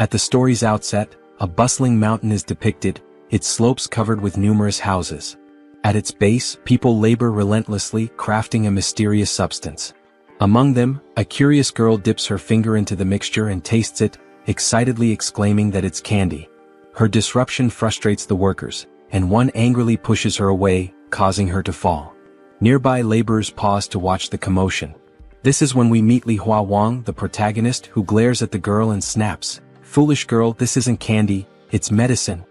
At the story's outset, a bustling mountain is depicted, its slopes covered with numerous houses. At its base, people labor relentlessly, crafting a mysterious substance. Among them, a curious girl dips her finger into the mixture and tastes it, excitedly exclaiming that it's candy. Her disruption frustrates the workers, and one angrily pushes her away, causing her to fall. Nearby laborers pause to watch the commotion. This is when we meet Li Hua Wang, the protagonist, who glares at the girl and snaps, "Foolish girl, this isn't candy, it's medicine."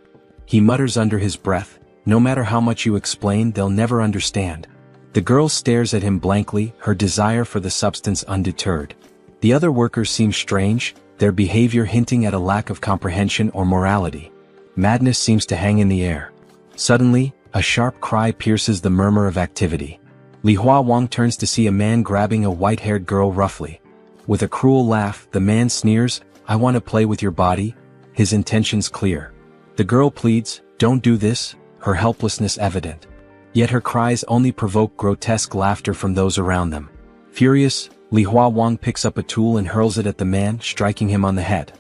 He mutters under his breath, "No matter how much you explain, they'll never understand." The girl stares at him blankly, her desire for the substance undeterred. The other workers seem strange, their behavior hinting at a lack of comprehension or morality. Madness seems to hang in the air. Suddenly, a sharp cry pierces the murmur of activity. Li Hua Wang turns to see a man grabbing a white-haired girl roughly. With a cruel laugh, the man sneers, "I want to play with your body," his intentions clear. The girl pleads, "Don't do this," her helplessness evident. Yet her cries only provoke grotesque laughter from those around them. Furious, Li Hua Wang picks up a tool and hurls it at the man, striking him on the head.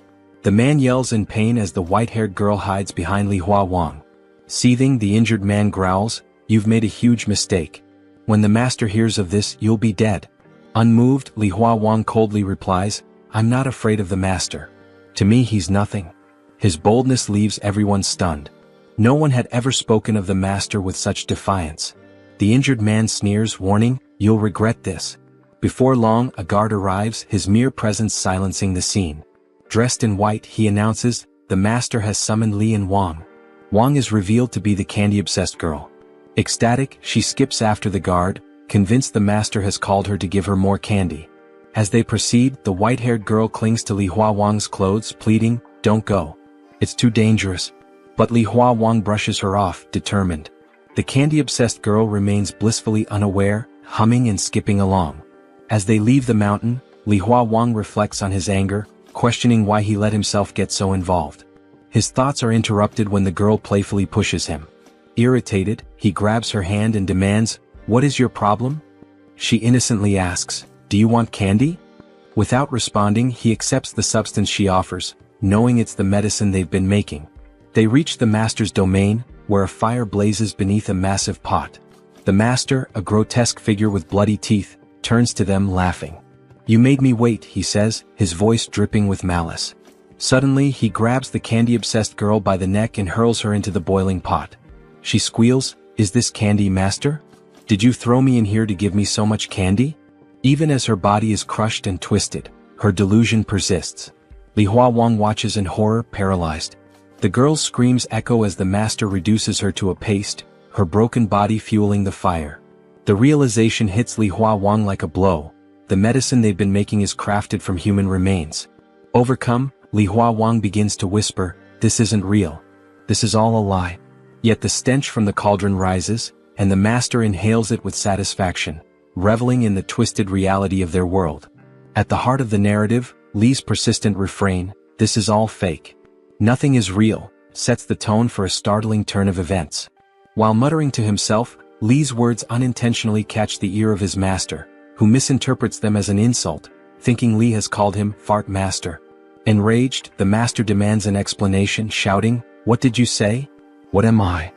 The man yells in pain as the white-haired girl hides behind Li Hua Wang. Seething, the injured man growls, "You've made a huge mistake. When the master hears of this, you'll be dead." Unmoved, Li Hua Wang coldly replies, "I'm not afraid of the master. To me he's nothing." His boldness leaves everyone stunned. No one had ever spoken of the master with such defiance. The injured man sneers, warning, "You'll regret this." Before long, a guard arrives, his mere presence silencing the scene. Dressed in white, he announces, "The master has summoned Li and Wang." Wang is revealed to be the candy-obsessed girl. Ecstatic, she skips after the guard, convinced the master has called her to give her more candy. As they proceed, the white-haired girl clings to Li Hua Wang's clothes, pleading, "Don't go. It's too dangerous." But Li Hua Wang brushes her off, determined. The candy-obsessed girl remains blissfully unaware, humming and skipping along. As they leave the mountain, Li Hua Wang reflects on his anger, questioning why he let himself get so involved. His thoughts are interrupted when the girl playfully pushes him. Irritated, he grabs her hand and demands, "What is your problem?" She innocently asks, "Do you want candy?" Without responding, he accepts the substance she offers, knowing it's the medicine they've been making. They reach the master's domain, where a fire blazes beneath a massive pot. The master, a grotesque figure with bloody teeth, turns to them laughing. "You made me wait," he says, his voice dripping with malice. Suddenly, he grabs the candy-obsessed girl by the neck and hurls her into the boiling pot. She squeals, "Is this candy, master? Did you throw me in here to give me so much candy?" Even as her body is crushed and twisted, her delusion persists. Li Hua Wang watches in horror, paralyzed. The girl's screams echo as the master reduces her to a paste, her broken body fueling the fire. The realization hits Li Hua Wang like a blow. The medicine they've been making is crafted from human remains. Overcome, Li Hua Wang begins to whisper, "This isn't real. This is all a lie." Yet the stench from the cauldron rises, and the master inhales it with satisfaction, reveling in the twisted reality of their world. At the heart of the narrative, Li's persistent refrain, "This is all fake. Nothing is real," sets the tone for a startling turn of events. While muttering to himself, Li's words unintentionally catch the ear of his master, who misinterprets them as an insult, thinking Li has called him "fart master." Enraged, the master demands an explanation, shouting, "What did you say? What am I?"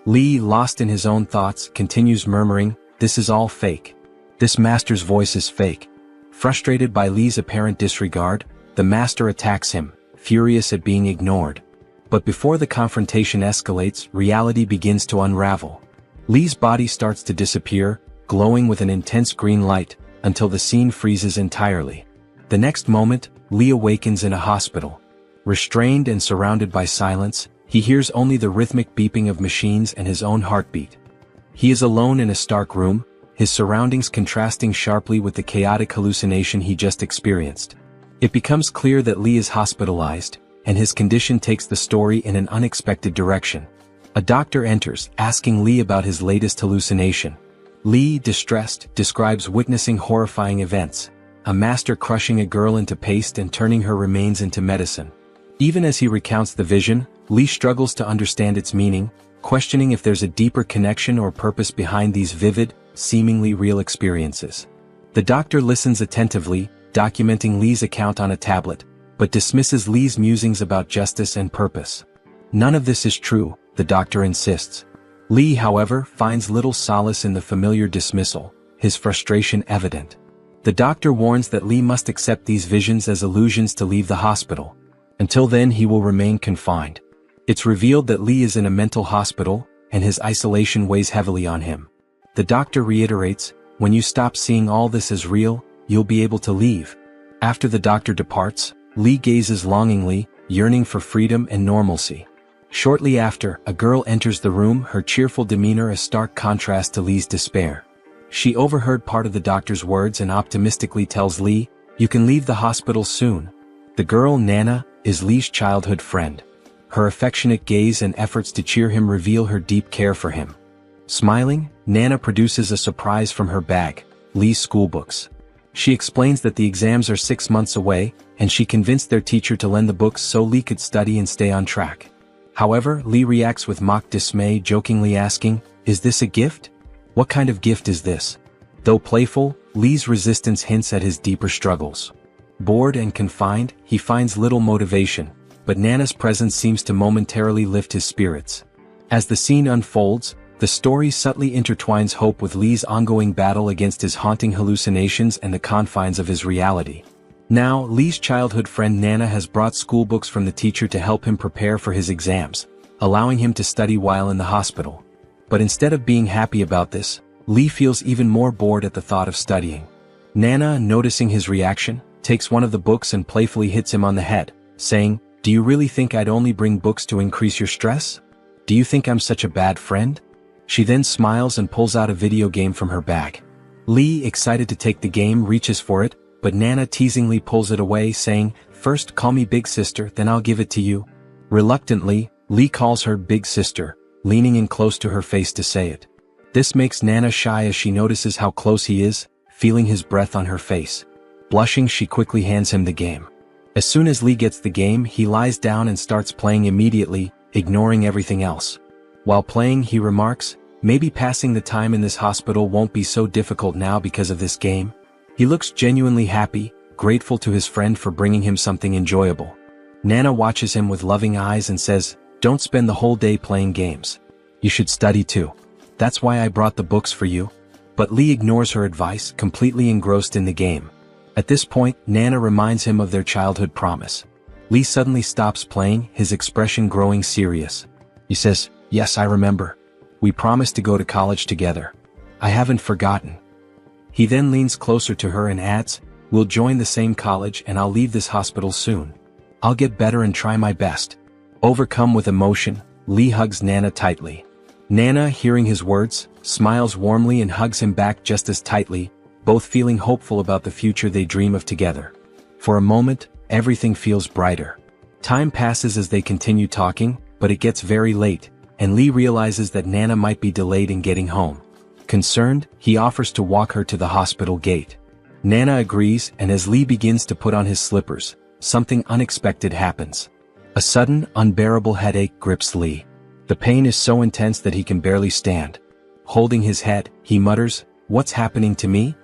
Li, lost in his own thoughts, continues murmuring, "This is all fake. This master's voice is fake." Frustrated by Li's apparent disregard, the master attacks him, furious at being ignored. But before the confrontation escalates, reality begins to unravel. Li's body starts to disappear, glowing with an intense green light, until the scene freezes entirely. The next moment, Li awakens in a hospital. Restrained and surrounded by silence, he hears only the rhythmic beeping of machines and his own heartbeat. He is alone in a stark room, his surroundings contrasting sharply with the chaotic hallucination he just experienced. It becomes clear that Li is hospitalized, and his condition takes the story in an unexpected direction. A doctor enters, asking Li about his latest hallucination. Li, distressed, describes witnessing horrifying events, a master crushing a girl into paste and turning her remains into medicine. Even as he recounts the vision, Li struggles to understand its meaning, questioning if there's a deeper connection or purpose behind these vivid, seemingly real experiences. The doctor listens attentively, documenting Li's account on a tablet, but dismisses Lee's musings about justice and purpose. None of this is true, the doctor insists. Lee, however, finds little solace in the familiar dismissal, his frustration evident. The doctor warns that Lee must accept these visions as illusions to leave the hospital. Until then, he will remain confined. It's revealed that Lee is in a mental hospital, and his isolation weighs heavily on him. The doctor reiterates, when you stop seeing all this as real, you'll be able to leave. After the doctor departs, Lee gazes longingly, yearning for freedom and normalcy. Shortly after, a girl enters the room, her cheerful demeanor a stark contrast to Lee's despair. She overheard part of the doctor's words and optimistically tells Lee, "You can leave the hospital soon." The girl, Nana, is Lee's childhood friend. Her affectionate gaze and efforts to cheer him reveal her deep care for him. Smiling, Nana produces a surprise from her bag, Lee's schoolbooks. She explains that the exams are 6 months away, and she convinced their teacher to lend the books so Lee could study and stay on track. However, Lee reacts with mock dismay, jokingly asking, "Is this a gift? What kind of gift is this?" Though playful, Lee's resistance hints at his deeper struggles. Bored and confined, he finds little motivation, but Nana's presence seems to momentarily lift his spirits. As the scene unfolds, the story subtly intertwines hope with Lee's ongoing battle against his haunting hallucinations and the confines of his reality. Now, Lee's childhood friend Nana has brought schoolbooks from the teacher to help him prepare for his exams, allowing him to study while in the hospital. But instead of being happy about this, Lee feels even more bored at the thought of studying. Nana, noticing his reaction, takes one of the books and playfully hits him on the head, saying, "Do you really think I'd only bring books to increase your stress? Do you think I'm such a bad friend?" She then smiles and pulls out a video game from her bag. Lee, excited to take the game, reaches for it, but Nana teasingly pulls it away, saying, "First call me Big Sister, then I'll give it to you." Reluctantly, Lee calls her Big Sister, leaning in close to her face to say it. This makes Nana shy as she notices how close he is, feeling his breath on her face. Blushing, she quickly hands him the game. As soon as Lee gets the game, he lies down and starts playing immediately, ignoring everything else. While playing, he remarks, "Maybe passing the time in this hospital won't be so difficult now because of this game." He looks genuinely happy, grateful to his friend for bringing him something enjoyable. Nana watches him with loving eyes and says, "Don't spend the whole day playing games. You should study too. That's why I brought the books for you." But Lee ignores her advice, completely engrossed in the game. At this point, Nana reminds him of their childhood promise. Lee suddenly stops playing, his expression growing serious. He says, "Yes, I remember. We promised to go to college together. I haven't forgotten." He then leans closer to her and adds, "We'll join the same college and I'll leave this hospital soon. I'll get better and try my best." Overcome with emotion, Lee hugs Nana tightly. Nana, hearing his words, smiles warmly and hugs him back just as tightly, both feeling hopeful about the future they dream of together. For a moment, everything feels brighter. Time passes as they continue talking, but it gets very late, and Lee realizes that Nana might be delayed in getting home. Concerned, he offers to walk her to the hospital gate. Nana agrees, and as Lee begins to put on his slippers, something unexpected happens. A sudden, unbearable headache grips Lee. The pain is so intense that he can barely stand. Holding his head, he mutters, "What's happening to me?"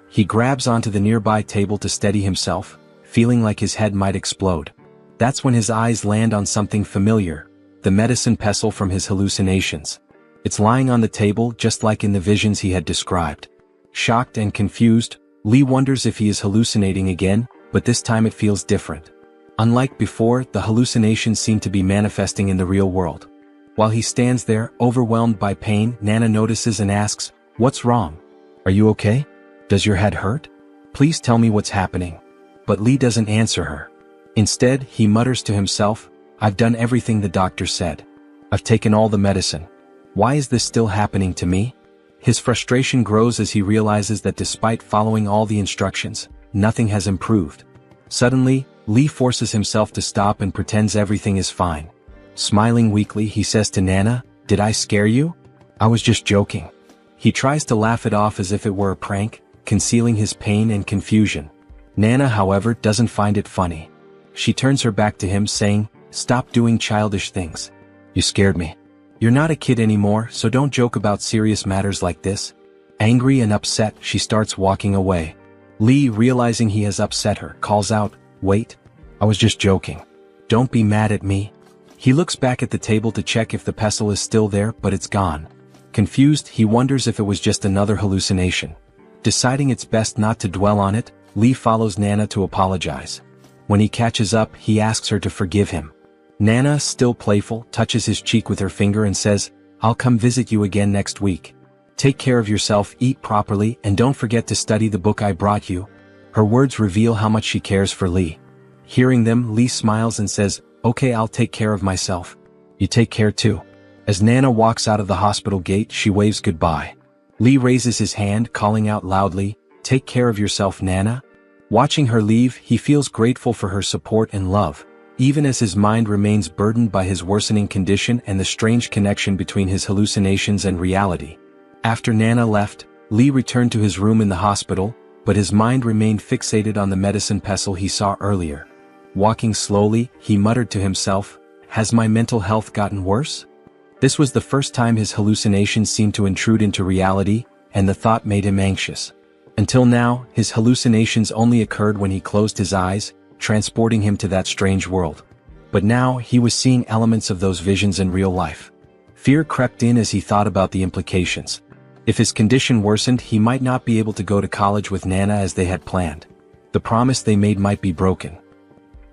He grabs onto the nearby table to steady himself, feeling like his head might explode. That's when his eyes land on something familiar, the medicine pestle from his hallucinations. It's lying on the table just like in the visions he had described. Shocked and confused, Lee wonders if he is hallucinating again, but this time it feels different. Unlike before, the hallucinations seem to be manifesting in the real world. While he stands there, overwhelmed by pain, Nana notices and asks, "What's wrong? Are you okay? Does your head hurt? Please tell me what's happening." But Lee doesn't answer her. Instead, he mutters to himself, "I've done everything the doctor said. I've taken all the medicine. Why is this still happening to me?" His frustration grows as he realizes that despite following all the instructions, nothing has improved. Suddenly, Lee forces himself to stop and pretends everything is fine. Smiling weakly, he says to Nana, "Did I scare you? I was just joking." He tries to laugh it off as if it were a prank, concealing his pain and confusion. Nana, however, doesn't find it funny. She turns her back to him, saying, "Stop doing childish things. You scared me. You're not a kid anymore, so don't joke about serious matters like this." Angry and upset, she starts walking away. Lee, realizing he has upset her, calls out, "Wait." I was just joking. Don't be mad at me. He looks back at the table to check if the pestle is still there, but it's gone. Confused, he wonders if it was just another hallucination. Deciding it's best not to dwell on it, Lee follows Nana to apologize. When he catches up, he asks her to forgive him. Nana, still playful, touches his cheek with her finger and says, "I'll come visit you again next week. Take care of yourself, eat properly, and don't forget to study the book I brought you." Her words reveal how much she cares for Lee. Hearing them, Lee smiles and says, "Okay, I'll take care of myself. You take care too." As Nana walks out of the hospital gate, she waves goodbye. Lee raises his hand, calling out loudly, "Take care of yourself, Nana." Watching her leave, he feels grateful for her support and love, even as his mind remains burdened by his worsening condition and the strange connection between his hallucinations and reality. After Nana left, Lee returned to his room in the hospital, but his mind remained fixated on the medicine pestle he saw earlier. Walking slowly, he muttered to himself, "Has my mental health gotten worse?" This was the first time his hallucinations seemed to intrude into reality, and the thought made him anxious. Until now, his hallucinations only occurred when he closed his eyes, transporting him to that strange world. But now, he was seeing elements of those visions in real life. Fear crept in as he thought about the implications. If his condition worsened, he might not be able to go to college with Nana as they had planned. The promise they made might be broken.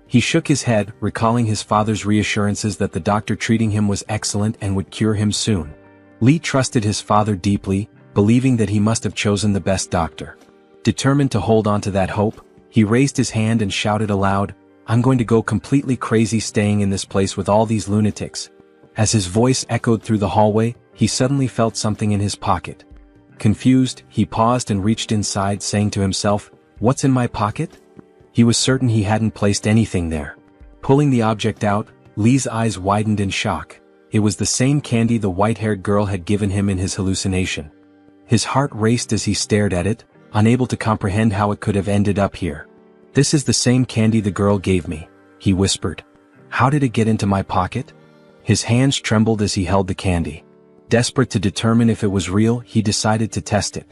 He shook his head, recalling his father's reassurances that the doctor treating him was excellent and would cure him soon. Lee trusted his father deeply, believing that he must have chosen the best doctor. Determined to hold on to that hope, he raised his hand and shouted aloud, "I'm going to go completely crazy staying in this place with all these lunatics." As his voice echoed through the hallway, he suddenly felt something in his pocket. Confused, he paused and reached inside, saying to himself, "What's in my pocket?" He was certain he hadn't placed anything there. Pulling the object out, Lee's eyes widened in shock. It was the same candy the white-haired girl had given him in his hallucination. His heart raced as he stared at it, unable to comprehend how it could have ended up here. "This is the same candy the girl gave me," he whispered. "How did it get into my pocket?" His hands trembled as he held the candy. Desperate to determine if it was real, he decided to test it.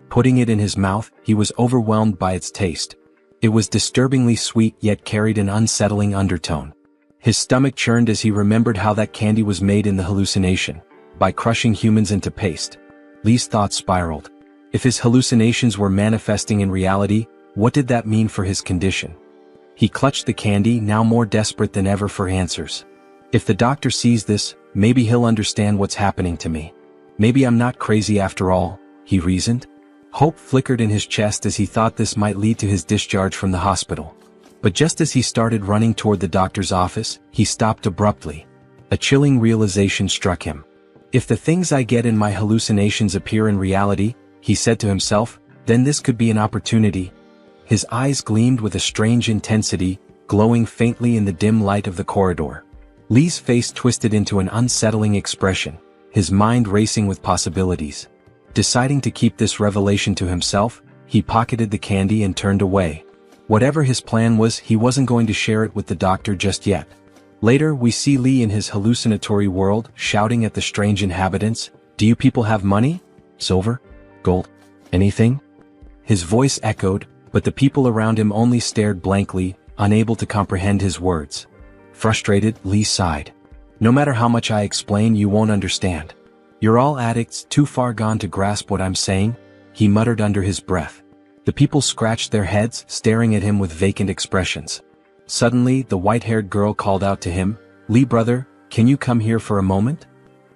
Putting it in his mouth, he was overwhelmed by its taste. It was disturbingly sweet yet carried an unsettling undertone. His stomach churned as he remembered how that candy was made in the hallucination, by crushing humans into paste. Lee's thoughts spiraled. If his hallucinations were manifesting in reality, what did that mean for his condition? He clutched the candy, now more desperate than ever for answers. If the doctor sees this, maybe he'll understand what's happening to me. Maybe I'm not crazy after all, he reasoned. Hope flickered in his chest as he thought this might lead to his discharge from the hospital. But just as he started running toward the doctor's office, he stopped abruptly. A chilling realization struck him. If the things I get in my hallucinations appear in reality, he said to himself, then this could be an opportunity. His eyes gleamed with a strange intensity, glowing faintly in the dim light of the corridor. Lee's face twisted into an unsettling expression, his mind racing with possibilities. Deciding to keep this revelation to himself, he pocketed the candy and turned away. Whatever his plan was, he wasn't going to share it with the doctor just yet. Later, we see Lee in his hallucinatory world, shouting at the strange inhabitants, "Do you people have money? Silver? Gold? Anything?" His voice echoed, but the people around him only stared blankly, unable to comprehend his words. Frustrated, Lee sighed. "No matter how much I explain, you won't understand. You're all addicts, too far gone to grasp what I'm saying," he muttered under his breath. The people scratched their heads, staring at him with vacant expressions. Suddenly, the white-haired girl called out to him, "Lee brother, can you come here for a moment?"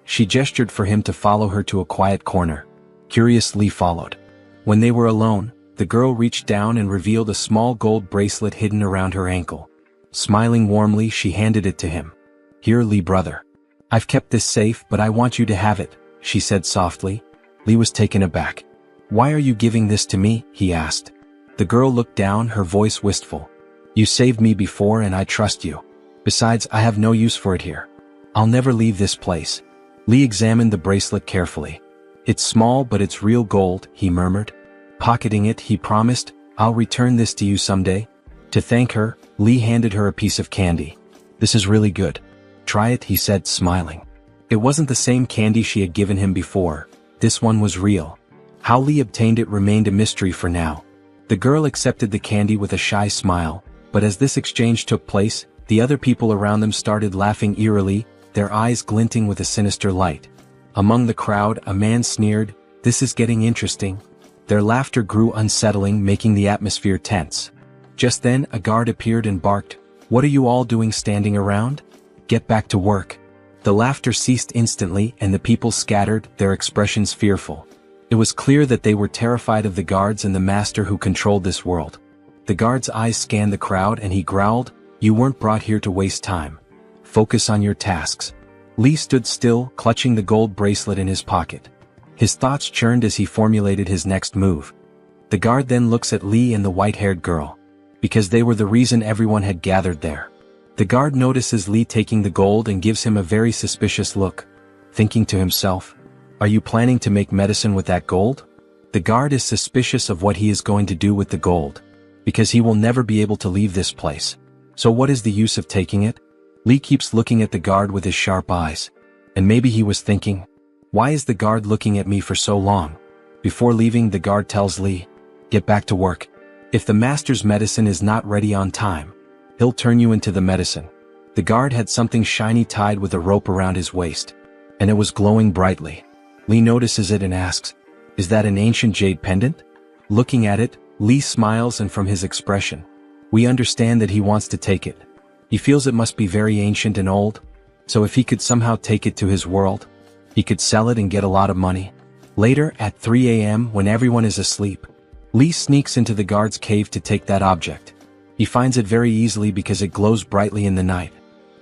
She gestured for him to follow her to a quiet corner. Curious, Lee followed. When they were alone, the girl reached down and revealed a small gold bracelet hidden around her ankle. Smiling warmly, she handed it to him. "Here, Lee brother. I've kept this safe, but I want you to have it," she said softly. Lee was taken aback. "Why are you giving this to me?" he asked. The girl looked down, her voice wistful. "You saved me before and I trust you. Besides, I have no use for it here. I'll never leave this place." Lee examined the bracelet carefully. "It's small but it's real gold," he murmured. Pocketing it, he promised, "I'll return this to you someday." To thank her, Lee handed her a piece of candy. "This is really good. Try it," he said, smiling. It wasn't the same candy she had given him before. This one was real. How Lee obtained it remained a mystery for now. The girl accepted the candy with a shy smile, But as this exchange took place, the other people around them started laughing eerily, their eyes glinting with a sinister light. Among the crowd, a man sneered, "This is getting interesting." Their laughter grew unsettling, making the atmosphere tense. Just then, a guard appeared and barked, "What are you all doing standing around? Get back to work." The laughter ceased instantly and the people scattered, their expressions fearful. It was clear that they were terrified of the guards and the master who controlled this world. The guard's eyes scanned the crowd and he growled, "You weren't brought here to waste time. Focus on your tasks." Lee stood still, clutching the gold bracelet in his pocket. His thoughts churned as he formulated his next move. The guard then looks at Lee and the white-haired girl. Because they were the reason everyone had gathered there. The guard notices Lee taking the gold and gives him a very suspicious look, thinking to himself, "Are you planning to make medicine with that gold?" The guard is suspicious of what he is going to do with the gold, because he will never be able to leave this place. So what is the use of taking it? Lee keeps looking at the guard with his sharp eyes. And maybe he was thinking, why is the guard looking at me for so long? Before leaving, the guard tells Lee, "Get back to work. If the master's medicine is not ready on time, he'll turn you into the medicine." The guard had something shiny tied with a rope around his waist, and it was glowing brightly. Lee notices it and asks, "Is that an ancient jade pendant?" Looking at it, Lee smiles, and from his expression, we understand that he wants to take it. He feels it must be very ancient and old, so if he could somehow take it to his world, he could sell it and get a lot of money. Later, at 3 a.m. when everyone is asleep, Lee sneaks into the guard's cave to take that object. He finds it very easily because it glows brightly in the night.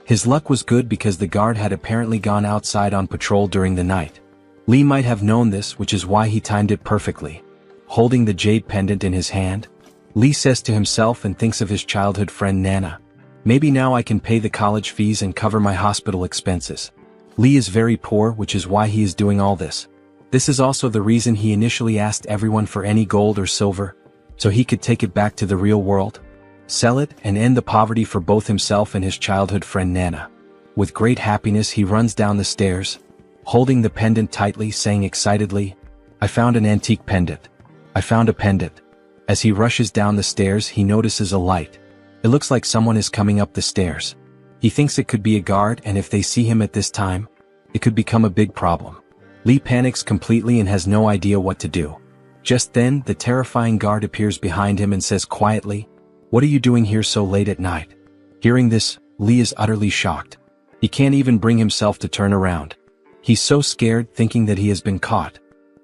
His luck was good because the guard had apparently gone outside on patrol during the night. Lee might have known this, which is why he timed it perfectly. Holding the jade pendant in his hand, Lee says to himself and thinks of his childhood friend Nana. Maybe now I can pay the college fees and cover my hospital expenses. Lee is very poor, which is why he is doing all this. This is also the reason he initially asked everyone for any gold or silver, so he could take it back to the real world, sell it, and end the poverty for both himself and his childhood friend Nana. With great happiness he runs down the stairs, holding the pendant tightly, saying excitedly, "I found an antique pendant. I found a pendant." As he rushes down the stairs he notices a light. It looks like someone is coming up the stairs. He thinks it could be a guard, and if they see him at this time, it could become a big problem. Lee panics completely and has no idea what to do. Just then, the terrifying guard appears behind him and says quietly, "What are you doing here so late at night?" Hearing this, Lee is utterly shocked. He can't even bring himself to turn around. He's so scared, thinking that he has been caught.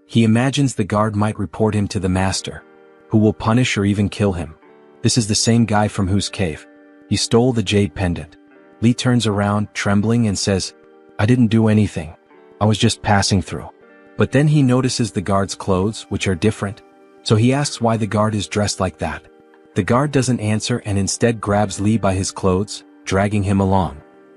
He imagines the guard might report him to the master, who will punish or even kill him. This is the same guy from whose cave he stole the jade pendant. Lee turns around, trembling, and says, "I didn't do anything. I was just passing through." But then he notices the guard's clothes, which are different, so he asks why the guard is dressed like that. The guard doesn't answer and instead grabs Lee by his clothes, dragging him along.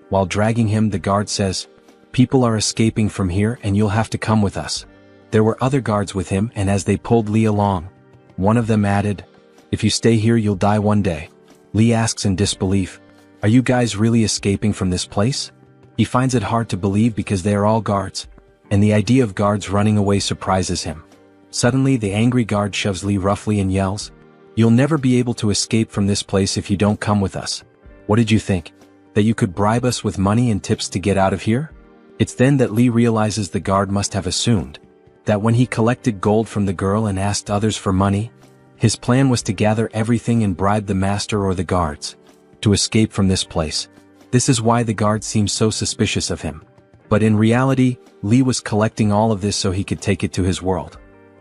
While dragging him, the guard says, "People are escaping from here and you'll have to come with us." There were other guards with him, and as they pulled Lee along, one of them added, "If you stay here you'll die one day." Lee asks in disbelief, "Are you guys really escaping from this place?" He finds it hard to believe because they are all guards, and the idea of guards running away surprises him. Suddenly the angry guard shoves Lee roughly and yells, "You'll never be able to escape from this place if you don't come with us. What did you think? That you could bribe us with money and tips to get out of here?" It's then that Lee realizes the guard must have assumed that when he collected gold from the girl and asked others for money, his plan was to gather everything and bribe the master or the guards to escape from this place. This is why the guard seems so suspicious of him. But in reality, Lee was collecting all of this so he could take it to his world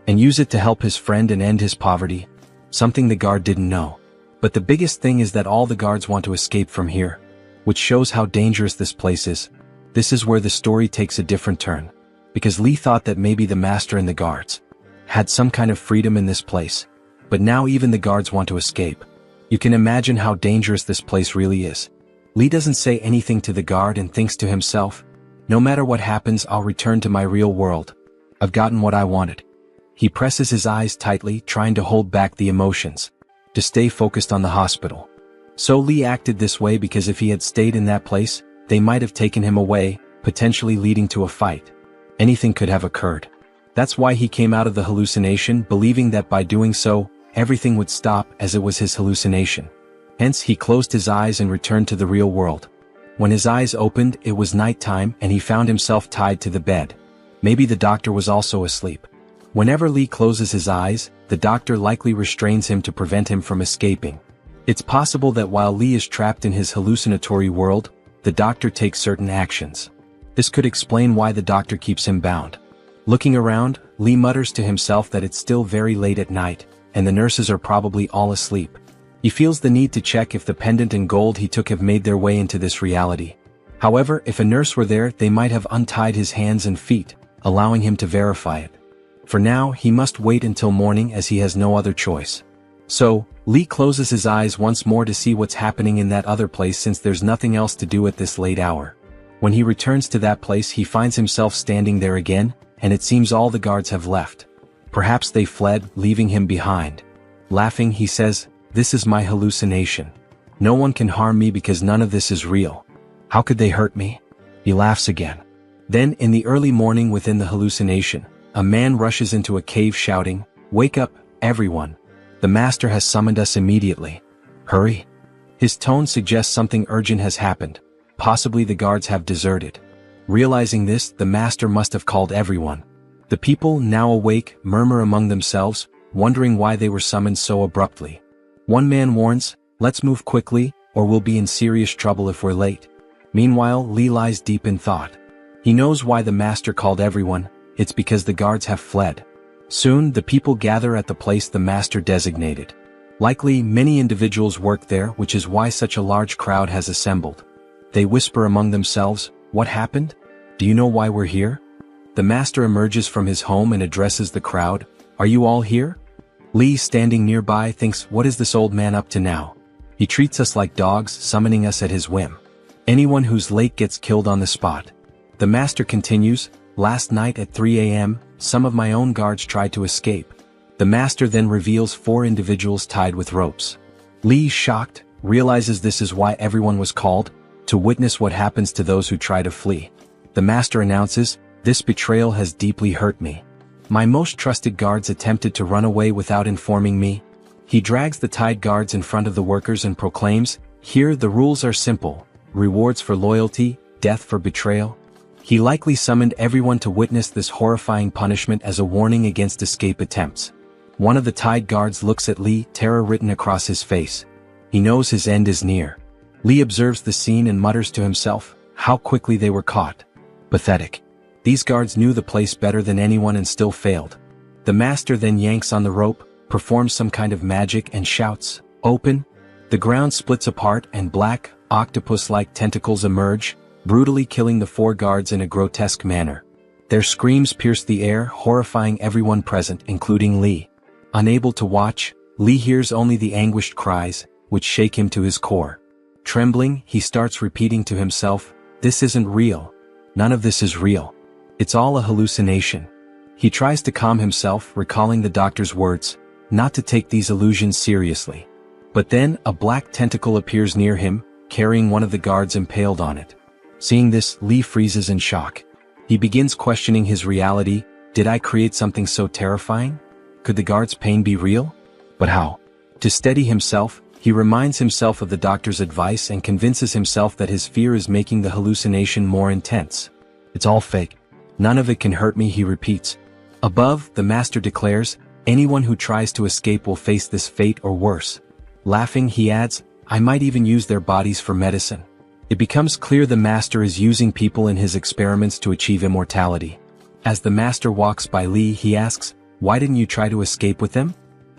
and use it to help his friend and end his poverty, something the guard didn't know. But the biggest thing is that all the guards want to escape from here, which shows how dangerous this place is. This is where the story takes a different turn, because Lee thought that maybe the master and the guards had some kind of freedom in this place, but now even the guards want to escape. You can imagine how dangerous this place really is. Lee doesn't say anything to the guard and thinks to himself, "No matter what happens, I'll return to my real world. I've gotten what I wanted." He presses his eyes tightly, trying to hold back the emotions, to stay focused on the hospital. So Lee acted this way because if he had stayed in that place, they might have taken him away, potentially leading to a fight. Anything could have occurred. That's why he came out of the hallucination, believing that by doing so, everything would stop, as it was his hallucination. Hence he closed his eyes and returned to the real world. When his eyes opened, it was nighttime and he found himself tied to the bed. Maybe the doctor was also asleep. Whenever Lee closes his eyes, the doctor likely restrains him to prevent him from escaping. It's possible that while Lee is trapped in his hallucinatory world, the doctor takes certain actions. This could explain why the doctor keeps him bound. Looking around, Lee mutters to himself that it's still very late at night, and the nurses are probably all asleep. He feels the need to check if the pendant and gold he took have made their way into this reality. However, if a nurse were there, they might have untied his hands and feet, allowing him to verify it. For now, he must wait until morning as he has no other choice. So, Lee closes his eyes once more to see what's happening in that other place since there's nothing else to do at this late hour. When he returns to that place, he finds himself standing there again, and it seems all the guards have left. Perhaps they fled, leaving him behind. Laughing, he says, "This is my hallucination. No one can harm me because none of this is real. How could they hurt me?" He laughs again. Then, in the early morning within the hallucination, a man rushes into a cave shouting, "Wake up, everyone. The master has summoned us immediately. Hurry." His tone suggests something urgent has happened. Possibly the guards have deserted. Realizing this, the master must have called everyone. The people, now awake, murmur among themselves, wondering why they were summoned so abruptly. One man warns, "Let's move quickly, or we'll be in serious trouble if we're late." Meanwhile, Lee lies deep in thought. He knows why the master called everyone. It's because the guards have fled. Soon, the people gather at the place the master designated. Likely, many individuals work there, which is why such a large crowd has assembled. They whisper among themselves, "What happened? Do you know why we're here?" The master emerges from his home and addresses the crowd, "Are you all here?" Lee, standing nearby, thinks, "What is this old man up to now? He treats us like dogs, summoning us at his whim. Anyone who's late gets killed on the spot." The master continues, "Last night at 3 a.m., some of my own guards tried to escape." The master then reveals 4 individuals tied with ropes. Lee, shocked, realizes this is why everyone was called, to witness what happens to those who try to flee. The master announces, "This betrayal has deeply hurt me. My most trusted guards attempted to run away without informing me." He drags the tied guards in front of the workers and proclaims, "Here the rules are simple, rewards for loyalty, death for betrayal." He likely summoned everyone to witness this horrifying punishment as a warning against escape attempts. One of the tied guards looks at Lee, terror written across his face. He knows his end is near. Lee observes the scene and mutters to himself, "How quickly they were caught. Pathetic. These guards knew the place better than anyone and still failed." The master then yanks on the rope, performs some kind of magic and shouts, "Open!" The ground splits apart and black, octopus-like tentacles emerge, brutally killing the 4 guards in a grotesque manner. Their screams pierce the air, horrifying everyone present, including Lee. Unable to watch, Lee hears only the anguished cries, which shake him to his core. Trembling, he starts repeating to himself, "This isn't real. None of this is real. It's all a hallucination." He tries to calm himself, recalling the doctor's words, not to take these illusions seriously. But then, a black tentacle appears near him, carrying one of the guards impaled on it. Seeing this, Lee freezes in shock. He begins questioning his reality. Did I create something so terrifying? Could the guard's pain be real? But how? To steady himself, he reminds himself of the doctor's advice and convinces himself that his fear is making the hallucination more intense. "It's all fake. None of it can hurt me," he repeats. Above, the master declares, "Anyone who tries to escape will face this fate or worse." Laughing, he adds, "I might even use their bodies for medicine." It becomes clear the master is using people in his experiments to achieve immortality. As the master walks by Lee, he asks, "Why didn't you try to escape with them?"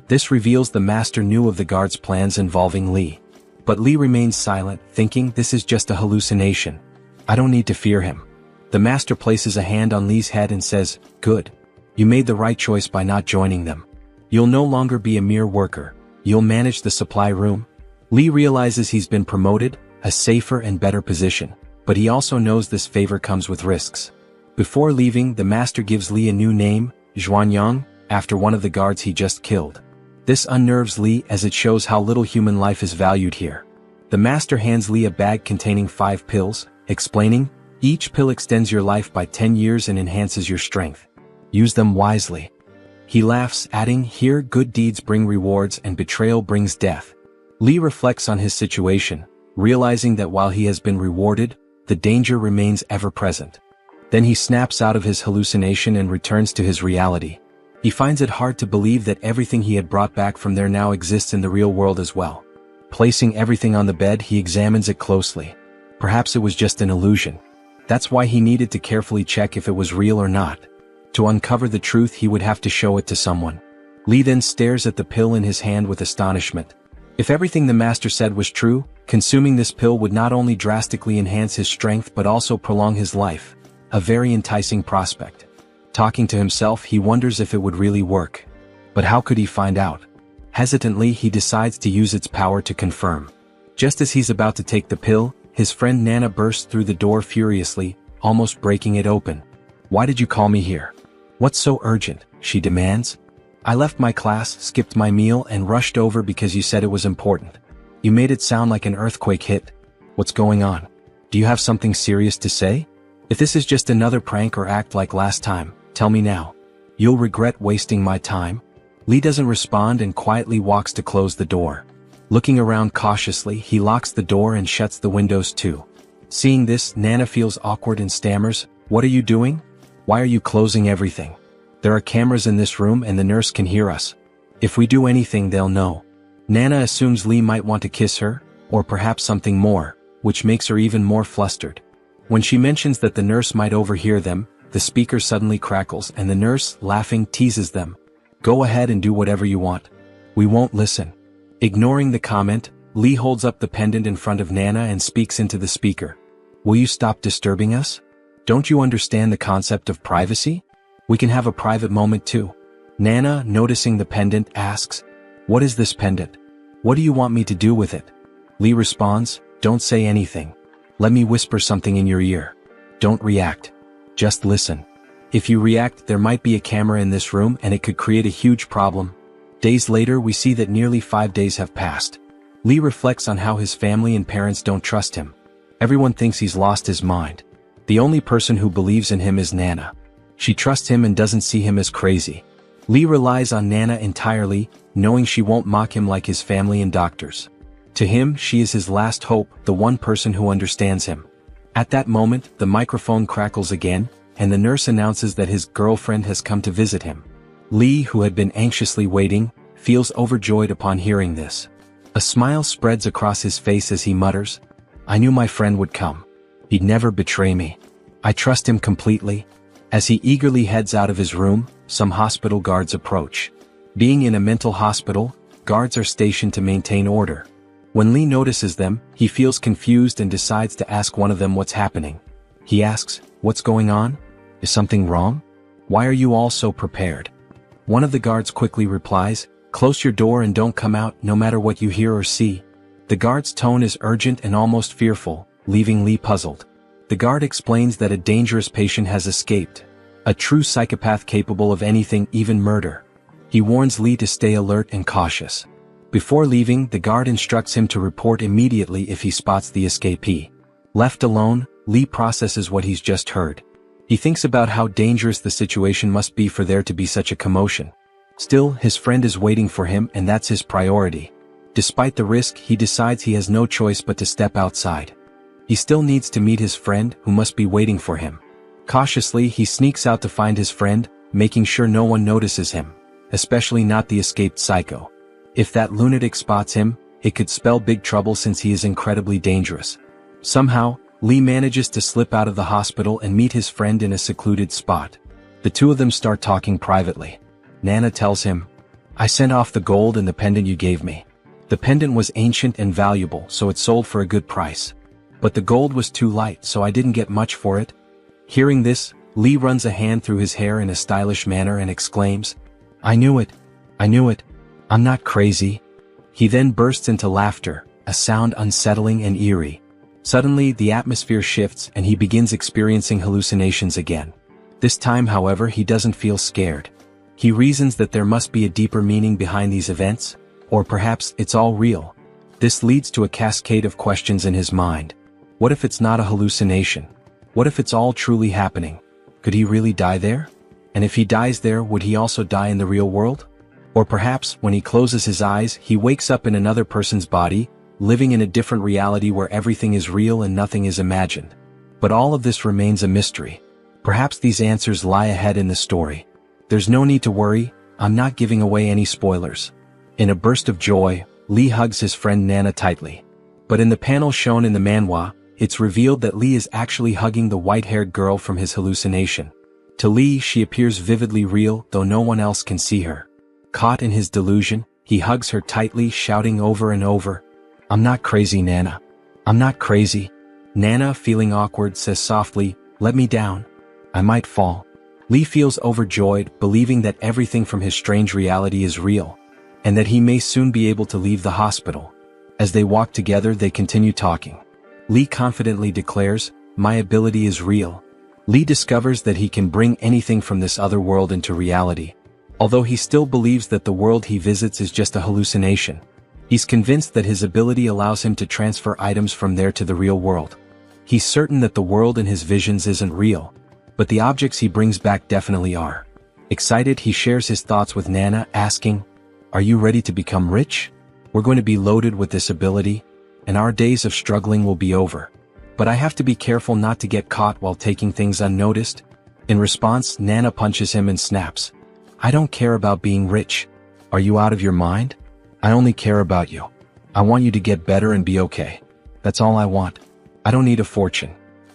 This reveals the master knew of the guard's plans involving Lee. But Lee remains silent, thinking, "This is just a hallucination. I don't need to fear him." The master places a hand on Lee's head and says, "Good. You made the right choice by not joining them. You'll no longer be a mere worker. You'll manage the supply room." Lee realizes he's been promoted, a safer and better position, but he also knows this favor comes with risks. Before leaving, the master gives Lee a new name, Zhuanyang, after one of the guards he just killed. This unnerves Lee as it shows how little human life is valued here. The master hands Lee a bag containing 5 pills, explaining, "Each pill extends your life by 10 years and enhances your strength. Use them wisely." He laughs, adding, "Here good deeds bring rewards and betrayal brings death." Lee reflects on his situation, realizing that while he has been rewarded, the danger remains ever present. Then he snaps out of his hallucination and returns to his reality. He finds it hard to believe that everything he had brought back from there now exists in the real world as well. Placing everything on the bed, he examines it closely. Perhaps it was just an illusion. That's why he needed to carefully check if it was real or not. To uncover the truth, he would have to show it to someone. Lee then stares at the pill in his hand with astonishment. If everything the master said was true, consuming this pill would not only drastically enhance his strength but also prolong his life. A very enticing prospect. Talking to himself, he wonders if it would really work. But how could he find out? Hesitantly, he decides to use its power to confirm. Just as he's about to take the pill, his friend Nana bursts through the door furiously, almost breaking it open. "Why did you call me here? What's so urgent?" she demands. "I left my class, skipped my meal, and rushed over because you said it was important. You made it sound like an earthquake hit. What's going on? Do you have something serious to say? If this is just another prank or act like last time, tell me now. You'll regret wasting my time." Lee doesn't respond and quietly walks to close the door. Looking around cautiously, he locks the door and shuts the windows too. Seeing this, Nana feels awkward and stammers, "What are you doing? Why are you closing everything? There are cameras in this room and the nurse can hear us. If we do anything, they'll know." Nana assumes Lee might want to kiss her, or perhaps something more, which makes her even more flustered. When she mentions that the nurse might overhear them, the speaker suddenly crackles and the nurse, laughing, teases them. "Go ahead and do whatever you want. We won't listen." Ignoring the comment, Lee holds up the pendant in front of Nana and speaks into the speaker. "Will you stop disturbing us? Don't you understand the concept of privacy? We can have a private moment too." Nana, noticing the pendant, asks, "What is this pendant? What do you want me to do with it?" Lee responds, "Don't say anything. Let me whisper something in your ear. Don't react. Just listen. If you react, there might be a camera in this room and it could create a huge problem." Days later, we see that nearly 5 days have passed. Lee reflects on how his family and parents don't trust him. Everyone thinks he's lost his mind. The only person who believes in him is Nana. She trusts him and doesn't see him as crazy. Lee relies on Nana entirely, knowing she won't mock him like his family and doctors. To him, she is his last hope, the one person who understands him. At that moment, the microphone crackles again, and the nurse announces that his girlfriend has come to visit him. Lee, who had been anxiously waiting, feels overjoyed upon hearing this. A smile spreads across his face as he mutters, "I knew my friend would come. He'd never betray me. I trust him completely." As he eagerly heads out of his room, some hospital guards approach. Being in a mental hospital, guards are stationed to maintain order. When Lee notices them, he feels confused and decides to ask one of them what's happening. He asks, "What's going on? Is something wrong? Why are you all so prepared?" One of the guards quickly replies, "Close your door and don't come out no matter what you hear or see." The guard's tone is urgent and almost fearful, leaving Lee puzzled. The guard explains that a dangerous patient has escaped. A true psychopath capable of anything, even murder. He warns Lee to stay alert and cautious. Before leaving, the guard instructs him to report immediately if he spots the escapee. Left alone, Lee processes what he's just heard. He thinks about how dangerous the situation must be for there to be such a commotion. Still, his friend is waiting for him and that's his priority. Despite the risk, he decides he has no choice but to step outside. He still needs to meet his friend, who must be waiting for him. Cautiously, he sneaks out to find his friend, making sure no one notices him, especially not the escaped psycho. If that lunatic spots him, it could spell big trouble since he is incredibly dangerous. Somehow, Lee manages to slip out of the hospital and meet his friend in a secluded spot. The two of them start talking privately. Nana tells him, "I sent off the gold and the pendant you gave me. The pendant was ancient and valuable, so it sold for a good price. But the gold was too light, so I didn't get much for it." Hearing this, Lee runs a hand through his hair in a stylish manner and exclaims, "I knew it. I knew it. I'm not crazy." He then bursts into laughter, a sound unsettling and eerie. Suddenly, the atmosphere shifts and he begins experiencing hallucinations again. This time, however, he doesn't feel scared. He reasons that there must be a deeper meaning behind these events, or perhaps it's all real. This leads to a cascade of questions in his mind. What if it's not a hallucination? What if it's all truly happening? Could he really die there? And if he dies there, would he also die in the real world? Or perhaps, when he closes his eyes, he wakes up in another person's body, living in a different reality where everything is real and nothing is imagined. But all of this remains a mystery. Perhaps these answers lie ahead in the story. There's no need to worry, I'm not giving away any spoilers. In a burst of joy, Lee hugs his friend Nana tightly. But in the panel shown in the manhwa, it's revealed that Lee is actually hugging the white-haired girl from his hallucination. To Lee, she appears vividly real, though no one else can see her. Caught in his delusion, he hugs her tightly, shouting over and over, "I'm not crazy, Nana. I'm not crazy." Nana, feeling awkward, says softly, "Let me down. I might fall." Lee feels overjoyed, believing that everything from his strange reality is real, and that he may soon be able to leave the hospital. As they walk together, they continue talking. Lee confidently declares, "My ability is real." Lee discovers that he can bring anything from this other world into reality. Although he still believes that the world he visits is just a hallucination, he's convinced that his ability allows him to transfer items from there to the real world. He's certain that the world in his visions isn't real, but the objects he brings back definitely are. Excited, he shares his thoughts with Nana, asking, "Are you ready to become rich? We're going to be loaded with this ability, and our days of struggling will be over. But I have to be careful not to get caught while taking things unnoticed." In response, Nana punches him and snaps, "I don't care about being rich. Are you out of your mind? I only care about you. I want you to get better and be okay. That's all I want. I don't need a fortune.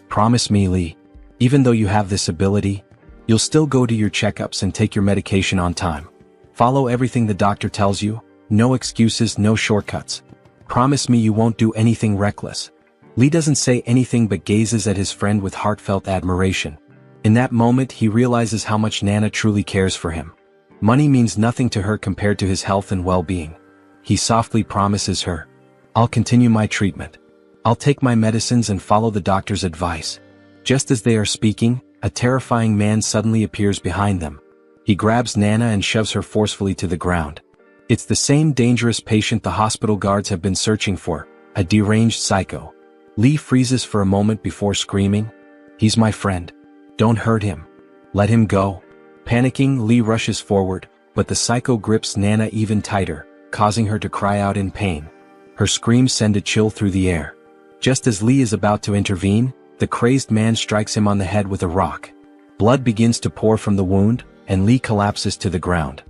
Promise me, Lee. Even though you have this ability, you'll still go to your checkups and take your medication on time. Follow everything the doctor tells you, no excuses, no shortcuts. Promise me you won't do anything reckless." Lee doesn't say anything but gazes at his friend with heartfelt admiration. In that moment, he realizes how much Nana truly cares for him. Money means nothing to her compared to his health and well-being. He softly promises her, "I'll continue my treatment. I'll take my medicines and follow the doctor's advice." Just as they are speaking, a terrifying man suddenly appears behind them. He grabs Nana and shoves her forcefully to the ground. It's the same dangerous patient the hospital guards have been searching for, a deranged psycho. Lee freezes for a moment before screaming, "He's my friend. Don't hurt him. Let him go." Panicking, Lee rushes forward, but the psycho grips Nana even tighter, causing her to cry out in pain. Her screams send a chill through the air. Just as Lee is about to intervene, the crazed man strikes him on the head with a rock. Blood begins to pour from the wound, and Lee collapses to the ground.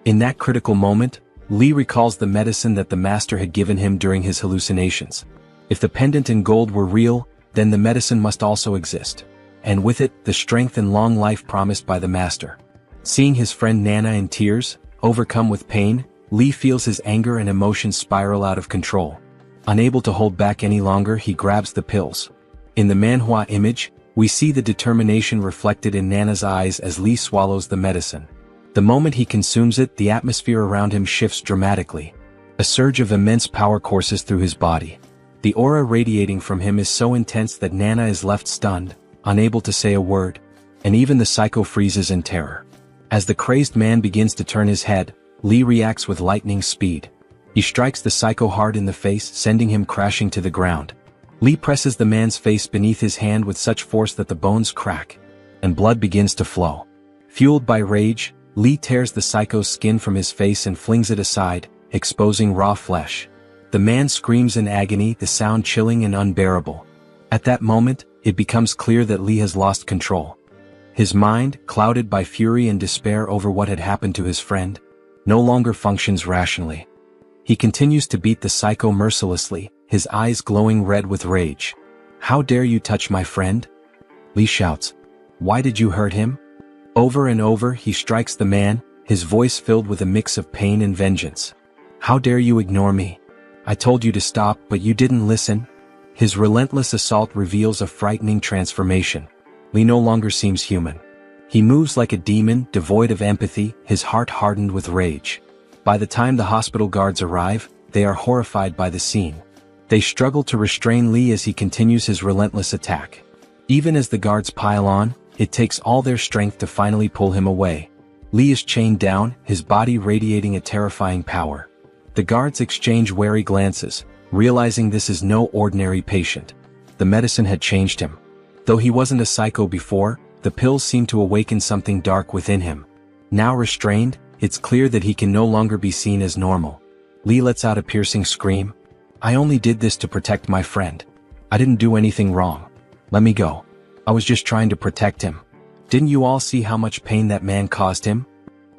In that critical moment, Lee recalls the medicine that the master had given him during his hallucinations. If the pendant in gold were real, then the medicine must also exist. And with it, the strength and long life promised by the master. Seeing his friend Nana in tears, overcome with pain, Lee feels his anger and emotions spiral out of control. Unable to hold back any longer, he grabs the pills. In the manhwa image, we see the determination reflected in Nana's eyes as Lee swallows the medicine. The moment he consumes it, the atmosphere around him shifts dramatically. A surge of immense power courses through his body. The aura radiating from him is so intense that Nana is left stunned, unable to say a word, and even the psycho freezes in terror. As the crazed man begins to turn his head, Lee reacts with lightning speed. He strikes the psycho hard in the face, sending him crashing to the ground. Lee presses the man's face beneath his hand with such force that the bones crack, and blood begins to flow. Fueled by rage, Lee tears the psycho's skin from his face and flings it aside, exposing raw flesh. The man screams in agony, the sound chilling and unbearable. At that moment, it becomes clear that Lee has lost control. His mind, clouded by fury and despair over what had happened to his friend, no longer functions rationally. He continues to beat the psycho mercilessly, his eyes glowing red with rage. "How dare you touch my friend?" Lee shouts. "Why did you hurt him?" Over and over, he strikes the man, his voice filled with a mix of pain and vengeance. "How dare you ignore me? I told you to stop, but you didn't listen." His relentless assault reveals a frightening transformation. Lee no longer seems human. He moves like a demon, devoid of empathy, his heart hardened with rage. By the time the hospital guards arrive, they are horrified by the scene. They struggle to restrain Lee as he continues his relentless attack. Even as the guards pile on, it takes all their strength to finally pull him away. Lee is chained down, his body radiating a terrifying power. The guards exchange wary glances, realizing this is no ordinary patient. The medicine had changed him. Though he wasn't a psycho before, the pills seemed to awaken something dark within him. Now restrained, it's clear that he can no longer be seen as normal. Lee lets out a piercing scream. I only did this to protect my friend. I didn't do anything wrong. Let me go. I was just trying to protect him. Didn't you all see how much pain that man caused him?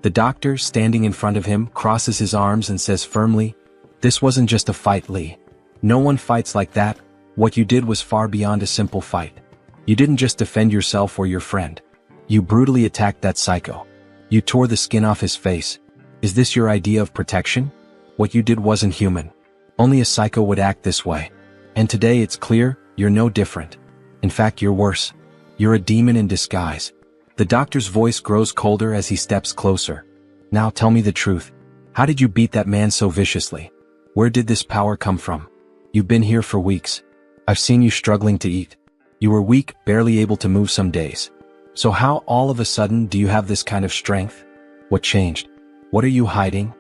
The doctor, standing in front of him, crosses his arms and says firmly, This wasn't just a fight, Lee. No one fights like that. What you did was far beyond a simple fight. You didn't just defend yourself or your friend. You brutally attacked that psycho. You tore the skin off his face. Is this your idea of protection? What you did wasn't human. Only a psycho would act this way. And today it's clear, you're no different. In fact, you're worse. You're a demon in disguise. The doctor's voice grows colder as he steps closer. Now tell me the truth. How did you beat that man so viciously? Where did this power come from? You've been here for weeks. I've seen you struggling to eat. You were weak, barely able to move some days. So how all of a sudden do you have this kind of strength? What changed? What are you hiding?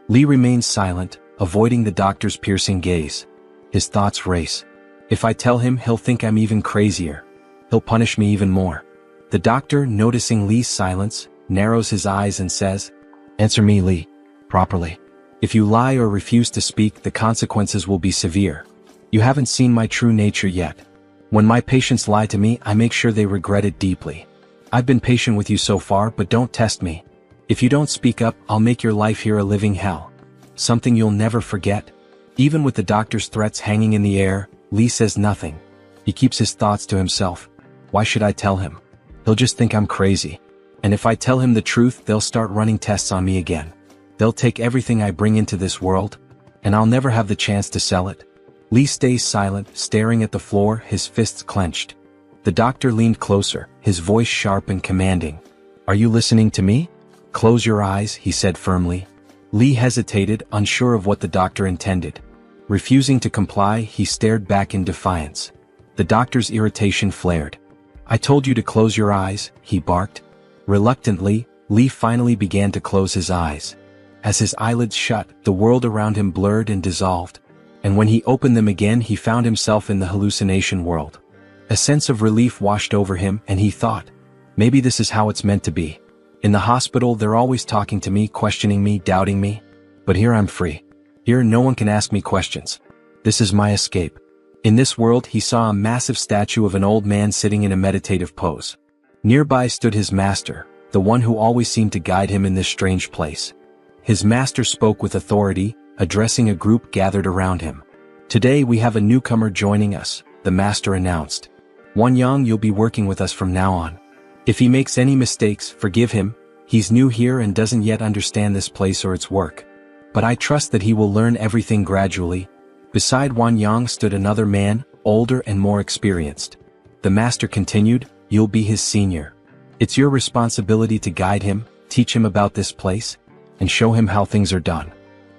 Lee remains silent, avoiding the doctor's piercing gaze. His thoughts race. If I tell him, he'll think I'm even crazier. He'll punish me even more. The doctor, noticing Lee's silence, narrows his eyes and says, Answer me, Lee, properly. If you lie or refuse to speak, the consequences will be severe. You haven't seen my true nature yet. When my patients lie to me, I make sure they regret it deeply. I've been patient with you so far, but don't test me. If you don't speak up, I'll make your life here a living hell. Something you'll never forget. Even with the doctor's threats hanging in the air, Lee says nothing. He keeps his thoughts to himself. Why should I tell him? He'll just think I'm crazy. And if I tell him the truth, they'll start running tests on me again. They'll take everything I bring into this world, and I'll never have the chance to sell it. Lee stays silent, staring at the floor, his fists clenched. The doctor leaned closer, his voice sharp and commanding. Are you listening to me? Close your eyes, he said firmly. Lee hesitated, unsure of what the doctor intended. Refusing to comply, he stared back in defiance. The doctor's irritation flared. I told you to close your eyes, he barked. Reluctantly, Lee finally began to close his eyes. As his eyelids shut, the world around him blurred and dissolved. And when he opened them again, he found himself in the hallucination world. A sense of relief washed over him, and he thought, maybe this is how it's meant to be. In the hospital, they're always talking to me, questioning me, doubting me. But here I'm free. Here no one can ask me questions. This is my escape. In this world, he saw a massive statue of an old man sitting in a meditative pose. Nearby stood his master, the one who always seemed to guide him in this strange place. His master spoke with authority, addressing a group gathered around him. Today we have a newcomer joining us, the master announced. Wanyang, you'll be working with us from now on. If he makes any mistakes, forgive him. He's new here and doesn't yet understand this place or its work. But I trust that he will learn everything gradually. Beside Wanyang stood another man, older and more experienced. The master continued, you'll be his senior. It's your responsibility to guide him, teach him about this place, and show him how things are done.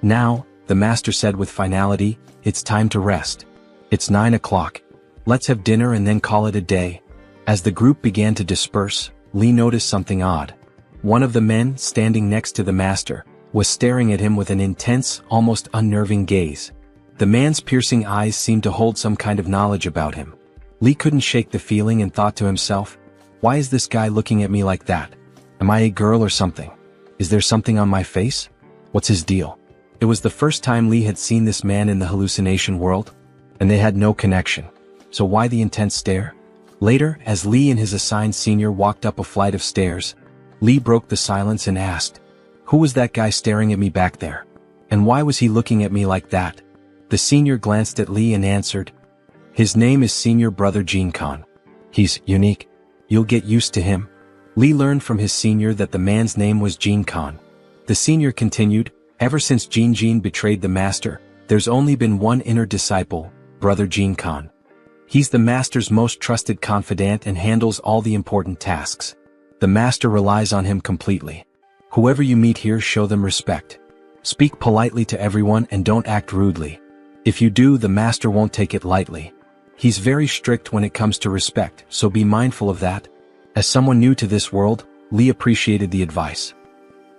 Now, the master said with finality, it's time to rest. It's 9 o'clock. Let's have dinner and then call it a day. As the group began to disperse, Lee noticed something odd. One of the men, standing next to the master, was staring at him with an intense, almost unnerving gaze. The man's piercing eyes seemed to hold some kind of knowledge about him. Lee couldn't shake the feeling and thought to himself, why is this guy looking at me like that? Am I a girl or something? Is there something on my face? What's his deal? It was the first time Lee had seen this man in the hallucination world, and they had no connection. So why the intense stare? Later, as Lee and his assigned senior walked up a flight of stairs, Lee broke the silence and asked, who was that guy staring at me back there? And why was he looking at me like that? The senior glanced at Lee and answered, his name is Senior Brother Jin Khan. He's unique. You'll get used to him. Lee learned from his senior that the man's name was Jin Khan. The senior continued, ever since Jin betrayed the master, there's only been one inner disciple, Brother Jin Khan. He's the master's most trusted confidant and handles all the important tasks. The master relies on him completely. Whoever you meet here, show them respect. Speak politely to everyone and don't act rudely. If you do, the master won't take it lightly. He's very strict when it comes to respect, so be mindful of that. As someone new to this world, Lee appreciated the advice.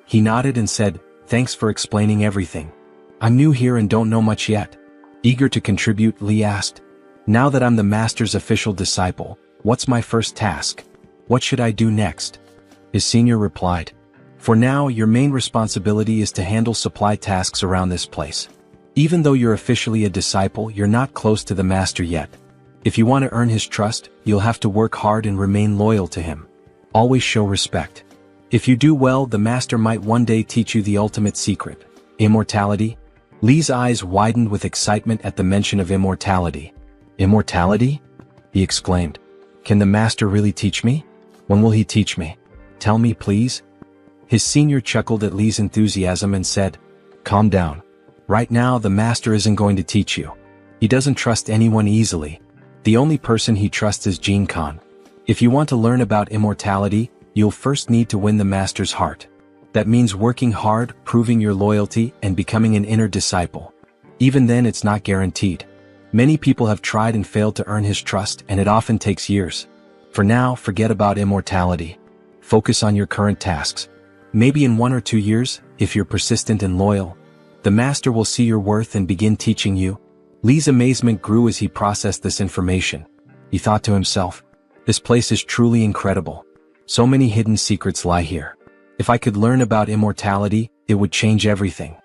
He nodded and said, thanks for explaining everything. I'm new here and don't know much yet. Eager to contribute, Lee asked, now that I'm the master's official disciple, what's my first task? What should I do next? His senior replied, For now, your main responsibility is to handle supply tasks around this place. Even though you're officially a disciple, you're not close to the master yet. If you want to earn his trust, you'll have to work hard and remain loyal to him. Always show respect. If you do well, the master might one day teach you the ultimate secret. Immortality? Lee's eyes widened with excitement at the mention of immortality. Immortality? He exclaimed. Can the master really teach me? When will he teach me? Tell me, please. His senior chuckled at Lee's enthusiasm and said, Calm down. Right now, the master isn't going to teach you. He doesn't trust anyone easily. The only person he trusts is Jin Khan. If you want to learn about immortality, you'll first need to win the master's heart. That means working hard, proving your loyalty, and becoming an inner disciple. Even then, it's not guaranteed. Many people have tried and failed to earn his trust, and it often takes years. For now, forget about immortality. Focus on your current tasks. Maybe in 1 or 2 years, if you're persistent and loyal, the master will see your worth and begin teaching you. Lee's amazement grew as he processed this information. He thought to himself, this place is truly incredible. So many hidden secrets lie here. If I could learn about immortality, it would change everything.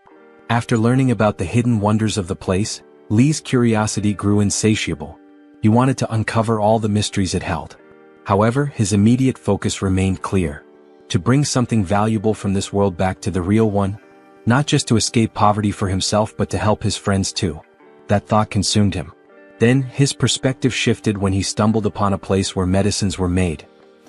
After learning about the hidden wonders of the place, Lee's curiosity grew insatiable. He wanted to uncover all the mysteries it held. However, his immediate focus remained clear. To bring something valuable from this world back to the real one. Not just to escape poverty for himself but to help his friends too. That thought consumed him. Then, his perspective shifted when he stumbled upon a place where medicines were made.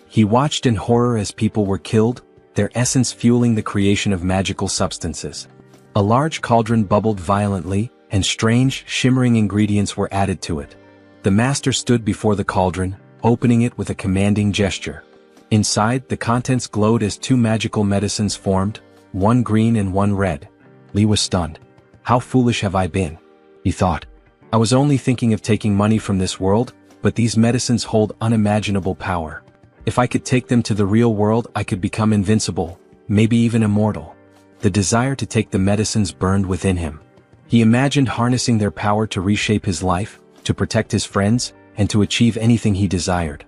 He watched in horror as people were killed, their essence fueling the creation of magical substances. A large cauldron bubbled violently, and strange, shimmering ingredients were added to it. The master stood before the cauldron, opening it with a commanding gesture. Inside, the contents glowed as 2 magical medicines formed, one green and one red. Lee was stunned. How foolish have I been? He thought. I was only thinking of taking money from this world, but these medicines hold unimaginable power. If I could take them to the real world, I could become invincible, maybe even immortal. The desire to take the medicines burned within him. He imagined harnessing their power to reshape his life, to protect his friends, and to achieve anything he desired.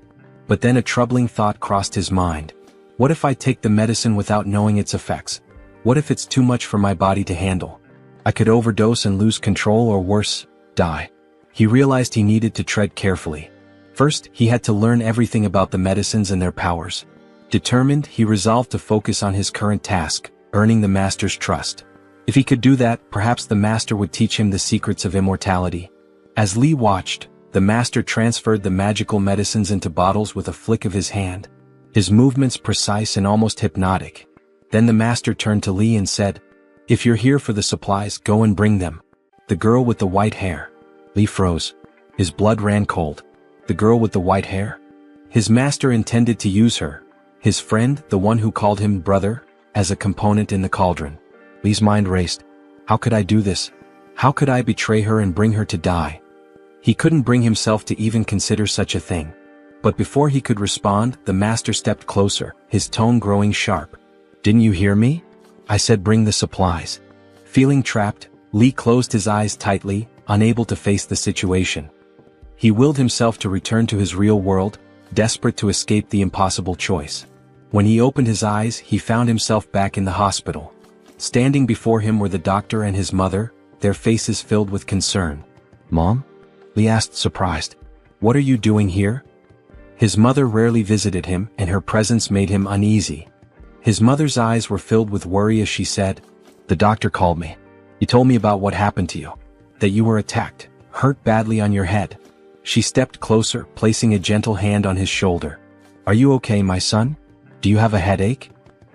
But then a troubling thought crossed his mind. What if I take the medicine without knowing its effects? What if it's too much for my body to handle? I could overdose and lose control, or worse, die. He realized he needed to tread carefully. First, he had to learn everything about the medicines and their powers. Determined, he resolved to focus on his current task, earning the master's trust. If he could do that, perhaps the master would teach him the secrets of immortality. As Lee watched, the master transferred the magical medicines into bottles with a flick of his hand. His movements precise and almost hypnotic. Then the master turned to Lee and said, If you're here for the supplies, go and bring them. The girl with the white hair. Lee froze. His blood ran cold. The girl with the white hair? His master intended to use her, his friend, the one who called him brother, as a component in the cauldron. Lee's mind raced. How could I do this? How could I betray her and bring her to die? He couldn't bring himself to even consider such a thing. But before he could respond, the master stepped closer, his tone growing sharp. Didn't you hear me? I said bring the supplies. Feeling trapped, Lee closed his eyes tightly, unable to face the situation. He willed himself to return to his real world, desperate to escape the impossible choice. When he opened his eyes, he found himself back in the hospital. Standing before him were the doctor and his mother, their faces filled with concern. Mom? Lee asked, surprised. What are you doing here? His mother rarely visited him, and her presence made him uneasy. His mother's eyes were filled with worry as she said, The doctor called me. He told me about what happened to you. That you were attacked, hurt badly on your head. She stepped closer, placing a gentle hand on his shoulder. Are you okay, my son? Do you have a headache?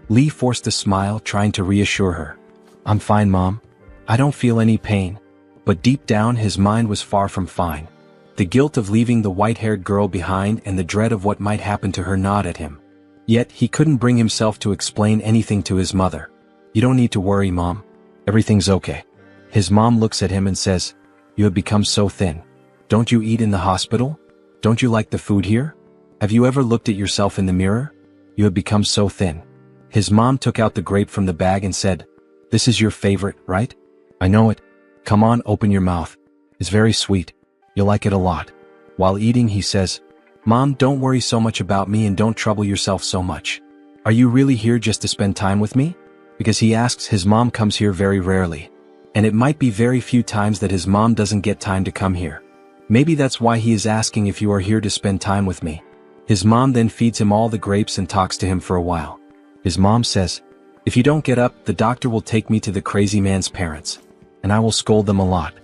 Lee forced a smile, trying to reassure her. I'm fine, Mom. I don't feel any pain. But deep down, his mind was far from fine. The guilt of leaving the white-haired girl behind and the dread of what might happen to her gnawed at him. Yet, he couldn't bring himself to explain anything to his mother. You don't need to worry, Mom. Everything's okay. His mom looks at him and says, You have become so thin. Don't you eat in the hospital? Don't you like the food here? Have you ever looked at yourself in the mirror? You have become so thin. His mom took out the grape from the bag and said, This is your favorite, right? I know it. Come on, open your mouth. It's very sweet. You'll like it a lot. While eating, he says, Mom, don't worry so much about me and don't trouble yourself so much. "Are you really here just to spend time with me?" Because he asks, his mom comes here very rarely. And it might be very few times that his mom doesn't get time to come here. Maybe that's why he is asking if you are here to spend time with me. His mom then feeds him all the grapes and talks to him for a while. His mom says, "If you don't get up, the doctor will take me to the crazy man's parents. And I will scold them a lot."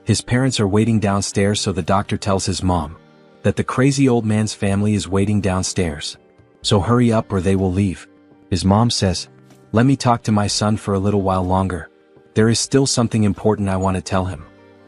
His parents are waiting downstairs, so the doctor tells his mom that the crazy old man's family is waiting downstairs. So hurry up or they will leave. His mom says, "Let me talk to my son for a little while longer. There is still something important I want to tell him."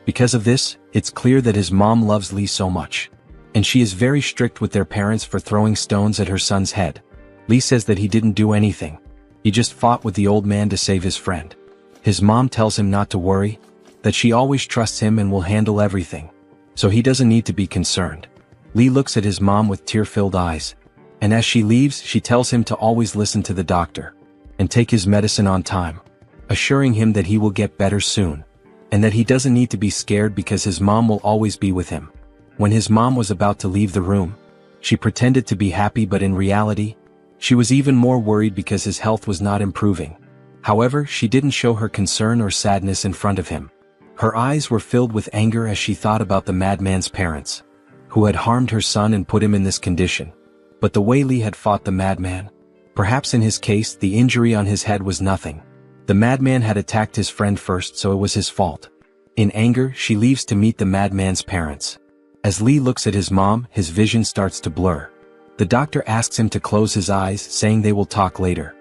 Because of this, it's clear that his mom loves Lee so much. And she is very strict with their parents for throwing stones at her son's head. Lee says that he didn't do anything. He just fought with the old man to save his friend. His mom tells him not to worry, that she always trusts him and will handle everything. So he doesn't need to be concerned. Lee looks at his mom with tear-filled eyes. And as she leaves, she tells him to always listen to the doctor and take his medicine on time, assuring him that he will get better soon, and that he doesn't need to be scared because his mom will always be with him. When his mom was about to leave the room, she pretended to be happy, but in reality, she was even more worried because his health was not improving. However, she didn't show her concern or sadness in front of him. Her eyes were filled with anger as she thought about the madman's parents, who had harmed her son and put him in this condition. But the way Lee had fought the madman, perhaps in his case the injury on his head was nothing. The madman had attacked his friend first, so it was his fault. In anger, she leaves to meet the madman's parents. As Lee looks at his mom, his vision starts to blur. The doctor asks him to close his eyes, saying they will talk later.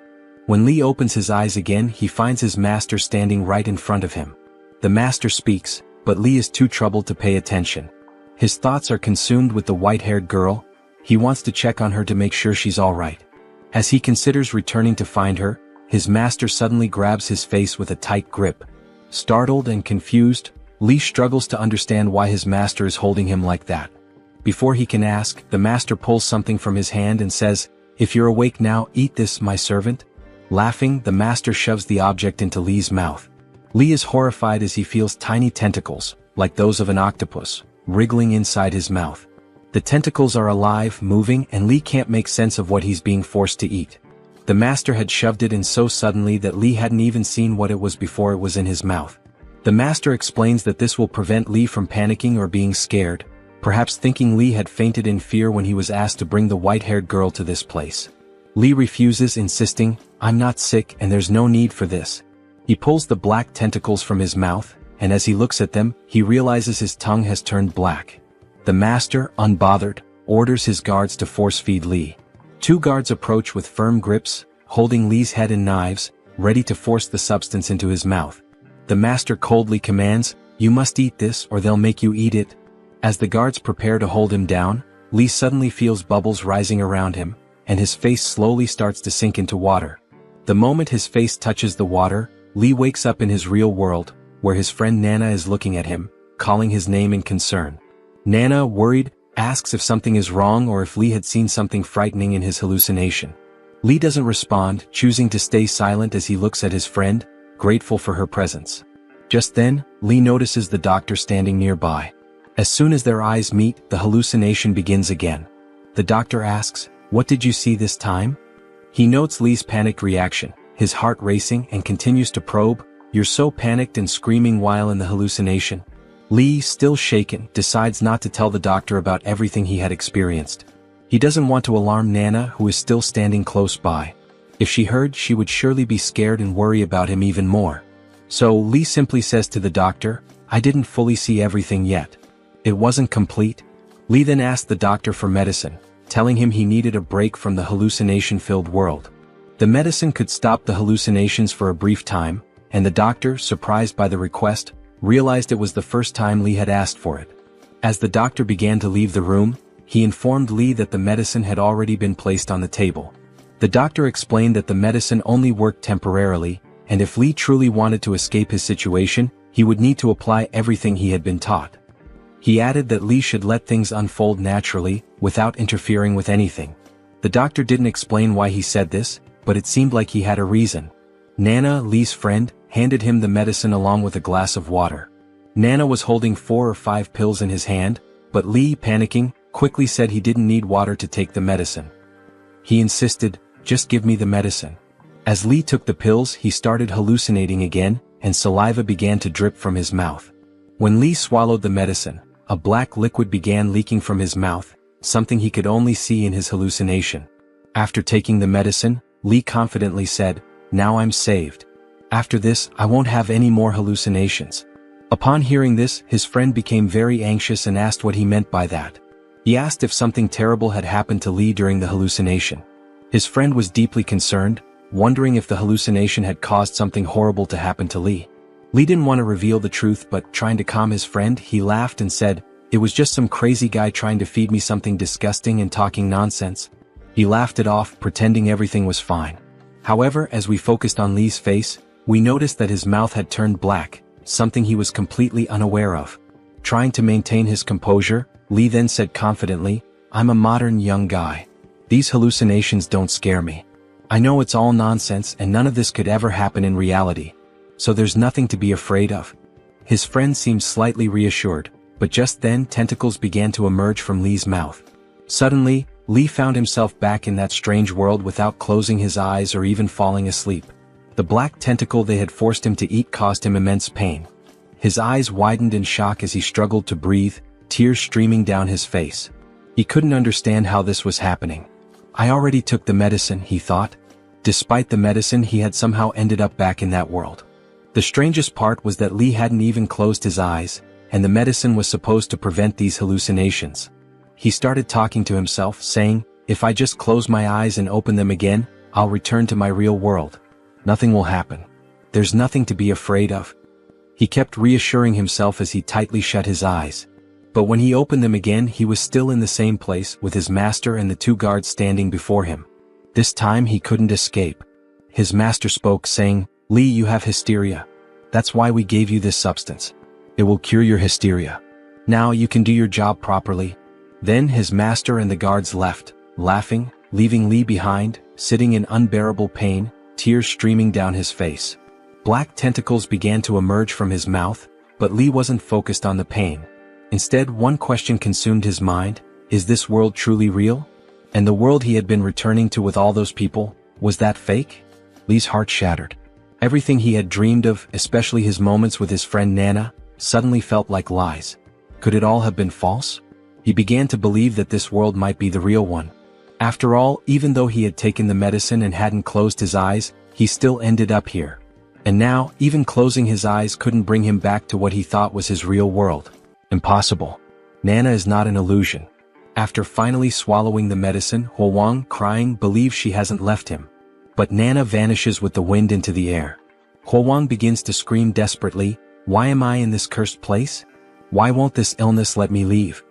When Lee opens his eyes again, he finds his master standing right in front of him. The master speaks, but Lee is too troubled to pay attention. His thoughts are consumed with the white-haired girl. He wants to check on her to make sure she's all right. As he considers returning to find her, his master suddenly grabs his face with a tight grip. Startled and confused, Lee struggles to understand why his master is holding him like that. Before he can ask, the master pulls something from his hand and says, "If you're awake now, eat this, my servant." Laughing, the master shoves the object into Lee's mouth. Lee is horrified as he feels tiny tentacles, like those of an octopus, wriggling inside his mouth. The tentacles are alive, moving, and Lee can't make sense of what he's being forced to eat. The master had shoved it in so suddenly that Lee hadn't even seen what it was before it was in his mouth. The master explains that this will prevent Lee from panicking or being scared, perhaps thinking Lee had fainted in fear when he was asked to bring the white-haired girl to this place. Lee refuses, insisting, "I'm not sick and there's no need for this." He pulls the black tentacles from his mouth, and as he looks at them, he realizes his tongue has turned black. The master, unbothered, orders his guards to force-feed Lee. 2 guards approach with firm grips, holding Lee's head and knives, ready to force the substance into his mouth. The master coldly commands, "You must eat this or they'll make you eat it." As the guards prepare to hold him down, Lee suddenly feels bubbles rising around him, and his face slowly starts to sink into water. The moment his face touches the water, Lee wakes up in his real world, where his friend Nana is looking at him, calling his name in concern. Nana, worried, asks if something is wrong or if Lee had seen something frightening in his hallucination. Lee doesn't respond, choosing to stay silent as he looks at his friend, grateful for her presence. Just then, Lee notices the doctor standing nearby. As soon as their eyes meet, the hallucination begins again. The doctor asks, "What did you see this time?" He notes Lee's panicked reaction, his heart racing, and continues to probe, "You're so panicked and screaming while in the hallucination." Lee, still shaken, decides not to tell the doctor about everything he had experienced. He doesn't want to alarm Nana, who is still standing close by. If she heard, she would surely be scared and worry about him even more. So Lee simply says to the doctor, "I didn't fully see everything yet. It wasn't complete." Lee then asked the doctor for medicine, telling him he needed a break from the hallucination-filled world. The medicine could stop the hallucinations for a brief time, and the doctor, surprised by the request, realized it was the first time Lee had asked for it. As the doctor began to leave the room, he informed Lee that the medicine had already been placed on the table. The doctor explained that the medicine only worked temporarily, and if Lee truly wanted to escape his situation, he would need to apply everything he had been taught. He added that Lee should let things unfold naturally, without interfering with anything. The doctor didn't explain why he said this, but it seemed like he had a reason. Nana, Lee's friend, handed him the medicine along with a glass of water. Nana was holding 4 or 5 pills in his hand, but Lee, panicking, quickly said he didn't need water to take the medicine. He insisted, just give me the medicine. As Li took the pills, he started hallucinating again, and saliva began to drip from his mouth. When Li swallowed the medicine, a black liquid began leaking from his mouth, something he could only see in his hallucination. After taking the medicine, Li confidently said, "Now I'm saved. After this, I won't have any more hallucinations." Upon hearing this, his friend became very anxious and asked what he meant by that. He asked if something terrible had happened to Li during the hallucination. His friend was deeply concerned, wondering if the hallucination had caused something horrible to happen to Li. Li didn't want to reveal the truth, but trying to calm his friend, he laughed and said, "It was just some crazy guy trying to feed me something disgusting and talking nonsense." He laughed it off, pretending everything was fine. However, as we focused on Li's face, we noticed that his mouth had turned black, something he was completely unaware of. Trying to maintain his composure, Li then said confidently, "I'm a modern young guy. These hallucinations don't scare me. I know it's all nonsense and none of this could ever happen in reality. So there's nothing to be afraid of." His friend seemed slightly reassured, but just then tentacles began to emerge from Li's mouth. Suddenly, Li found himself back in that strange world without closing his eyes or even falling asleep. The black tentacle they had forced him to eat caused him immense pain. His eyes widened in shock as he struggled to breathe, tears streaming down his face. He couldn't understand how this was happening. "I already took the medicine," he thought. Despite the medicine, he had somehow ended up back in that world. The strangest part was that Li hadn't even closed his eyes, and the medicine was supposed to prevent these hallucinations. He started talking to himself, saying, "If I just close my eyes and open them again, I'll return to my real world. Nothing will happen. There's nothing to be afraid of." He kept reassuring himself as he tightly shut his eyes. But when he opened them again, he was still in the same place with his master and the two guards standing before him. This time he couldn't escape. His master spoke, saying, "Li, you have hysteria. That's why we gave you this substance. It will cure your hysteria. Now you can do your job properly." Then his master and the guards left, laughing, leaving Li behind, sitting in unbearable pain, tears streaming down his face. Black tentacles began to emerge from his mouth, but Li wasn't focused on the pain. Instead, one question consumed his mind: is this world truly real? And the world he had been returning to with all those people, was that fake? Li's heart shattered. Everything he had dreamed of, especially his moments with his friend Nana, suddenly felt like lies. Could it all have been false? He began to believe that this world might be the real one. After all, even though he had taken the medicine and hadn't closed his eyes, he still ended up here. And now, even closing his eyes couldn't bring him back to what he thought was his real world. Impossible. Nana is not an illusion. After finally swallowing the medicine, Huowang, crying, believes she hasn't left him. But Nana vanishes with the wind into the air. Huowang begins to scream desperately, "Why am I in this cursed place? Why won't this illness let me leave?"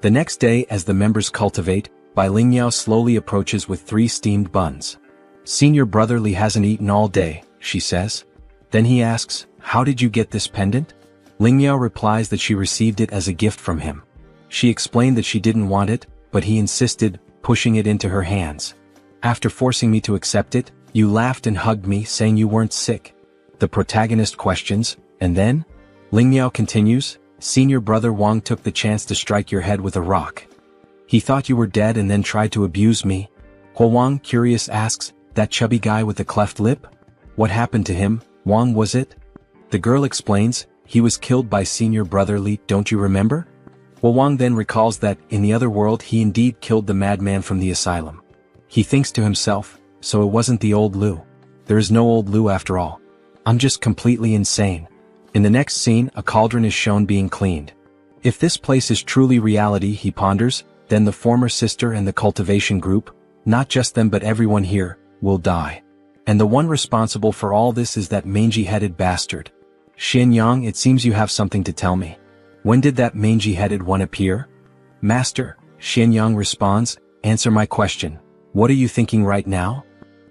The next day, as the members cultivate, Bai Lingyao slowly approaches with 3 steamed buns. "Senior brother Li hasn't eaten all day," she says. Then he asks, "How did you get this pendant?" Lingyao replies that she received it as a gift from him. She explained that she didn't want it, but he insisted, pushing it into her hands. "After forcing me to accept it, you laughed and hugged me, saying you weren't sick." The protagonist questions, "And then?" Lingyao continues, "Senior brother Wang took the chance to strike your head with a rock. He thought you were dead and then tried to abuse me." Huowang, curious, asks, "That chubby guy with the cleft lip? What happened to him? Wang, was it?" The girl explains, "He was killed by senior brother Li, don't you remember?" Huowang then recalls that, in the other world, he indeed killed the madman from the asylum. He thinks to himself, so it wasn't the old Lu. There is no old Lu after all. I'm just completely insane. In the next scene, a cauldron is shown being cleaned. If this place is truly reality, he ponders, then the former sister and the cultivation group, not just them but everyone here, will die. And the one responsible for all this is that mangy-headed bastard. Xianyang, it seems you have something to tell me. When did that mangy-headed one appear? Master, Xianyang responds, answer my question. What are you thinking right now?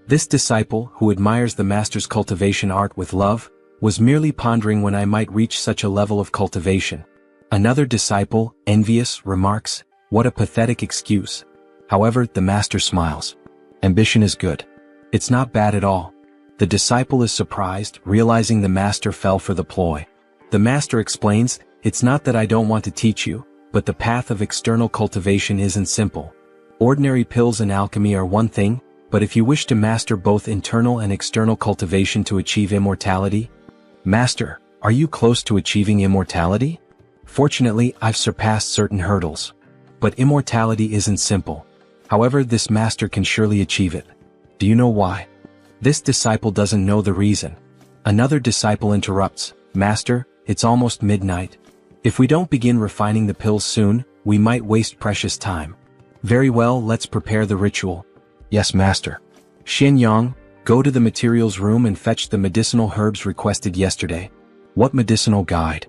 This disciple, who admires the master's cultivation art with love, was merely pondering when I might reach such a level of cultivation. Another disciple, envious, remarks, what a pathetic excuse. However, the master smiles. Ambition is good. It's not bad at all. The disciple is surprised, realizing the master fell for the ploy. The master explains, it's not that I don't want to teach you, but the path of external cultivation isn't simple. Ordinary pills and alchemy are one thing, But if you wish to master both internal and external cultivation to achieve immortality, Master, are you close to achieving immortality? Fortunately, I've surpassed certain hurdles. But immortality isn't simple. However, this master can surely achieve it. Do you know why? This disciple doesn't know the reason. Another disciple interrupts, Master, it's almost midnight. If we don't begin refining the pills soon, we might waste precious time. Very well, let's prepare the ritual. Yes, Master. Xin Yang, go to the materials room and fetch the medicinal herbs requested yesterday. What medicinal guide?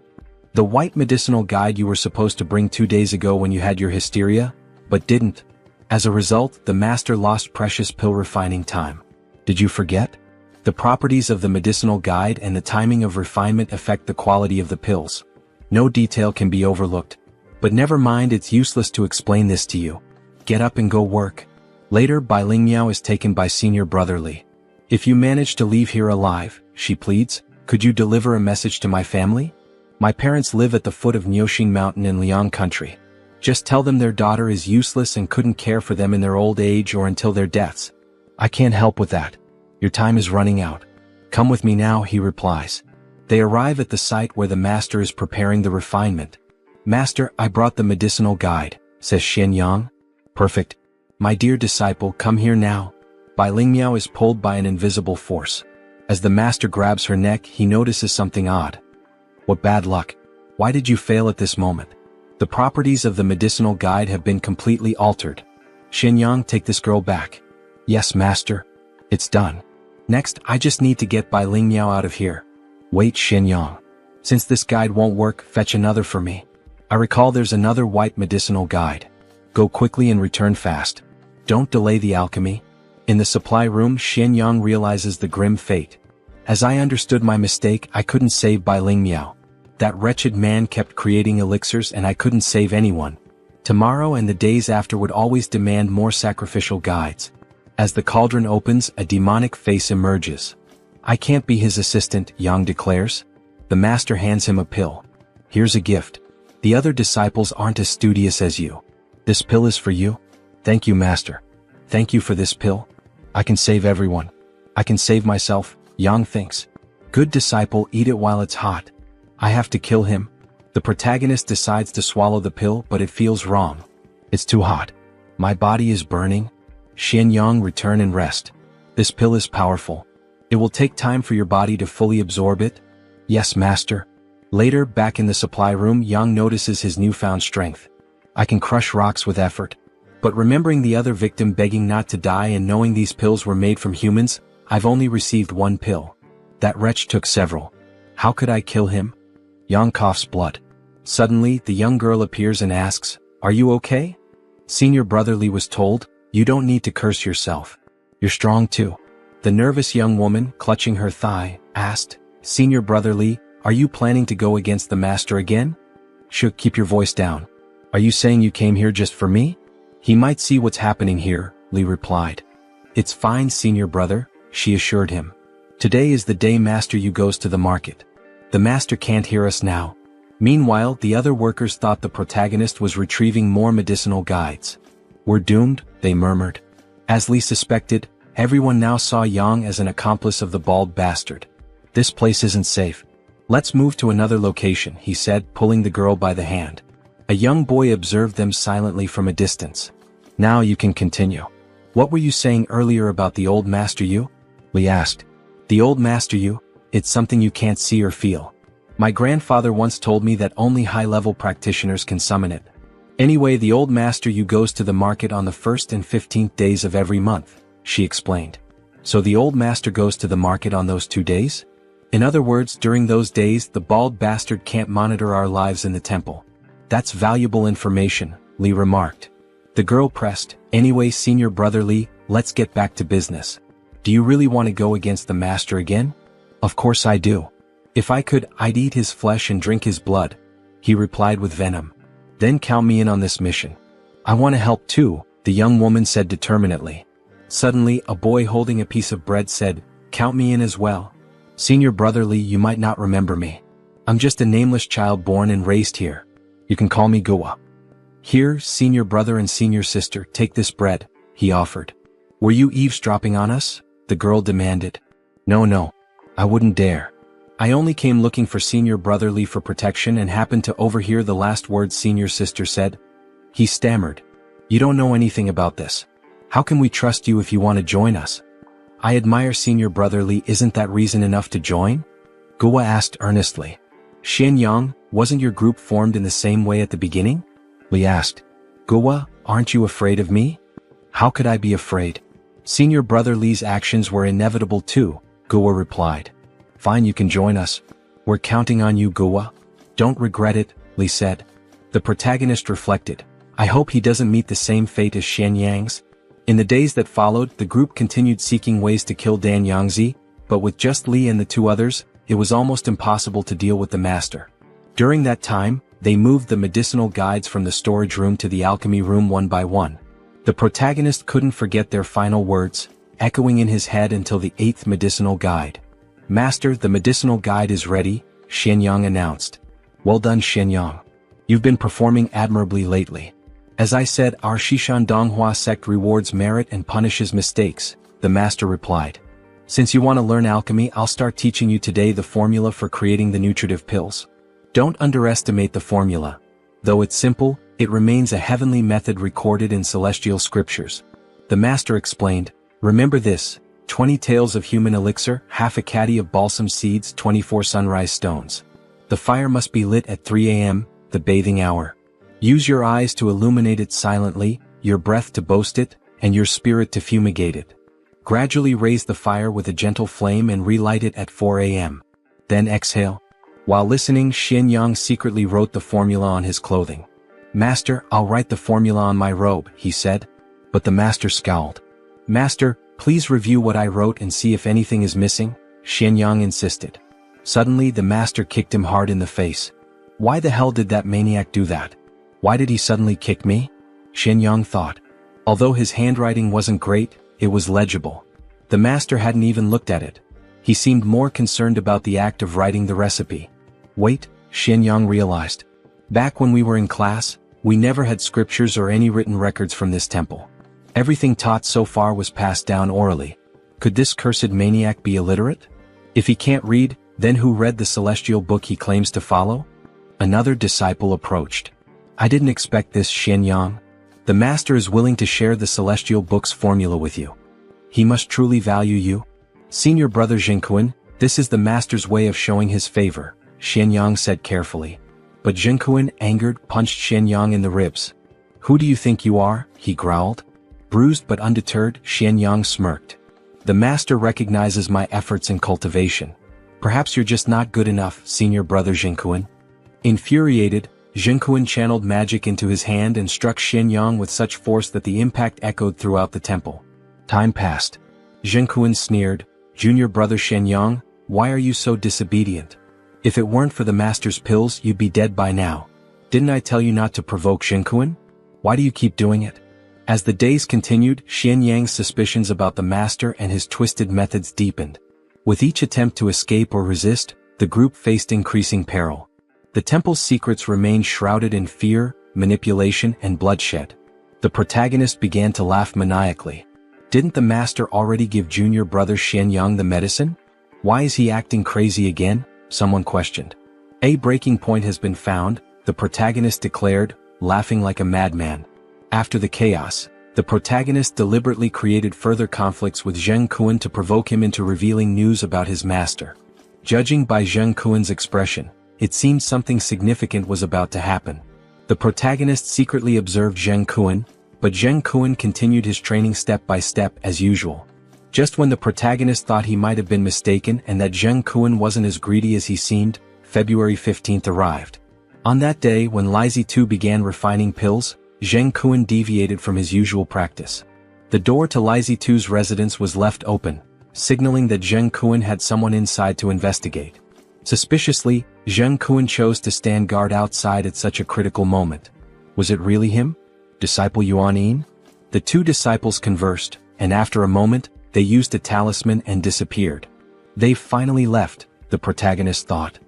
The white medicinal guide you were supposed to bring 2 days ago when you had your hysteria, but didn't. As a result, the master lost precious pill refining time. Did you forget? The properties of the medicinal guide and the timing of refinement affect the quality of the pills. No detail can be overlooked. But never mind, it's useless to explain this to you. Get up and go work. Later, Bai Lingmiao is taken by Senior Brother Li. If you manage to leave here alive, she pleads, could you deliver a message to my family? My parents live at the foot of Niuxing Mountain in Liang Country. Just tell them their daughter is useless and couldn't care for them in their old age or until their deaths. I can't help with that. Your time is running out. Come with me now, he replies. They arrive at the site where the master is preparing the refinement. Master, I brought the medicinal guide, says Xin Yang. Perfect. My dear disciple, come here now. Bai Lingmiao is pulled by an invisible force. As the master grabs her neck, he notices something odd. What bad luck. Why did you fail at this moment? The properties of the medicinal guide have been completely altered. Xin Yang, take this girl back. Yes, master. It's done. Next, I just need to get Bai Lingmiao out of here. Wait, Xin Yang. Since this guide won't work, fetch another for me. I recall there's another white medicinal guide. Go quickly and return fast. Don't delay the alchemy. In the supply room, Xin Yang realizes the grim fate. As I understood my mistake, I couldn't save Bai Lingmiao. That wretched man kept creating elixirs and I couldn't save anyone. Tomorrow and the days after would always demand more sacrificial guides. As the cauldron opens, a demonic face emerges. I can't be his assistant, Yang declares. The master hands him a pill. Here's a gift. The other disciples aren't as studious as you. This pill is for you. Thank you, master. Thank you for this pill. I can save everyone. I can save myself, Yang thinks. Good disciple, eat it while it's hot. I have to kill him. The protagonist decides to swallow the pill, but it feels wrong. It's too hot. My body is burning. Xin Yang, return and rest. This pill is powerful. It will take time for your body to fully absorb it. Yes, master. Later, back in the supply room, Yang notices his newfound strength. I can crush rocks with effort. But remembering the other victim begging not to die and knowing these pills were made from humans, I've only received one pill. That wretch took several. How could I kill him? Yang coughs blood. Suddenly, the young girl appears and asks, are you okay? Senior Brother Li was told, you don't need to curse yourself. You're strong too. The nervous young woman, clutching her thigh, asked, Senior Brother Li, are you planning to go against the master again? Should keep your voice down. Are you saying you came here just for me? He might see what's happening here, Li replied. It's fine, Senior Brother, she assured him. Today is the day Master Yu goes to the market. The master can't hear us now. Meanwhile, the other workers thought the protagonist was retrieving more medicinal guides. We're doomed, they murmured. As Li suspected, everyone now saw Yang as an accomplice of the bald bastard. This place isn't safe. Let's move to another location, he said, pulling the girl by the hand. A young boy observed them silently from a distance. Now you can continue. What were you saying earlier about the old Master Yu? Li asked. The old Master Yu? It's something you can't see or feel. My grandfather once told me that only high-level practitioners can summon it. Anyway, the old Master Yu goes to the market on the 1st and 15th days of every month, she explained. So the old master goes to the market on those 2 days? In other words, during those days, the bald bastard can't monitor our lives in the temple. That's valuable information, Li remarked. The girl pressed, anyway, Senior Brother Li, let's get back to business. Do you really want to go against the master again? Of course I do. If I could, I'd eat his flesh and drink his blood, he replied with venom. Then count me in on this mission. I want to help too, the young woman said determinedly. Suddenly, a boy holding a piece of bread said, count me in as well. Senior Brother Li, you might not remember me. I'm just a nameless child born and raised here. You can call me Gua. Here, Senior Brother and Senior Sister, take this bread, he offered. Were you eavesdropping on us? The girl demanded. No, I wouldn't dare. I only came looking for Senior Brother Lee for protection and happened to overhear the last words Senior Sister said. He stammered. You don't know anything about this. How can we trust you if you want to join us? I admire Senior Brother Lee, isn't that reason enough to join? Gua asked earnestly. Xianyang, wasn't your group formed in the same way at the beginning? Lee asked. Gua, aren't you afraid of me? How could I be afraid? Senior Brother Lee's actions were inevitable too, Gua replied. Fine, you can join us. We're counting on you, Gua. Don't regret it, Lee said. The protagonist reflected. I hope he doesn't meet the same fate as Xianyang's. In the days that followed, the group continued seeking ways to kill Dan Yangzi, but with just Lee and the two others, it was almost impossible to deal with the master. During that time, they moved the medicinal guides from the storage room to the alchemy room one by one. The protagonist couldn't forget their final words, echoing in his head until the 8th medicinal guide. Master, the medicinal guide is ready, Xianyang announced. Well done, Xianyang. You've been performing admirably lately. As I said, our Shishan Donghua sect rewards merit and punishes mistakes, the master replied. Since you want to learn alchemy, I'll start teaching you today the formula for creating the nutritive pills. Don't underestimate the formula. Though it's simple, it remains a heavenly method recorded in celestial scriptures. The master explained, remember this, 20 taels of human elixir, half a caddy of balsam seeds, 24 sunrise stones. The fire must be lit at 3 a.m., the bathing hour. Use your eyes to illuminate it silently, your breath to boast it, and your spirit to fumigate it. Gradually raise the fire with a gentle flame and relight it at 4 a.m. Then exhale. While listening, Xianyang secretly wrote the formula on his clothing. Master, I'll write the formula on my robe, he said. But the master scowled. Master, please review what I wrote and see if anything is missing, Xianyang insisted. Suddenly the master kicked him hard in the face. Why the hell did that maniac do that? Why did he suddenly kick me? Xianyang thought. Although his handwriting wasn't great, it was legible. The master hadn't even looked at it. He seemed more concerned about the act of writing the recipe. Wait, Xianyang realized. Back when we were in class, we never had scriptures or any written records from this temple. Everything taught so far was passed down orally. Could this cursed maniac be illiterate? If he can't read, then who read the celestial book he claims to follow? Another disciple approached. I didn't expect this, Xianyang. The master is willing to share the celestial book's formula with you. He must truly value you. Senior Brother Zhenkuan, this is the master's way of showing his favor, Xianyang said carefully. But Zhenkuan, angered, punched Xianyang in the ribs. Who do you think you are? He growled. Bruised but undeterred, Xianyang smirked. The master recognizes my efforts and cultivation. Perhaps you're just not good enough, Senior Brother Zhenkuan. Infuriated, Zhenkuan channeled magic into his hand and struck Xianyang with such force that the impact echoed throughout the temple. Time passed. Zhenkuan sneered, Junior Brother Xianyang, why are you so disobedient? If it weren't for the master's pills, you'd be dead by now. Didn't I tell you not to provoke Zhenkuan? Why do you keep doing it? As the days continued, Xianyang's suspicions about the master and his twisted methods deepened. With each attempt to escape or resist, the group faced increasing peril. The temple's secrets remained shrouded in fear, manipulation, and bloodshed. The protagonist began to laugh maniacally. Didn't the master already give Junior Brother Xianyang the medicine? Why is he acting crazy again? Someone questioned. A breaking point has been found, the protagonist declared, laughing like a madman. After the chaos, the protagonist deliberately created further conflicts with Zhenkuan to provoke him into revealing news about his master. Judging by Zhenkuan's expression, it seemed something significant was about to happen. The protagonist secretly observed Zhenkuan, but Zhenkuan continued his training step by step as usual. Just when the protagonist thought he might have been mistaken and that Zhenkuan wasn't as greedy as he seemed, February 15th arrived. On that day when Lizi 2 began refining pills, Zhenkuan deviated from his usual practice. The door to Lizi 2's residence was left open, signaling that Zhenkuan had someone inside to investigate. Suspiciously, Zhenkuan chose to stand guard outside at such a critical moment. Was it really him? Disciple Yuan? The two disciples conversed, and after a moment, they used a talisman and disappeared. They've finally left, the protagonist thought.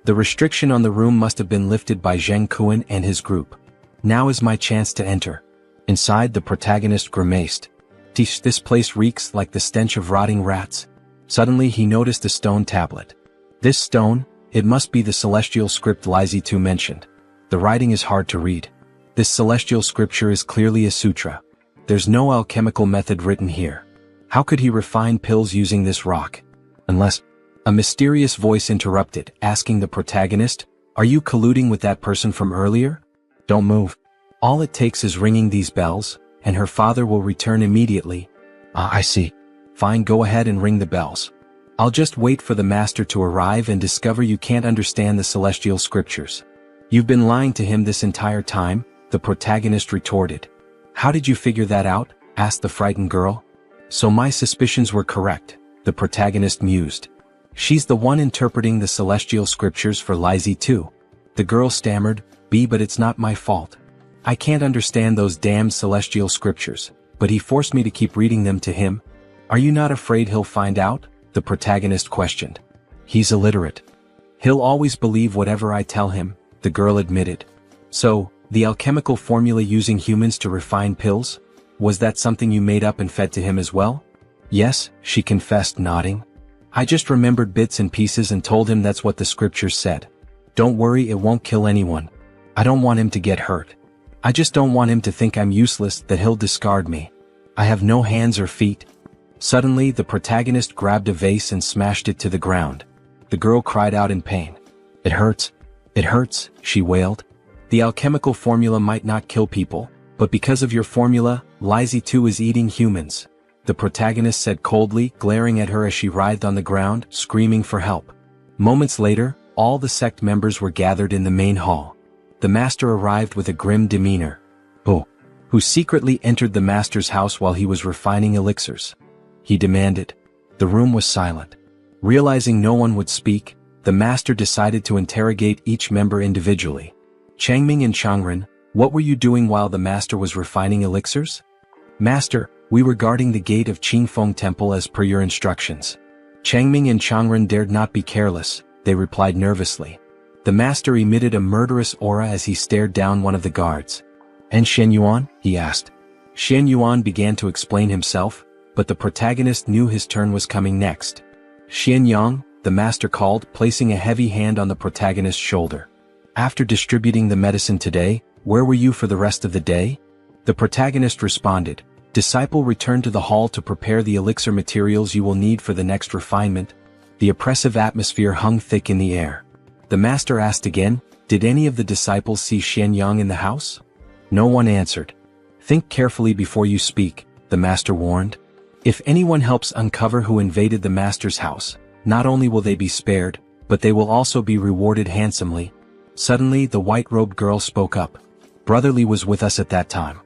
The restriction on the room must have been lifted by Zhenkuan and his group. Now is my chance to enter. Inside, the protagonist grimaced. Tish, this place reeks like the stench of rotting rats. Suddenly he noticed a stone tablet. This stone, it must be the celestial script Lizy 2 mentioned. The writing is hard to read. This celestial scripture is clearly a sutra. There's no alchemical method written here. How could he refine pills using this rock? Unless... A mysterious voice interrupted, asking the protagonist, "Are you colluding with that person from earlier? Don't move. All it takes is ringing these bells, and her father will return immediately." "Ah, I see. Fine, go ahead and ring the bells. I'll just wait for the master to arrive and discover you can't understand the celestial scriptures." "You've been lying to him this entire time," the protagonist retorted. "How did you figure that out?" asked the frightened girl. "So my suspicions were correct," the protagonist mused. "She's the one interpreting the celestial scriptures for Lizy 2. The girl stammered, But it's not my fault. I can't understand those damned celestial scriptures, but he forced me to keep reading them to him." "Are you not afraid he'll find out?" the protagonist questioned. "He's illiterate. He'll always believe whatever I tell him," the girl admitted. "So, the alchemical formula using humans to refine pills? Was that something you made up and fed to him as well?" "Yes," she confessed, nodding. "I just remembered bits and pieces and told him that's what the scriptures said. Don't worry, it won't kill anyone. I don't want him to get hurt. I just don't want him to think I'm useless, that he'll discard me. I have no hands or feet." Suddenly, the protagonist grabbed a vase and smashed it to the ground. The girl cried out in pain. "It hurts. It hurts," she wailed. "The alchemical formula might not kill people, but because of your formula, Lizy 2 is eating humans," the protagonist said coldly, glaring at her as she writhed on the ground, screaming for help. Moments later, all the sect members were gathered in the main hall. The master arrived with a grim demeanor. Who secretly entered the master's house while he was refining elixirs?" he demanded. The room was silent. Realizing no one would speak, the master decided to interrogate each member individually. "Changming and Changren, what were you doing while the master was refining elixirs?" "Master, we were guarding the gate of Qingfeng Temple as per your instructions." Changming and Changren dared not be careless, they replied nervously. The master emitted a murderous aura as he stared down one of the guards. "And Shen Yuan?" he asked. Shen Yuan began to explain himself, but the protagonist knew his turn was coming next. "Shen Yang," the master called, placing a heavy hand on the protagonist's shoulder. "After distributing the medicine today, where were you for the rest of the day?" The protagonist responded, "Disciple returned to the hall to prepare the elixir materials you will need for the next refinement." The oppressive atmosphere hung thick in the air. The master asked again, "Did any of the disciples see Shen Yang in the house?" No one answered. "Think carefully before you speak," the master warned. "If anyone helps uncover who invaded the master's house, not only will they be spared, but they will also be rewarded handsomely." Suddenly, the white-robed girl spoke up. "Brotherly was with us at that time.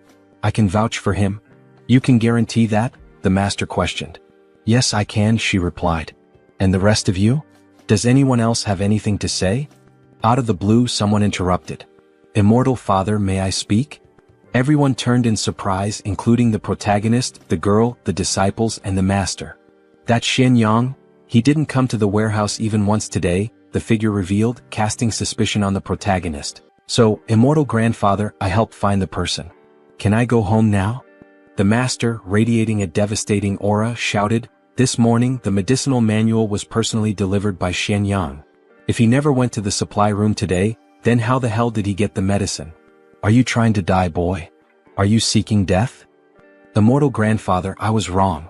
I can vouch for him." "You can guarantee that?" the master questioned. "Yes, I can," she replied. "And the rest of you? Does anyone else have anything to say?" Out of the blue, someone interrupted. "Immortal Father, may I speak?" Everyone turned in surprise, including the protagonist, the girl, the disciples, and the master. "That Shen Yang? He didn't come to the warehouse even once today," the figure revealed, casting suspicion on the protagonist. "So, Immortal Grandfather, I helped find the person. Can I go home now?" The master, radiating a devastating aura, shouted, "This morning, the medicinal manual was personally delivered by Shen Yang. If he never went to the supply room today, then how the hell did he get the medicine? Are you trying to die, boy? Are you seeking death?" "Immortal Grandfather, I was wrong.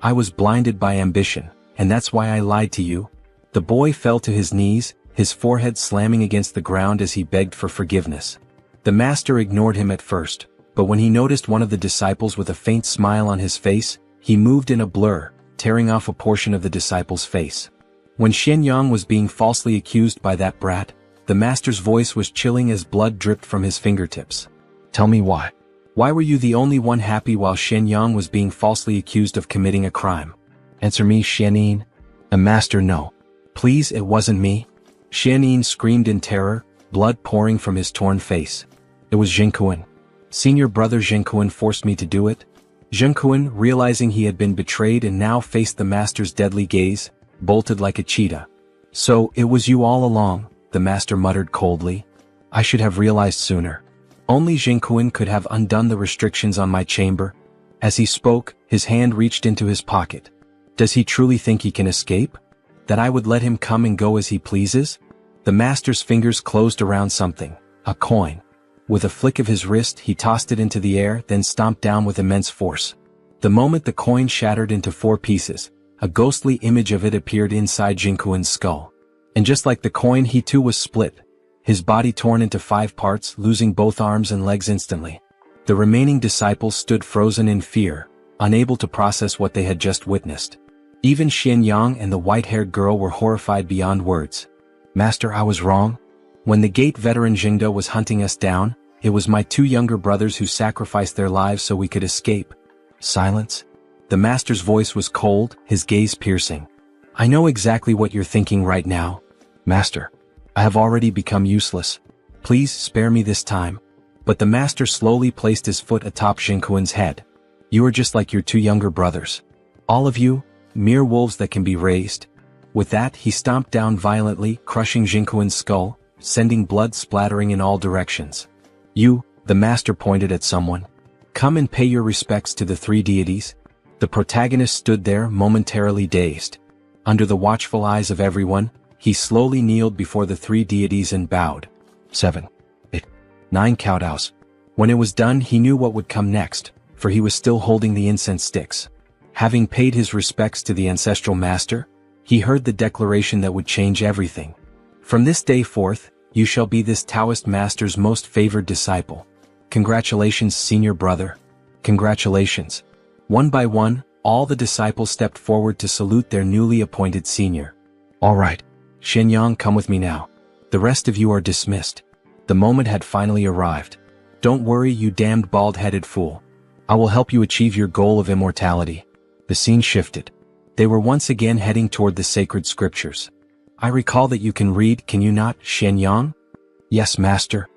I was blinded by ambition, and that's why I lied to you." The boy fell to his knees, his forehead slamming against the ground as he begged for forgiveness. The master ignored him at first, but when he noticed one of the disciples with a faint smile on his face, he moved in a blur, tearing off a portion of the disciple's face. When Shen Yang was being falsely accused by that brat, the master's voice was chilling as blood dripped from his fingertips. "Tell me why. Why were you the only one happy while Shen Yang was being falsely accused of committing a crime? Answer me, Shen Yin." "A master, no. Please, it wasn't me." Shen Yin screamed in terror, blood pouring from his torn face. "It was Zhengkuan. Senior brother Zhengkuan forced me to do it." Zhengkuan, realizing he had been betrayed and now faced the master's deadly gaze, bolted like a cheetah. "So, it was you all along," the master muttered coldly. "I should have realized sooner. Only Zhengkuan could have undone the restrictions on my chamber." As he spoke, his hand reached into his pocket. Does he truly think he can escape? That I would let him come and go as he pleases? The master's fingers closed around something, a coin. With a flick of his wrist, he tossed it into the air, then stomped down with immense force. The moment the coin shattered into 4 pieces, a ghostly image of it appeared inside Jinkuin's skull. And just like the coin, he too was split, his body torn into 5 parts, losing both arms and legs instantly. The remaining disciples stood frozen in fear, unable to process what they had just witnessed. Even Xian Yang and the white-haired girl were horrified beyond words. Master, I was wrong. When the gate veteran Jingda was hunting us down, it was my 2 younger brothers who sacrificed their lives so we could escape. Silence. The master's voice was cold, his gaze piercing. I know exactly what you're thinking right now. Master, I have already become useless. Please spare me this time. But the master slowly placed his foot atop Jinkuin's head. You are just like your 2 younger brothers. All of you, mere wolves that can be raised. With that, he stomped down violently, crushing Jinkuin's skull, sending blood splattering in all directions. You, the master pointed at someone. Come and pay your respects to the 3 deities. The protagonist stood there, momentarily dazed. Under the watchful eyes of everyone, he slowly kneeled before the 3 deities and bowed. 7, 8, 9 kowtows. When it was done, he knew what would come next, for he was still holding the incense sticks. Having paid his respects to the ancestral master, he heard the declaration that would change everything. From this day forth, you shall be this Taoist master's most favored disciple. Congratulations, senior brother. Congratulations. One by one, all the disciples stepped forward to salute their newly appointed senior. All right, Xianyang, come with me now. The rest of you are dismissed. The moment had finally arrived. Don't worry, you damned bald-headed fool. I will help you achieve your goal of immortality. The scene shifted. They were once again heading toward the sacred scriptures. I recall that you can read, can you not, Xianyang? Yes, master.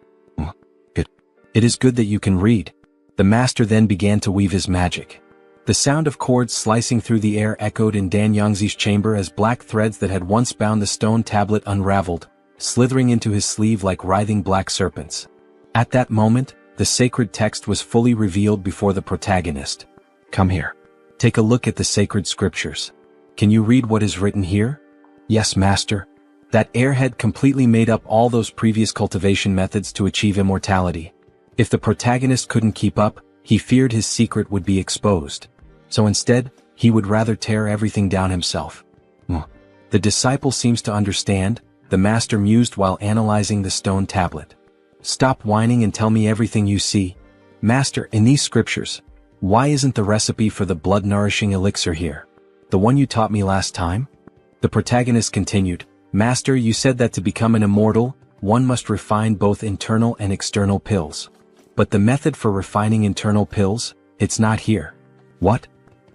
Good. It is good that you can read. The master then began to weave his magic. The sound of cords slicing through the air echoed in Dan Yangzi's chamber as black threads that had once bound the stone tablet unraveled, slithering into his sleeve like writhing black serpents. At that moment, the sacred text was fully revealed before the protagonist. Come here. Take a look at the sacred scriptures. Can you read what is written here? Yes, master. That airhead completely made up all those previous cultivation methods to achieve immortality. If the protagonist couldn't keep up, he feared his secret would be exposed. So instead, he would rather tear everything down himself. The disciple seems to understand, the master mused while analyzing the stone tablet. Stop whining and tell me everything you see. Master, in these scriptures, why isn't the recipe for the blood-nourishing elixir here? The one you taught me last time? The protagonist continued, Master, you said that to become an immortal, one must refine both internal and external pills. But the method for refining internal pills, it's not here. What?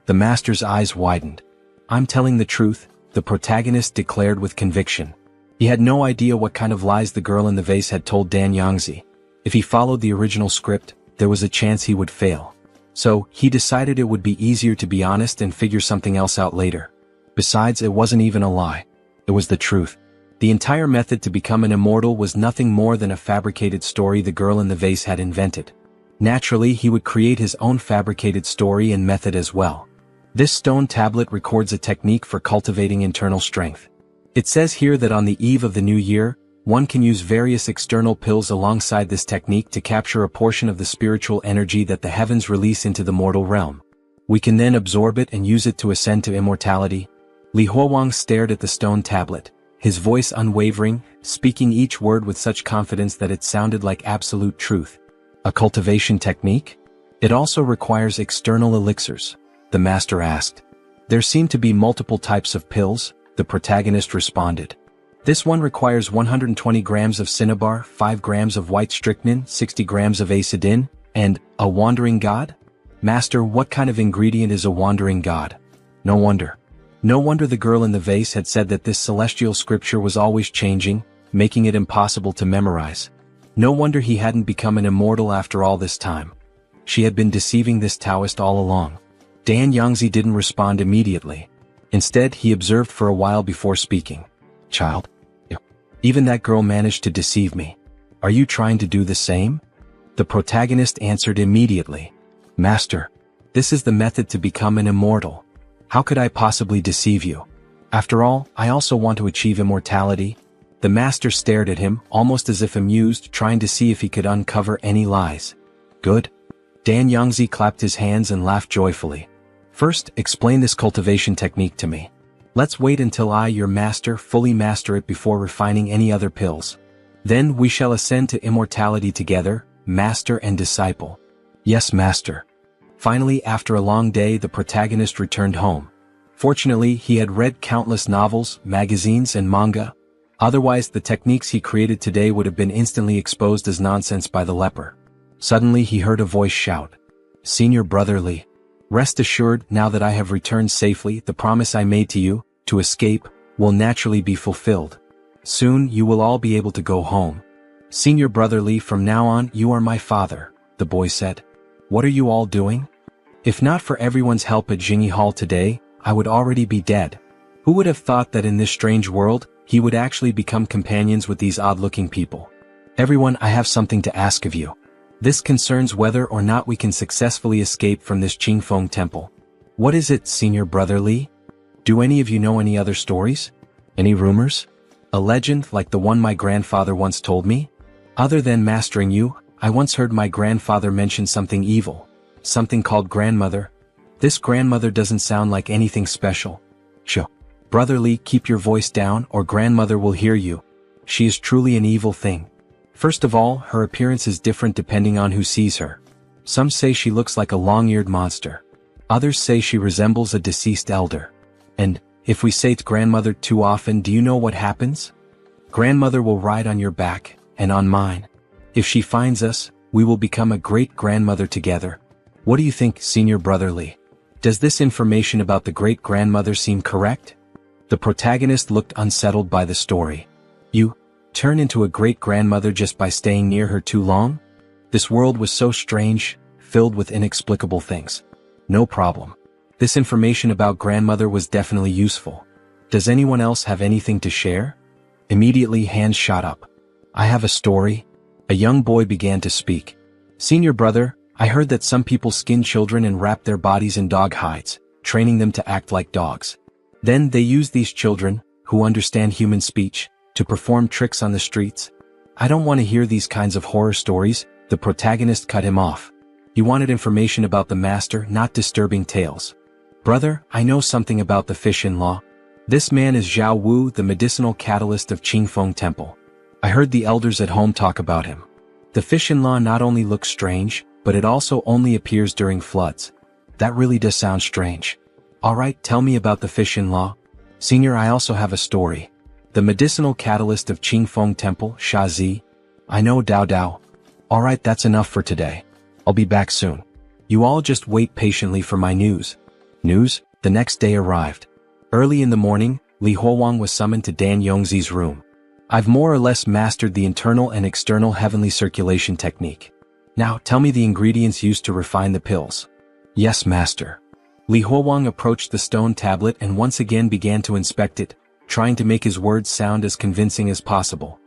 The master's eyes widened. I'm telling the truth, the protagonist declared with conviction. He had no idea what kind of lies the girl in the vase had told Dan Yangzi. If he followed the original script, there was a chance he would fail. So, he decided it would be easier to be honest and figure something else out later. Besides, it wasn't even a lie. It was the truth. The entire method to become an immortal was nothing more than a fabricated story the girl in the vase had invented. Naturally, he would create his own fabricated story and method as well. This stone tablet records a technique for cultivating internal strength. It says here that on the eve of the new year, one can use various external pills alongside this technique to capture a portion of the spiritual energy that the heavens release into the mortal realm. We can then absorb it and use it to ascend to immortality. Li Huowang stared at the stone tablet, his voice unwavering, speaking each word with such confidence that it sounded like absolute truth. A cultivation technique? It also requires external elixirs, the master asked. There seem to be multiple types of pills, the protagonist responded. This one requires 120 grams of cinnabar, 5 grams of white strychnine, 60 grams of acidin, and a wandering god? Master, what kind of ingredient is a wandering god? No wonder. No wonder the girl in the vase had said that this celestial scripture was always changing, making it impossible to memorize. No wonder he hadn't become an immortal after all this time. She had been deceiving this Taoist all along. Dan Yangzi didn't respond immediately. Instead, he observed for a while before speaking. Child? Even that girl managed to deceive me. Are you trying to do the same? The protagonist answered immediately. Master, This is the method to become an immortal. How could I possibly deceive you? After all, I also want to achieve immortality." The master stared at him, almost as if amused, trying to see if he could uncover any lies. "Good." Dan Yongzi clapped his hands and laughed joyfully. "First, explain this cultivation technique to me. Let's wait until I, your master, fully master it before refining any other pills. Then we shall ascend to immortality together, master and disciple." "Yes, master." Finally, after a long day, the protagonist returned home. Fortunately, he had read countless novels, magazines, and manga. Otherwise, the techniques he created today would have been instantly exposed as nonsense by the leper. Suddenly, he heard a voice shout, "Senior Brother Lee. Rest assured, now that I have returned safely, the promise I made to you, to escape, will naturally be fulfilled. Soon, you will all be able to go home. Senior Brother Lee, from now on, you are my father," the boy said. "What are you all doing? If not for everyone's help at Jingyi Hall today, I would already be dead. Who would have thought that in this strange world, he would actually become companions with these odd-looking people? Everyone, I have something to ask of you. This concerns whether or not we can successfully escape from this Qingfeng temple." "What is it, Senior Brother Lee? Do any of you know any other stories? Any rumors? A legend like the one my grandfather once told me? Other than mastering you, I once heard my grandfather mention something evil. Something called grandmother. This grandmother doesn't sound like anything special." "Shh. Brother Lee, keep your voice down or grandmother will hear you. She is truly an evil thing. First of all, her appearance is different depending on who sees her. Some say she looks like a long-eared monster. Others say she resembles a deceased elder. And, if we say grandmother too often, do you know what happens? Grandmother will ride on your back, and on mine. If she finds us, we will become a great-grandmother together. What do you think, Senior Brother Lee? Does this information about the great-grandmother seem correct?" The protagonist looked unsettled by the story. "You turn into a great-grandmother just by staying near her too long?" This world was so strange, filled with inexplicable things. "No problem. This information about grandmother was definitely useful. Does anyone else have anything to share?" Immediately hands shot up. "I have a story." A young boy began to speak. "Senior brother, I heard that some people skin children and wrap their bodies in dog hides, training them to act like dogs. Then they use these children, who understand human speech, to perform tricks on the streets. I don't want to hear these kinds of horror stories." The protagonist cut him off. He wanted information about the master, not disturbing tales. "Brother, I know something about the fish-in-law. This man is Zhao Wu, the medicinal catalyst of Qingfeng Temple. I heard the elders at home talk about him. The fish-in-law not only looks strange, but it also only appears during floods. That really does sound strange. Alright, tell me about the fish-in-law." "Senior, I also have a story. The medicinal catalyst of Qingfeng Temple, Shazi. I know Dao Dao. Alright, that's enough for today. I'll be back soon. You all just wait patiently for my news." News? The next day arrived. Early in the morning, Li Huowang was summoned to Dan Yongzi's room. "I've more or less mastered the internal and external heavenly circulation technique. Now, tell me the ingredients used to refine the pills." "Yes, master." Li Huowang approached the stone tablet and once again began to inspect it, trying to make his words sound as convincing as possible.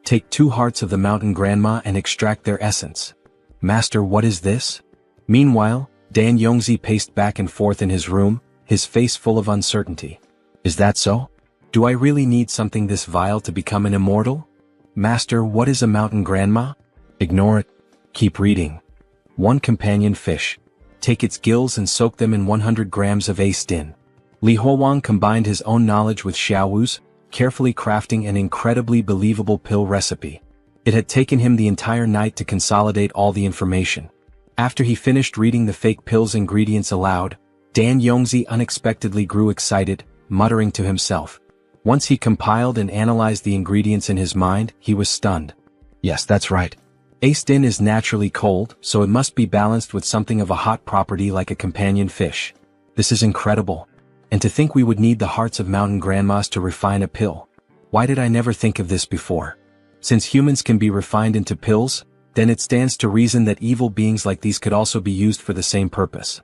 "Take 2 hearts of the mountain grandma and extract their essence." "Master, what is this?" Meanwhile, Dan Yongzi paced back and forth in his room, his face full of uncertainty. "Is that so? Do I really need something this vile to become an immortal?" "Master, what is a mountain grandma?" "Ignore it. Keep reading. 1 companion fish. Take its gills and soak them in 100 grams of A-stin." Li Huowang combined his own knowledge with Xiaowu's, carefully crafting an incredibly believable pill recipe. It had taken him the entire night to consolidate all the information. After he finished reading the fake pill's ingredients aloud, Dan Yongzi unexpectedly grew excited, muttering to himself. Once he compiled and analyzed the ingredients in his mind, he was stunned. "Yes, that's right. A-stin is naturally cold, so it must be balanced with something of a hot property like a companion fish. This is incredible. And to think we would need the hearts of mountain grandmas to refine a pill. Why did I never think of this before? Since humans can be refined into pills, then it stands to reason that evil beings like these could also be used for the same purpose."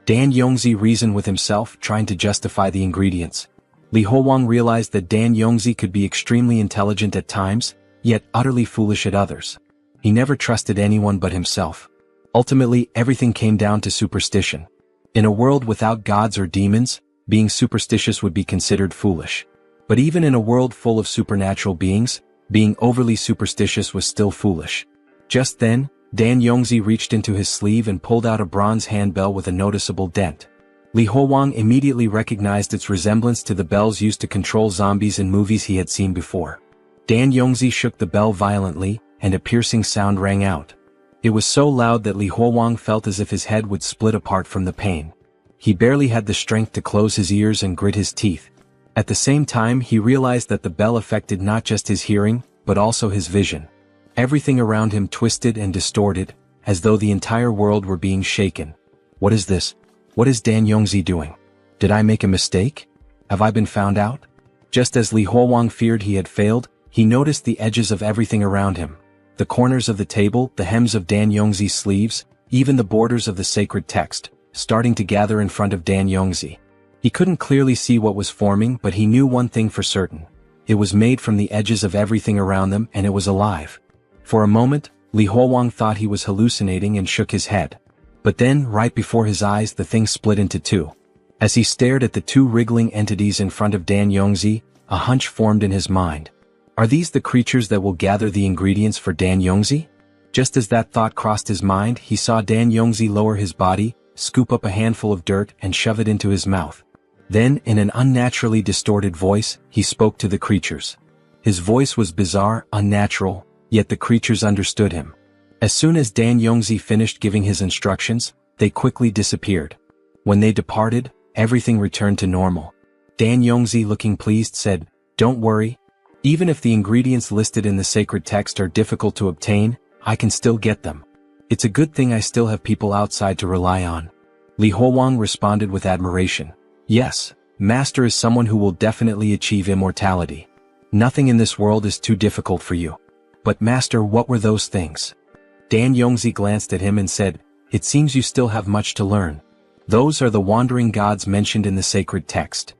Dan Yongzi reasoned with himself, trying to justify the ingredients. Li Huowang realized that Dan Yongzi could be extremely intelligent at times, yet utterly foolish at others. He never trusted anyone but himself. Ultimately, everything came down to superstition. In a world without gods or demons, being superstitious would be considered foolish. But even in a world full of supernatural beings, being overly superstitious was still foolish. Just then, Dan Yongzi reached into his sleeve and pulled out a bronze handbell with a noticeable dent. Li Huowang immediately recognized its resemblance to the bells used to control zombies in movies he had seen before. Dan Yongzi shook the bell violently, and a piercing sound rang out. It was so loud that Li Huowang felt as if his head would split apart from the pain. He barely had the strength to close his ears and grit his teeth. At the same time, he realized that the bell affected not just his hearing, but also his vision. Everything around him twisted and distorted, as though the entire world were being shaken. What is this? What is Dan Yongzi doing? Did I make a mistake? Have I been found out? Just as Li Huowang feared he had failed, he noticed the edges of everything around him. The corners of the table, the hems of Dan Yongzi's sleeves, even the borders of the sacred text, starting to gather in front of Dan Yongzi. He couldn't clearly see what was forming, but he knew one thing for certain. It was made from the edges of everything around them, and it was alive. For a moment, Li Huowang thought he was hallucinating and shook his head. But then, right before his eyes, the thing split into two. As he stared at the two wriggling entities in front of Dan Yongzi, a hunch formed in his mind. Are these the creatures that will gather the ingredients for Dan Yongzi? Just as that thought crossed his mind, he saw Dan Yongzi lower his body, scoop up a handful of dirt and shove it into his mouth. Then, in an unnaturally distorted voice, he spoke to the creatures. His voice was bizarre, unnatural, yet the creatures understood him. As soon as Dan Yongzi finished giving his instructions, they quickly disappeared. When they departed, everything returned to normal. Dan Yongzi, looking pleased, said, "Don't worry. Even if the ingredients listed in the sacred text are difficult to obtain, I can still get them. It's a good thing I still have people outside to rely on." Li Huowang responded with admiration. "Yes, Master is someone who will definitely achieve immortality. Nothing in this world is too difficult for you. But Master, what were those things?" Dan Yongzi glanced at him and said, "It seems you still have much to learn. Those are the wandering gods mentioned in the sacred text."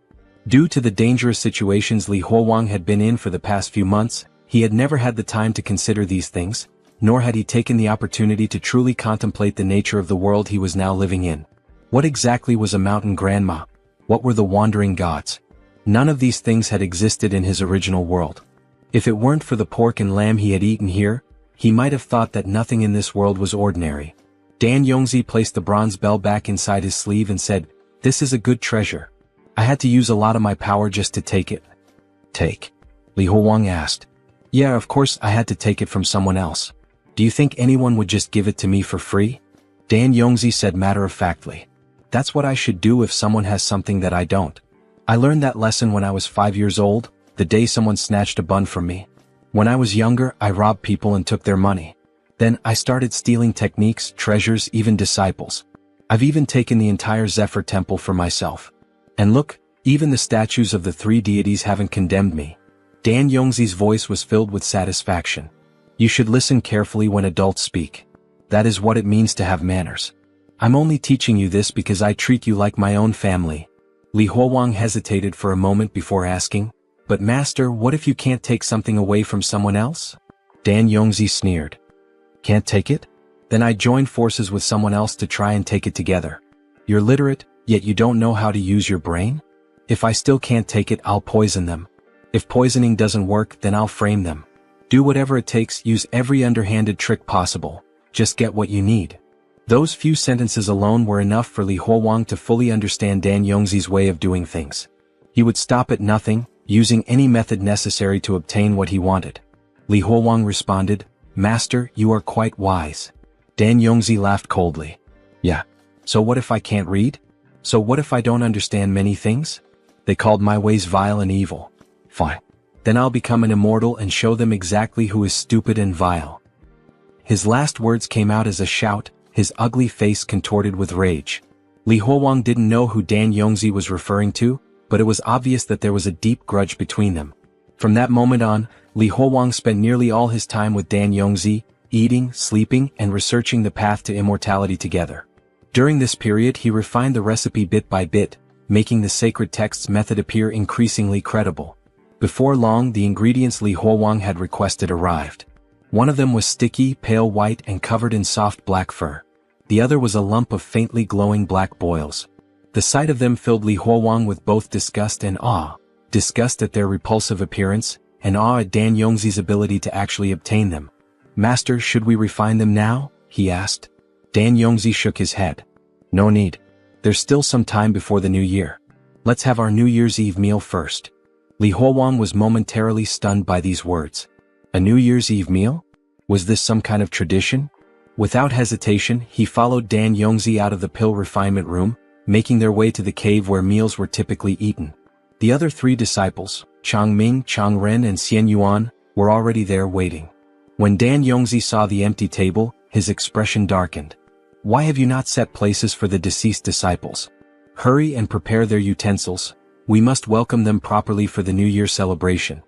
Due to the dangerous situations Li Huowang had been in for the past few months, he had never had the time to consider these things, nor had he taken the opportunity to truly contemplate the nature of the world he was now living in. What exactly was a mountain grandma? What were the wandering gods? None of these things had existed in his original world. If it weren't for the pork and lamb he had eaten here, he might have thought that nothing in this world was ordinary. Dan Yongzi placed the bronze bell back inside his sleeve and said, "This is a good treasure. I had to use a lot of my power just to take it." "Take?" Li Huowang asked. "Yeah, of course I had to take it from someone else. Do you think anyone would just give it to me for free?" Dan Yongzi said matter-of-factly. "That's what I should do if someone has something that I don't. I learned that lesson when I was 5 years old, the day someone snatched a bun from me. When I was younger, I robbed people and took their money. Then I started stealing techniques, treasures, even disciples. I've even taken the entire Zephyr temple for myself. And look, even the statues of the three deities haven't condemned me." Dan Yongzi's voice was filled with satisfaction. "You should listen carefully when adults speak. That is what it means to have manners. I'm only teaching you this because I treat you like my own family." Li Huowang hesitated for a moment before asking, "But Master, what if you can't take something away from someone else?" Dan Yongzi sneered. "Can't take it? Then I join forces with someone else to try and take it together. You're literate, yet you don't know how to use your brain? If I still can't take it, I'll poison them. If poisoning doesn't work, then I'll frame them. Do whatever it takes, use every underhanded trick possible. Just get what you need." Those few sentences alone were enough for Li Huowang to fully understand Dan Yongzi's way of doing things. He would stop at nothing, using any method necessary to obtain what he wanted. Li Huowang responded, "Master, you are quite wise." Dan Yongzi laughed coldly. "Yeah. So what if I can't read? So what if I don't understand many things? They called my ways vile and evil. Fine. Then I'll become an immortal and show them exactly who is stupid and vile." His last words came out as a shout, his ugly face contorted with rage. Li Huowang didn't know who Dan Yongzi was referring to, but it was obvious that there was a deep grudge between them. From that moment on, Li Huowang spent nearly all his time with Dan Yongzi, eating, sleeping, and researching the path to immortality together. During this period he refined the recipe bit by bit, making the sacred text's method appear increasingly credible. Before long, the ingredients Li Huowang had requested arrived. One of them was sticky, pale white, and covered in soft black fur. The other was a lump of faintly glowing black boils. The sight of them filled Li Huowang with both disgust and awe, disgust at their repulsive appearance, and awe at Dan Yongzi's ability to actually obtain them. "Master, should we refine them now?" he asked. Dan Yongzi shook his head. "No need. There's still some time before the new year. Let's have our New Year's Eve meal first." Li Huowang was momentarily stunned by these words. A New Year's Eve meal? Was this some kind of tradition? Without hesitation, he followed Dan Yongzi out of the pill refinement room, making their way to the cave where meals were typically eaten. The other three disciples, Chang Ming, Chang Ren and Xian Yuan, were already there waiting. When Dan Yongzi saw the empty table, his expression darkened. "Why have you not set places for the deceased disciples? Hurry and prepare their utensils. We must welcome them properly for the New Year celebration."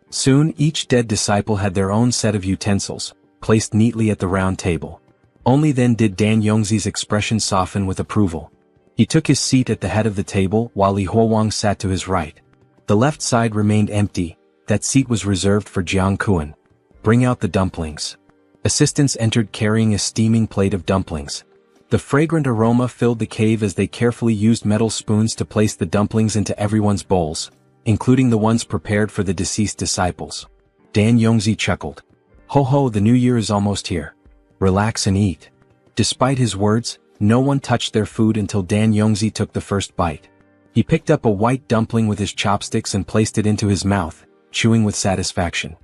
Soon each dead disciple had their own set of utensils, placed neatly at the round table. Only then did Dan Yongzi's expression soften with approval. He took his seat at the head of the table while Li Huowang sat to his right. The left side remained empty, that seat was reserved for Jiang Kuan. "Bring out the dumplings." Assistants entered carrying a steaming plate of dumplings. The fragrant aroma filled the cave as they carefully used metal spoons to place the dumplings into everyone's bowls, including the ones prepared for the deceased disciples. Dan Yongzi chuckled. "Ho ho, the new year is almost here. Relax and eat." Despite his words, no one touched their food until Dan Yongzi took the first bite. He picked up a white dumpling with his chopsticks and placed it into his mouth, chewing with satisfaction.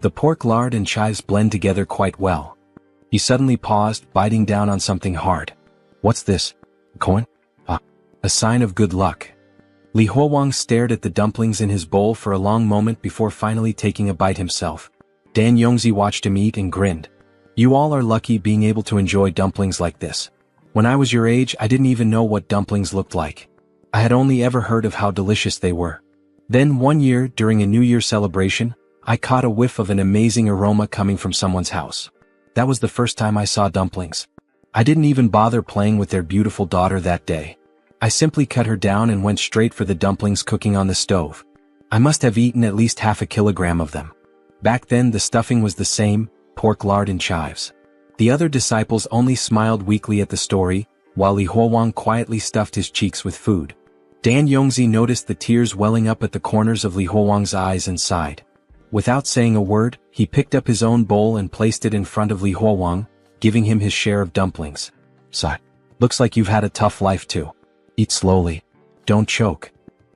The pork lard and chives blend together quite well. He suddenly paused, biting down on something hard. "What's this? Coin? Ah, a sign of good luck." Li Huowang stared at the dumplings in his bowl for a long moment before finally taking a bite himself. Dan Yongzi watched him eat and grinned. "You all are lucky being able to enjoy dumplings like this. When I was your age, I didn't even know what dumplings looked like. I had only ever heard of how delicious they were. Then one year, during a New Year celebration, I caught a whiff of an amazing aroma coming from someone's house. That was the first time I saw dumplings. I didn't even bother playing with their beautiful daughter that day. I simply cut her down and went straight for the dumplings cooking on the stove. I must have eaten at least 1/2 kilogram of them. Back then the stuffing was the same, pork lard and chives." The other disciples only smiled weakly at the story, while Li Huowang quietly stuffed his cheeks with food. Dan Yongzi noticed the tears welling up at the corners of Li Huowang's eyes and sighed. Without saying a word, he picked up his own bowl and placed it in front of Li Huowang, giving him his share of dumplings. "Sigh. Looks like you've had a tough life too. Eat slowly. Don't choke."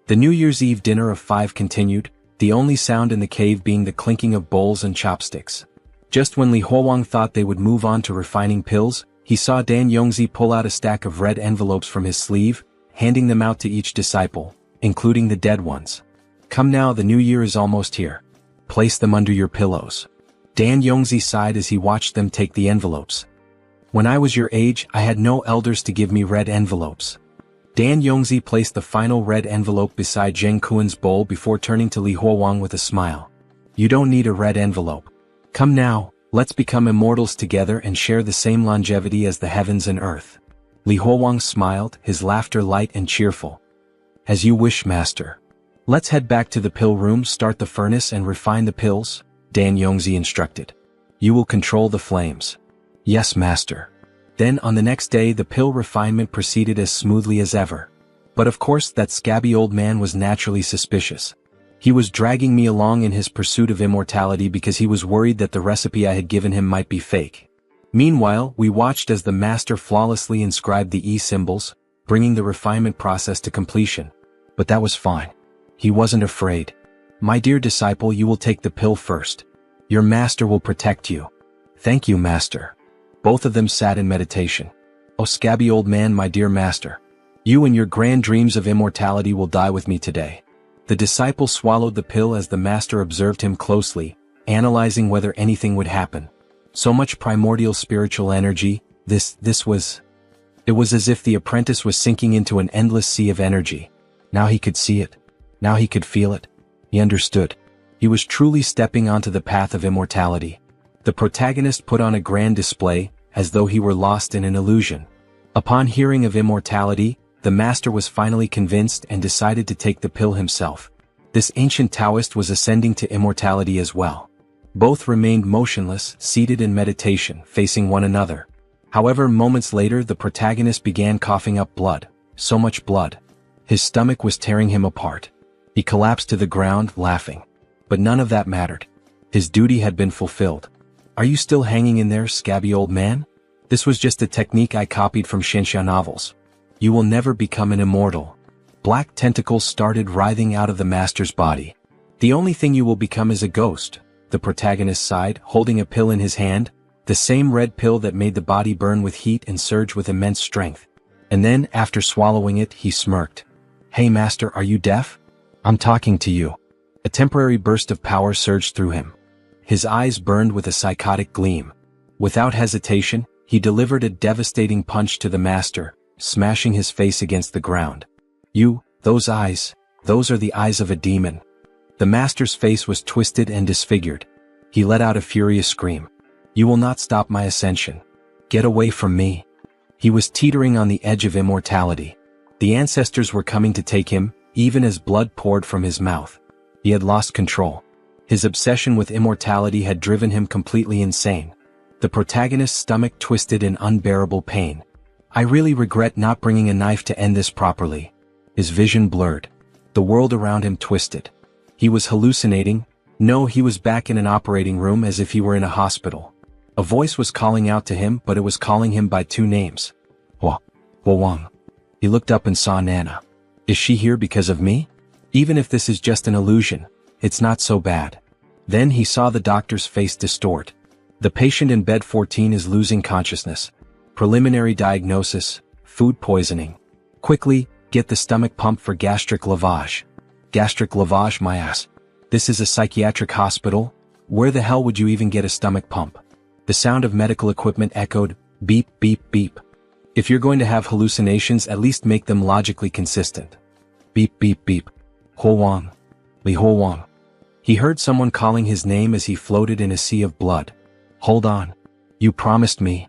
The New Year's Eve dinner of 5 continued, the only sound in the cave being the clinking of bowls and chopsticks. Just when Li Huowang thought they would move on to refining pills, he saw Dan Yongzi pull out a stack of red envelopes from his sleeve, handing them out to each disciple, including the dead ones. "Come now, the new year is almost here. Place them under your pillows." Dan Yongzi sighed as he watched them take the envelopes. "When I was your age, I had no elders to give me red envelopes." Dan Yongzi placed the final red envelope beside Zheng Kuan's bowl before turning to Li Huowang with a smile. "You don't need a red envelope. Come now, let's become immortals together and share the same longevity as the heavens and earth." Li Huowang smiled, his laughter light and cheerful. "As you wish, master. Let's head back to the pill room, start the furnace and refine the pills," Dan Yongzi instructed. "You will control the flames." "Yes, master." Then on the next day the pill refinement proceeded as smoothly as ever. But of course that scabby old man was naturally suspicious. He was dragging me along in his pursuit of immortality because he was worried that the recipe I had given him might be fake. Meanwhile, we watched as the master flawlessly inscribed the E-symbols, bringing the refinement process to completion. But that was fine. He wasn't afraid. "My dear disciple, you will take the pill first. Your master will protect you." "Thank you, master." Both of them sat in meditation. "Oh scabby old man, my dear master. You and your grand dreams of immortality will die with me today." The disciple swallowed the pill as the master observed him closely, analyzing whether anything would happen. So much primordial spiritual energy, it was as if the apprentice was sinking into an endless sea of energy. Now he could see it. Now he could feel it. He understood. He was truly stepping onto the path of immortality. The protagonist put on a grand display, as though he were lost in an illusion. Upon hearing of immortality, the master was finally convinced and decided to take the pill himself. This ancient Taoist was ascending to immortality as well. Both remained motionless, seated in meditation, facing one another. However, moments later the protagonist began coughing up blood. So much blood. His stomach was tearing him apart. He collapsed to the ground, laughing. But none of that mattered. His duty had been fulfilled. Are you still hanging in there, scabby old man? This was just a technique I copied from Shenxia novels. You will never become an immortal. Black tentacles started writhing out of the master's body. The only thing you will become is a ghost, the protagonist sighed, holding a pill in his hand, the same red pill that made the body burn with heat and surge with immense strength. And then, after swallowing it, he smirked. Hey master, are you deaf? I'm talking to you. A temporary burst of power surged through him. His eyes burned with a psychotic gleam. Without hesitation, he delivered a devastating punch to the master, smashing his face against the ground. Those eyes, those are the eyes of a demon. The master's face was twisted and disfigured. He let out a furious scream. You will not stop my ascension. Get away from me. He was teetering on the edge of immortality. The ancestors were coming to take him, even as blood poured from his mouth. He had lost control. His obsession with immortality had driven him completely insane. The protagonist's stomach twisted in unbearable pain. I really regret not bringing a knife to end this properly. His vision blurred. The world around him twisted. He was hallucinating. No, he was back in an operating room as if he were in a hospital. A voice was calling out to him, but it was calling him by two names. Wang. He looked up and saw Nana. Is she here because of me? Even if this is just an illusion, it's not so bad. Then he saw the doctor's face distort. The patient in bed 14 is losing consciousness. Preliminary diagnosis, food poisoning. Quickly, get the stomach pump for gastric lavage. Gastric lavage, my ass. This is a psychiatric hospital? Where the hell would you even get a stomach pump? The sound of medical equipment echoed, beep, beep, beep. If you're going to have hallucinations, at least make them logically consistent. Beep, beep, beep. Ho Wang. Li Ho Wang. He heard someone calling his name as he floated in a sea of blood. Hold on. You promised me.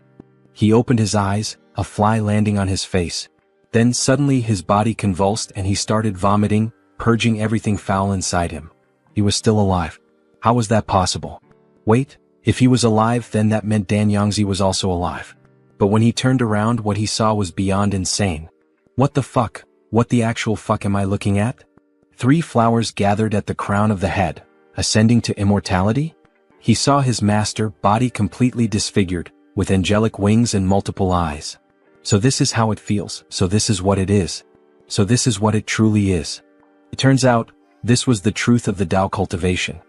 He opened his eyes, a fly landing on his face. Then suddenly his body convulsed and he started vomiting, purging everything foul inside him. He was still alive. How was that possible? Wait, if he was alive, then that meant Dan Yangzi was also alive. But when he turned around, what he saw was beyond insane. What the fuck? What the actual fuck am I looking at? 3 flowers gathered at the crown of the head, ascending to immortality? He saw his master, body completely disfigured, with angelic wings and multiple eyes. So this is how it feels, so this is what it is. So this is what it truly is. It turns out, this was the truth of the Tao cultivation.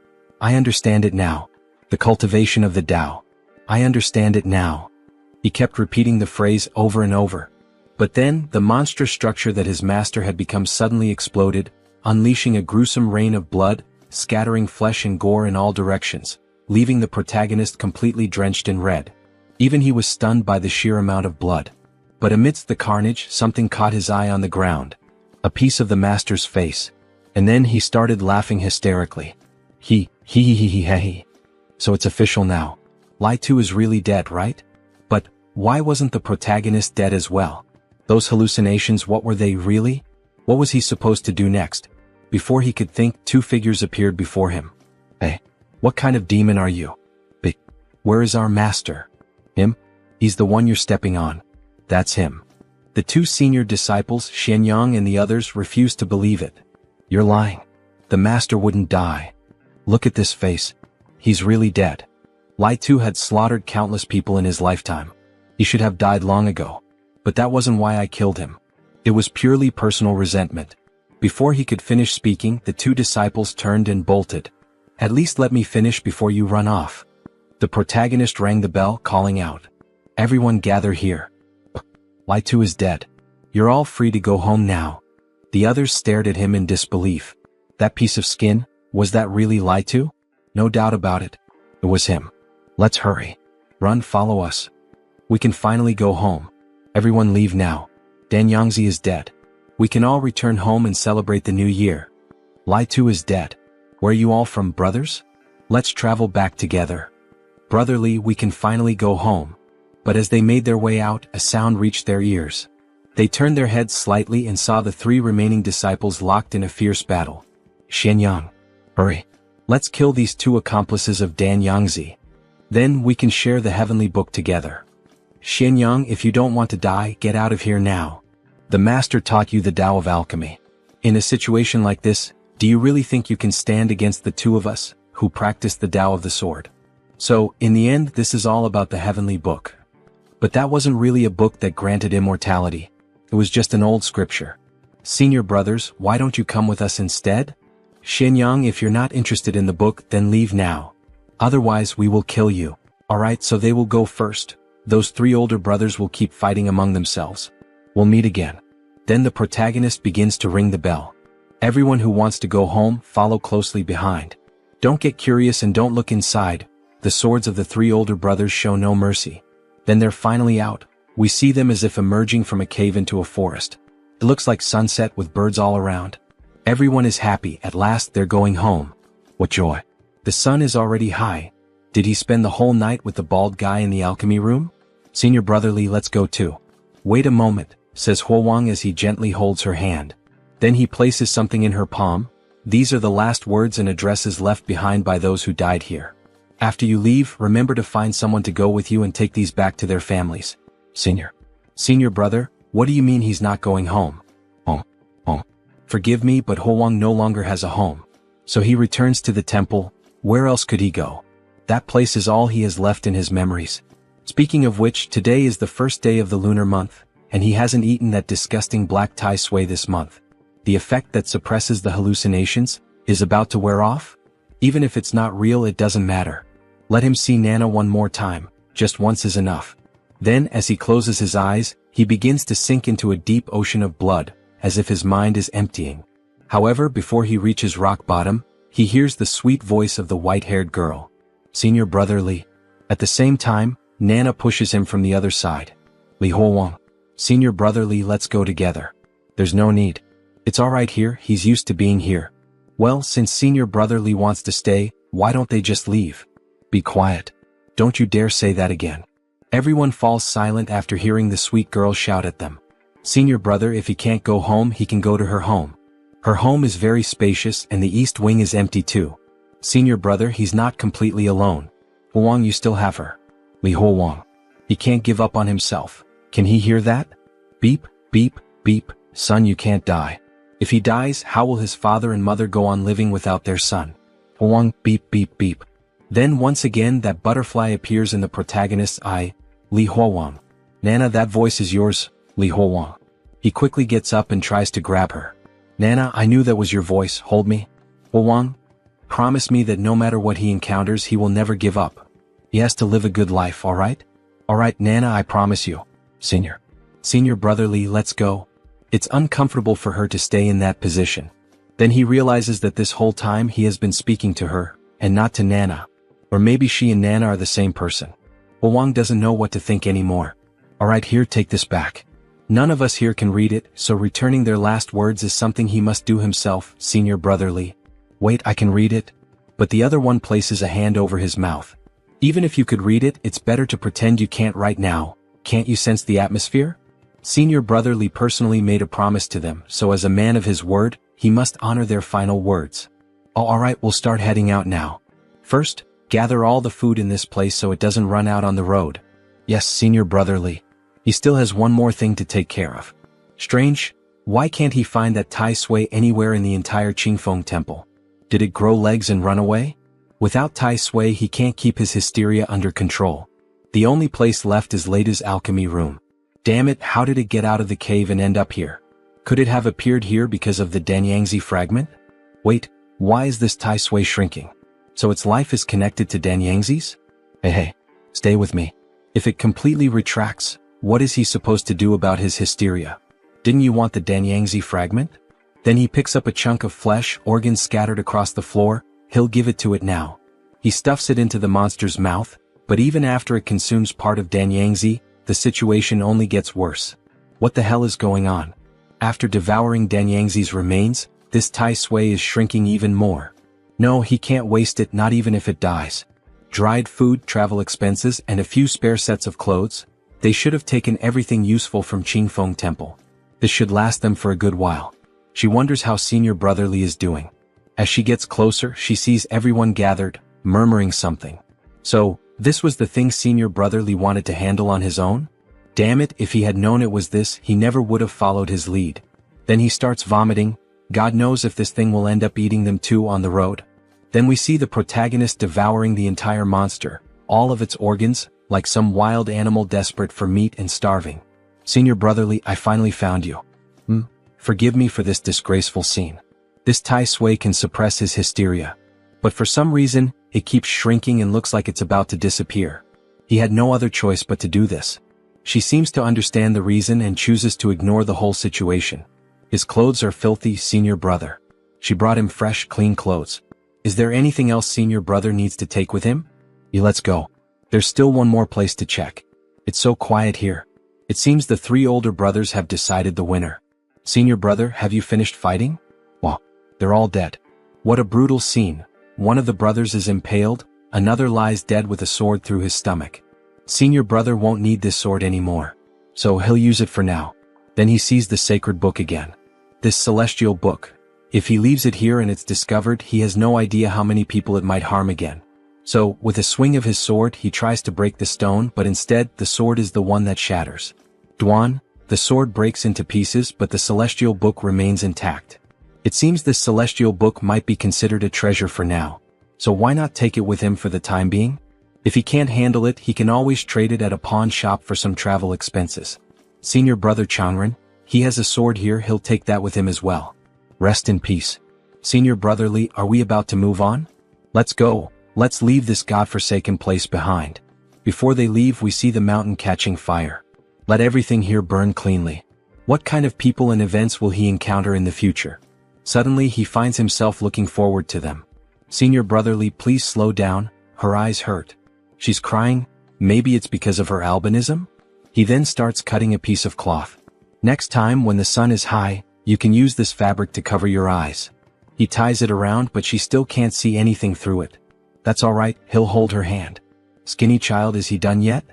I understand it now. The cultivation of the Tao. I understand it now. He kept repeating the phrase over and over. But then, the monstrous structure that his master had become suddenly exploded, unleashing a gruesome rain of blood, scattering flesh and gore in all directions, leaving the protagonist completely drenched in red. Even he was stunned by the sheer amount of blood. But amidst the carnage, something caught his eye on the ground. A piece of the master's face. And then he started laughing hysterically. He. So it's official now. Lai Tu is really dead, right? But, why wasn't the protagonist dead as well? Those hallucinations, what were they really? What was he supposed to do next? Before he could think, 2 figures appeared before him. Hey, what kind of demon are you? Where is our master? Him? He's the one you're stepping on. That's him. The 2 senior disciples, Xianyang and the others, refused to believe it. You're lying. The master wouldn't die. Look at this face. He's really dead. Lai Tu had slaughtered countless people in his lifetime. He should have died long ago. But that wasn't why I killed him. It was purely personal resentment. Before he could finish speaking, the 2 disciples turned and bolted. At least let me finish before you run off. The protagonist rang the bell, calling out. Everyone gather here. Lai Tu is dead. You're all free to go home now. The others stared at him in disbelief. That piece of skin, was that really Lai Tu? No doubt about it. It was him. Let's hurry. Run, follow us. We can finally go home. Everyone leave now. Dan Yangzi is dead. We can all return home and celebrate the new year. Lai Tu is dead. Where are you all from, brothers? Let's travel back together. Brotherly, we can finally go home. But as they made their way out, a sound reached their ears. They turned their heads slightly and saw the 3 remaining disciples locked in a fierce battle. Xianyang. Hurry. Let's kill these 2 accomplices of Dan Yangzi. Then we can share the heavenly book together. Xianyang, if you don't want to die, get out of here now. The master taught you the Tao of alchemy. In a situation like this, do you really think you can stand against the two of us, who practice the Tao of the sword? So, in the end, this is all about the heavenly book. But that wasn't really a book that granted immortality. It was just an old scripture. Senior brothers, why don't you come with us instead? Xianyang, if you're not interested in the book, then leave now. Otherwise, we will kill you. Alright, so they will go first. Those three older brothers will keep fighting among themselves. We'll meet again. Then the protagonist begins to ring the bell. Everyone who wants to go home, follow closely behind. Don't get curious and don't look inside. The swords of the three older brothers show no mercy. Then they're finally out. We see them as if emerging from a cave into a forest. It looks like sunset with birds all around. Everyone is happy, at last they're going home. What joy. The sun is already high. Did he spend the whole night with the bald guy in the alchemy room? Senior brotherly, let's go too. Wait a moment, says Huowang as he gently holds her hand. Then he places something in her palm. These are the last words and addresses left behind by those who died here. After you leave, remember to find someone to go with you and take these back to their families. Senior brother, what do you mean he's not going home? Home. Forgive me, but Huowang no longer has a home. So he returns to the temple. Where else could he go? That place is all he has left in his memories. Speaking of which, today is the first day of the lunar month, and he hasn't eaten that disgusting black tai sui this month. The effect that suppresses the hallucinations is about to wear off? Even if it's not real, it doesn't matter. Let him see Nana one more time, just once is enough. Then, as he closes his eyes, he begins to sink into a deep ocean of blood, as if his mind is emptying. However, before he reaches rock bottom, he hears the sweet voice of the white-haired girl. Senior brotherly. At the same time, Nana pushes him from the other side. Li Huowang. Senior brotherly, let's go together. There's no need. It's alright here, he's used to being here. Well, since Senior brotherly wants to stay, why don't they just leave? Be quiet. Don't you dare say that again. Everyone falls silent after hearing the sweet girl shout at them. Senior brother, if he can't go home, he can go to her home. Her home is very spacious and the east wing is empty too. Senior brother, he's not completely alone. Huowang, you still have her. Li Huowang. He can't give up on himself. Can he hear that? Beep, beep, beep, son, you can't die. If he dies, how will his father and mother go on living without their son? Huowang, beep, beep, beep. Then once again that butterfly appears in the protagonist's eye. Li Huowang. Nana, that voice is yours, Li Huowang. He quickly gets up and tries to grab her. Nana, I knew that was your voice, hold me. Huowang. Promise me that no matter what he encounters, he will never give up. He has to live a good life, alright? Alright, Nana, I promise you. Senior brotherly, let's go. It's uncomfortable for her to stay in that position. Then he realizes that this whole time he has been speaking to her, and not to Nana. Or maybe she and Nana are the same person. Huowang doesn't know what to think anymore. Alright, here, take this back. None of us here can read it, so returning their last words is something he must do himself, Senior brotherly. Wait, I can read it? But the other one places a hand over his mouth. Even if you could read it, it's better to pretend you can't right now. Can't you sense the atmosphere? Senior brotherly personally made a promise to them, so as a man of his word, he must honor their final words. Oh, alright, we'll start heading out now. First, gather all the food in this place so it doesn't run out on the road. Yes, Senior brotherly. He still has one more thing to take care of. Strange, why can't he find that tai sui anywhere in the entire Qingfeng temple? Did it grow legs and run away? Without tai sui, he can't keep his hysteria under control. The only place left is Leida's alchemy room. Damn it, how did it get out of the cave and end up here? Could it have appeared here because of the Danyangzi fragment? Wait, why is this tai sui shrinking? So its life is connected to Danyangzi's? Hey, stay with me. If it completely retracts, what is he supposed to do about his hysteria? Didn't you want the Danyangzi fragment? Then he picks up a chunk of flesh, organs scattered across the floor. He'll give it to it now. He stuffs it into the monster's mouth, but even after it consumes part of Danyangzi, the situation only gets worse. What the hell is going on? After devouring Danyangzi's remains, this tai sui is shrinking even more. No, he can't waste it, not even if it dies. Dried food, travel expenses, and a few spare sets of clothes. They should have taken everything useful from Qingfeng Temple. This should last them for a good while. She wonders how Senior brotherly is doing. As she gets closer, she sees everyone gathered, murmuring something. So, this was the thing Senior brotherly wanted to handle on his own? Damn it, if he had known it was this, he never would have followed his lead. Then he starts vomiting. God knows if this thing will end up eating them too on the road. Then we see the protagonist devouring the entire monster, all of its organs, like some wild animal desperate for meat and starving. Senior Brotherly, I finally found you. Forgive me for this disgraceful scene. This Tai Sui can suppress his hysteria. But for some reason, it keeps shrinking and looks like it's about to disappear. He had no other choice but to do this. She seems to understand the reason and chooses to ignore the whole situation. His clothes are filthy, Senior Brother. She brought him fresh, clean clothes. Is there anything else Senior Brother needs to take with him? Let's go. There's still one more place to check. It's so quiet here. It seems the 3 older brothers have decided the winner. Senior Brother, have you finished fighting? Well, they're all dead. What a brutal scene. One of the brothers is impaled, another lies dead with a sword through his stomach. Senior Brother won't need this sword anymore, so he'll use it for now. Then he sees the sacred book again. This celestial book. If he leaves it here and it's discovered, he has no idea how many people it might harm again. So, with a swing of his sword, he tries to break the stone, but instead, the sword is the one that shatters. Dwan, the sword breaks into pieces, but the celestial book remains intact. It seems this celestial book might be considered a treasure for now. So why not take it with him for the time being? If he can't handle it, he can always trade it at a pawn shop for some travel expenses. Senior Brother Changren, he has a sword here, he'll take that with him as well. Rest in peace. Senior Brotherly, are we about to move on? Let's go. Let's leave this godforsaken place behind. Before they leave, we see the mountain catching fire. Let everything here burn cleanly. What kind of people and events will he encounter in the future? Suddenly he finds himself looking forward to them. Senior Brotherly, please slow down, her eyes hurt. She's crying, maybe it's because of her albinism? He then starts cutting a piece of cloth. Next time when the sun is high, you can use this fabric to cover your eyes. He ties it around, but she still can't see anything through it. That's alright, he'll hold her hand. Skinny child, is he done yet?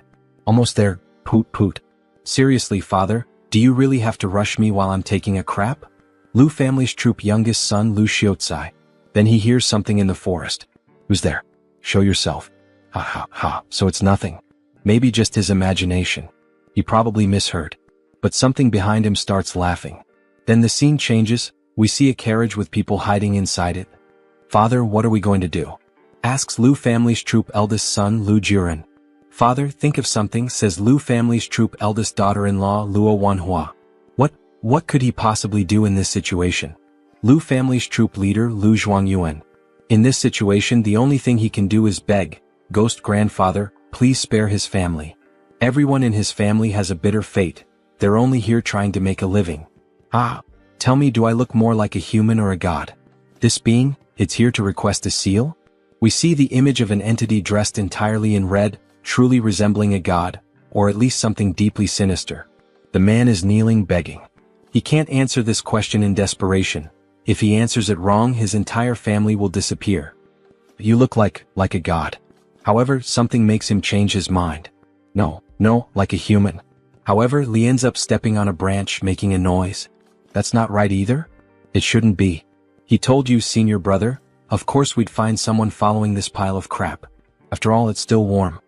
Almost there, poot poot. Seriously, father, do you really have to rush me while I'm taking a crap? Lu family's troop youngest son Lu Xiaozai. Then he hears something in the forest. Who's there? Show yourself. Ha ha ha, so it's nothing. Maybe just his imagination. He probably misheard. But something behind him starts laughing. Then the scene changes, we see a carriage with people hiding inside it. Father, what are we going to do? Asks Lu family's troop eldest son Lu Jiren. Father, think of something, says Lu family's troop eldest daughter-in-law Luo Wanhua. What could he possibly do in this situation? Lu family's troop leader Lu Zhuangyuan. In this situation, the only thing he can do is beg, Ghost Grandfather, please spare his family. Everyone in his family has a bitter fate. They're only here trying to make a living. Tell me, do I look more like a human or a god? This being, it's here to request a seal? We see the image of an entity dressed entirely in red, truly resembling a god, or at least something deeply sinister. The man is kneeling begging. He can't answer this question in desperation. If he answers it wrong, his entire family will disappear. You look like a god. However, something makes him change his mind. No, like a human. However, Li ends up stepping on a branch, making a noise. That's not right either? It shouldn't be. He told you, Senior Brother, of course we'd find someone following this pile of crap. After all, it's still warm.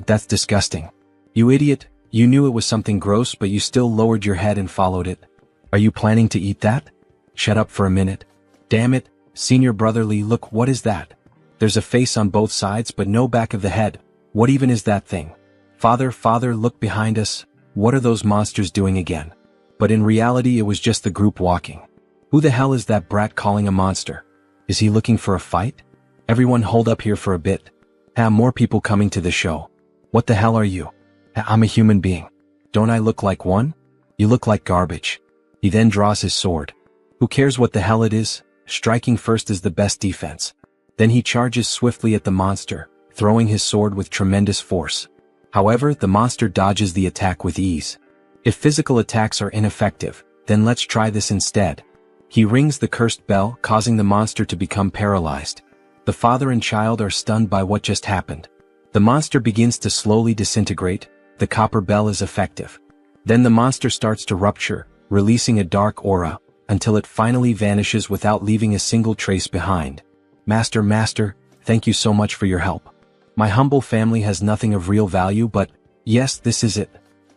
That's disgusting. You idiot, you knew it was something gross, but you still lowered your head and followed it. Are you planning to eat that? Shut up for a minute. Damn it, Senior Brotherly, look, what is that? There's a face on both sides but no back of the head. What even is that thing? Father, look behind us. What are those monsters doing again? But in reality, it was just the group walking. Who the hell is that brat calling a monster? Is he looking for a fight? Everyone hold up here for a bit. More people coming to the show. What the hell are you? I'm a human being. Don't I look like one? You look like garbage. He then draws his sword. Who cares what the hell it is? Striking first is the best defense. Then he charges swiftly at the monster, throwing his sword with tremendous force. However, the monster dodges the attack with ease. If physical attacks are ineffective, then let's try this instead. He rings the cursed bell, causing the monster to become paralyzed. The father and child are stunned by what just happened. The monster begins to slowly disintegrate. The copper bell is effective. Then the monster starts to rupture, releasing a dark aura, until it finally vanishes without leaving a single trace behind. Master, thank you so much for your help. My humble family has nothing of real value, but yes, this is it.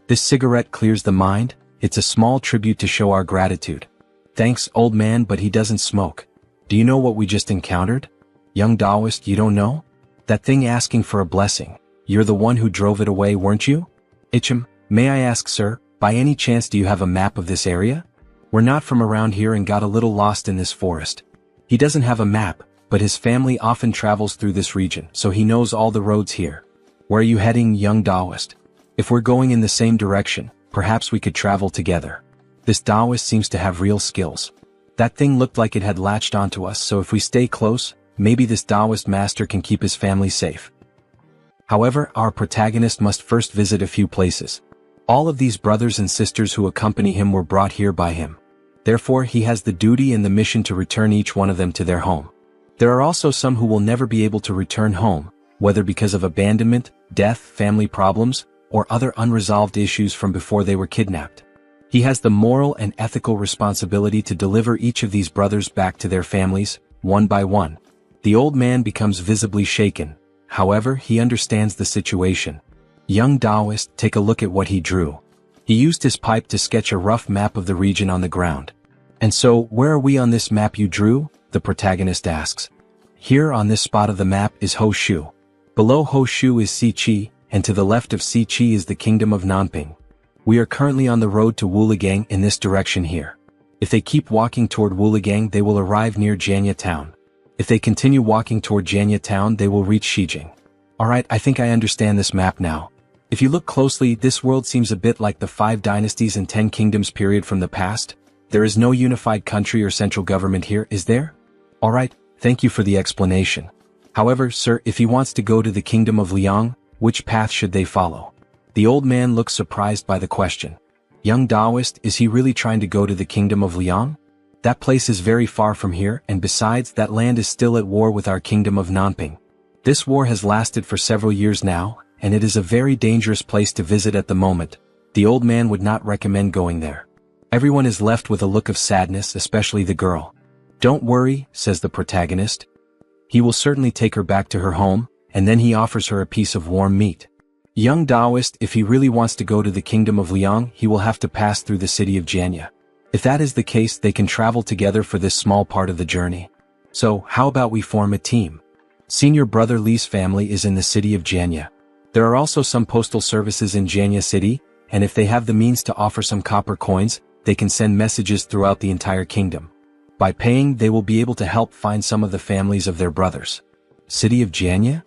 This cigarette clears the mind, it's a small tribute to show our gratitude. Thanks, old man, but he doesn't smoke. Do you know what we just encountered? Young Taoist, you don't know? That thing asking for a blessing. You're the one who drove it away, weren't you? Ichim, may I ask, sir, by any chance do you have a map of this area? We're not from around here and got a little lost in this forest. He doesn't have a map, but his family often travels through this region, so he knows all the roads here. Where are you heading, young Taoist? If we're going in the same direction, perhaps we could travel together. This Taoist seems to have real skills. That thing looked like it had latched onto us, so if we stay close, maybe this Taoist master can keep his family safe. However, our protagonist must first visit a few places. All of these brothers and sisters who accompany him were brought here by him. Therefore, he has the duty and the mission to return each one of them to their home. There are also some who will never be able to return home, whether because of abandonment, death, family problems, or other unresolved issues from before they were kidnapped. He has the moral and ethical responsibility to deliver each of these brothers back to their families, one by one. The old man becomes visibly shaken. However, he understands the situation. Young Taoist, take a look at what he drew. He used his pipe to sketch a rough map of the region on the ground. And so, where are we on this map you drew? The protagonist asks. Here on this spot of the map is Ho Shu. Below Ho Shu is Si Chi, and to the left of Si Chi is the kingdom of Nanping. We are currently on the road to Wuligang in this direction here. If they keep walking toward Wuligang, they will arrive near Janya town. If they continue walking toward Janya town, they will reach Shijing. Alright, I think I understand this map now. If you look closely, this world seems a bit like the 5 dynasties and 10 kingdoms period from the past. There is no unified country or central government here, is there? Alright, thank you for the explanation. However, sir, if he wants to go to the kingdom of Liang, which path should they follow? The old man looks surprised by the question. Young Taoist, is he really trying to go to the kingdom of Liang? That place is very far from here, and besides, that land is still at war with our kingdom of Nanping. This war has lasted for several years now, and it is a very dangerous place to visit at the moment. The old man would not recommend going there. Everyone is left with a look of sadness, especially the girl. Don't worry, says the protagonist. He will certainly take her back to her home, and then he offers her a piece of warm meat. Young Taoist, if he really wants to go to the kingdom of Liang, he will have to pass through the city of Janya. If that is the case, they can travel together for this small part of the journey. So, how about we form a team? Senior brother Li's family is in the city of Janya. There are also some postal services in Janya city, and if they have the means to offer some copper coins, they can send messages throughout the entire kingdom. By paying, they will be able to help find some of the families of their brothers. City of Janya?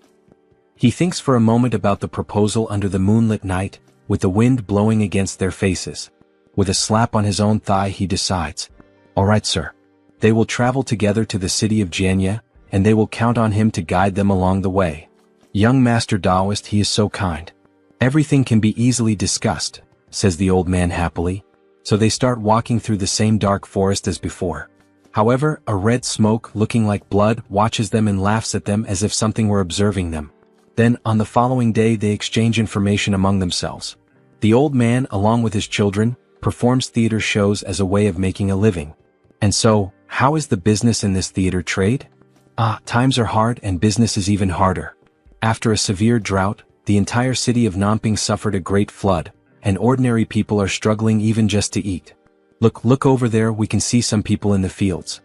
He thinks for a moment about the proposal under the moonlit night, with the wind blowing against their faces. With a slap on his own thigh, he decides. Alright, sir. They will travel together to the city of Janya, and they will count on him to guide them along the way. Young Master Taoist, he is so kind. Everything can be easily discussed, says the old man happily. So they start walking through the same dark forest as before. However, a red smoke looking like blood watches them and laughs at them as if something were observing them. Then, on the following day, they exchange information among themselves. The old man, along with his children, performs theater shows as a way of making a living. And so, how is the business in this theater trade? Times are hard and business is even harder. After a severe drought, the entire city of Nanping suffered a great flood, and ordinary people are struggling even just to eat. Look over there, we can see some people in the fields.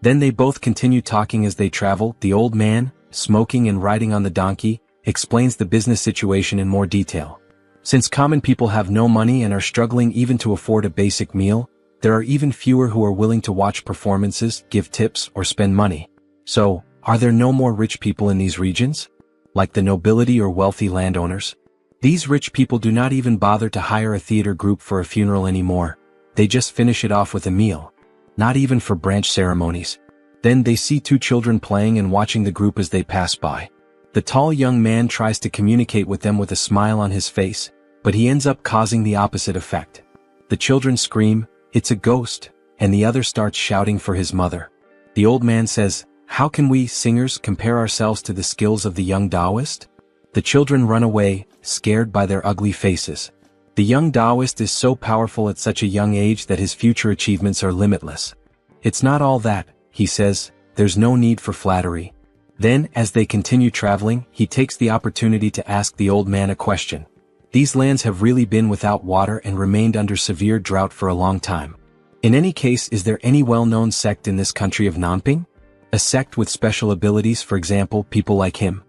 Then they both continue talking as they travel. The old man, smoking and riding on the donkey, explains the business situation in more detail. Since common people have no money and are struggling even to afford a basic meal, there are even fewer who are willing to watch performances, give tips, or spend money. So, are there no more rich people in these regions? Like the nobility or wealthy landowners? These rich people do not even bother to hire a theater group for a funeral anymore. They just finish it off with a meal. Not even for branch ceremonies. Then they see 2 children playing and watching the group as they pass by. The tall young man tries to communicate with them with a smile on his face, but he ends up causing the opposite effect. The children scream, "It's a ghost," and the other starts shouting for his mother. The old man says, "How can we, singers, compare ourselves to the skills of the young Taoist?" The children run away, scared by their ugly faces. The young Taoist is so powerful at such a young age that his future achievements are limitless. It's not all that, he says, there's no need for flattery. Then, as they continue traveling, he takes the opportunity to ask the old man a question. These lands have really been without water and remained under severe drought for a long time. In any case, is there any well-known sect in this country of Nanping? A sect with special abilities, for example, people like him?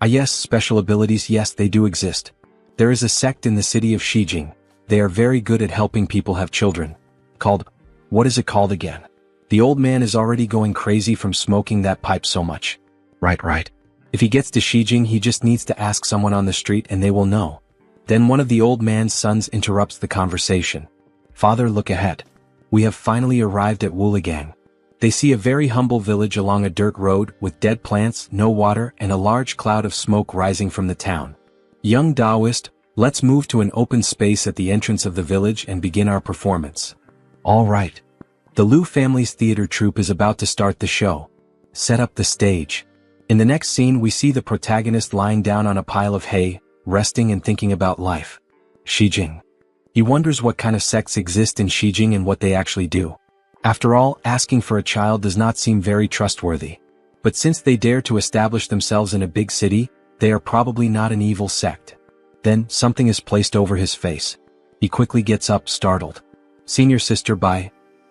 Yes, special abilities, yes, they do exist. There is a sect in the city of Shijing. They are very good at helping people have children. Called, what is it called again? The old man is already going crazy from smoking that pipe so much. Right. If he gets to Shijing, he just needs to ask someone on the street and they will know. Then one of the old man's sons interrupts the conversation. Father, look ahead. We have finally arrived at Wuligang. They see a very humble village along a dirt road with dead plants, no water, and a large cloud of smoke rising from the town. Young Taoist, let's move to an open space at the entrance of the village and begin our performance. All right. The Liu family's theater troupe is about to start the show. Set up the stage. In the next scene, we see the protagonist lying down on a pile of hay, resting and thinking about life. Shijing. He wonders what kind of sects exist in Shijing and what they actually do. After all, asking for a child does not seem very trustworthy. But since they dare to establish themselves in a big city, they are probably not an evil sect. Then, something is placed over his face. He quickly gets up, startled. Senior sister,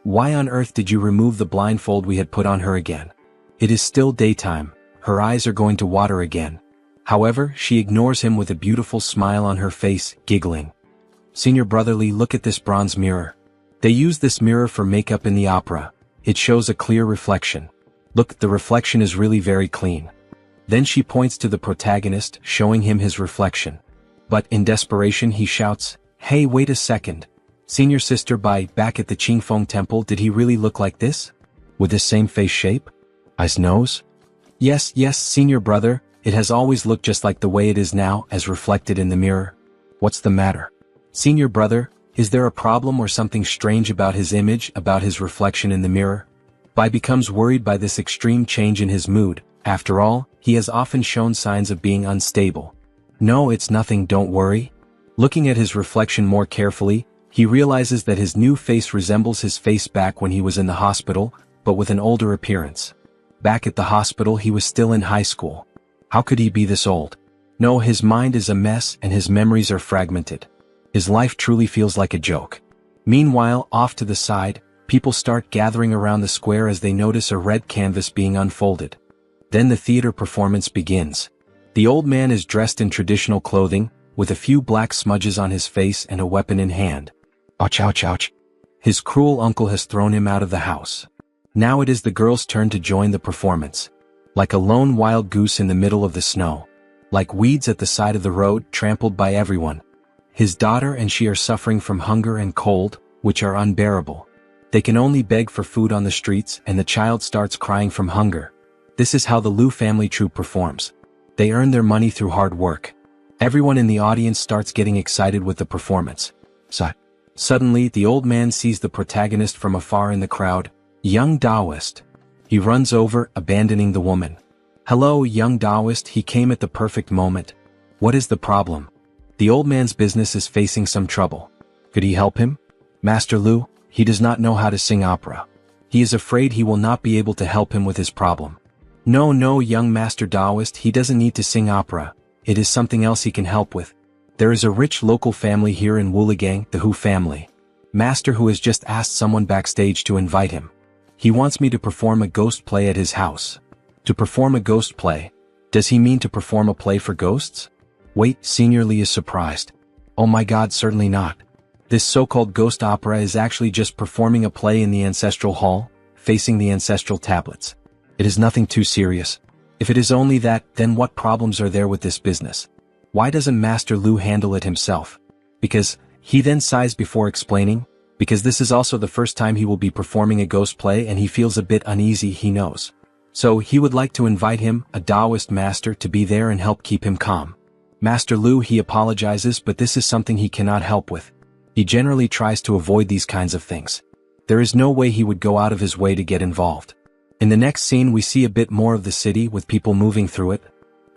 why on earth did you remove the blindfold we had put on her again? It is still daytime. Her eyes are going to water again. However, she ignores him with a beautiful smile on her face, giggling. Senior brotherly, look at this bronze mirror. They use this mirror for makeup in the opera. It shows a clear reflection. Look, the reflection is really very clean. Then she points to the protagonist, showing him his reflection. But in desperation he shouts, hey, wait a second. Senior sister, back at the Qingfeng temple, did he really look like this? With this same face shape? Eyes, nose? Yes, senior brother, it has always looked just like the way it is now, as reflected in the mirror. What's the matter? Senior brother, is there a problem or something strange about his image, about his reflection in the mirror? Bai becomes worried by this extreme change in his mood. After all, he has often shown signs of being unstable. No, it's nothing, don't worry. Looking at his reflection more carefully, he realizes that his new face resembles his face back when he was in the hospital, but with an older appearance. Back at the hospital, he was still in high school. How could he be this old? No, his mind is a mess and his memories are fragmented. His life truly feels like a joke. Meanwhile, off to the side, people start gathering around the square as they notice a red canvas being unfolded. Then the theater performance begins. The old man is dressed in traditional clothing, with a few black smudges on his face and a weapon in hand. Ouch. His cruel uncle has thrown him out of the house. Now it is the girl's turn to join the performance. Like a lone wild goose in the middle of the snow. Like weeds at the side of the road, trampled by everyone. His daughter and she are suffering from hunger and cold, which are unbearable. They can only beg for food on the streets and the child starts crying from hunger. This is how the Liu family troupe performs. They earn their money through hard work. Everyone in the audience starts getting excited with the performance. Suddenly, the old man sees the protagonist from afar in the crowd, young Taoist. He runs over, abandoning the woman. Hello, young Taoist, he came at the perfect moment. What is the problem? The old man's business is facing some trouble. Could he help him? Master Liu, he does not know how to sing opera. He is afraid he will not be able to help him with his problem. No, young Master Taoist, he doesn't need to sing opera. It is something else he can help with. There is a rich local family here in Wuligang, the Hu family. Master Hu has just asked someone backstage to invite him. He wants me to perform a ghost play at his house. To perform a ghost play? Does he mean to perform a play for ghosts? Wait, Senior Li is surprised. Oh my god, certainly not. This so-called ghost opera is actually just performing a play in the ancestral hall, facing the ancestral tablets. It is nothing too serious. If it is only that, then what problems are there with this business? Why doesn't Master Liu handle it himself? Because, he then sighs before explaining, because this is also the first time he will be performing a ghost play and he feels a bit uneasy, he knows. So he would like to invite him, a Taoist master, to be there and help keep him calm. Master Liu, he apologizes, but this is something he cannot help with. He generally tries to avoid these kinds of things. There is no way he would go out of his way to get involved. In the next scene we see a bit more of the city with people moving through it.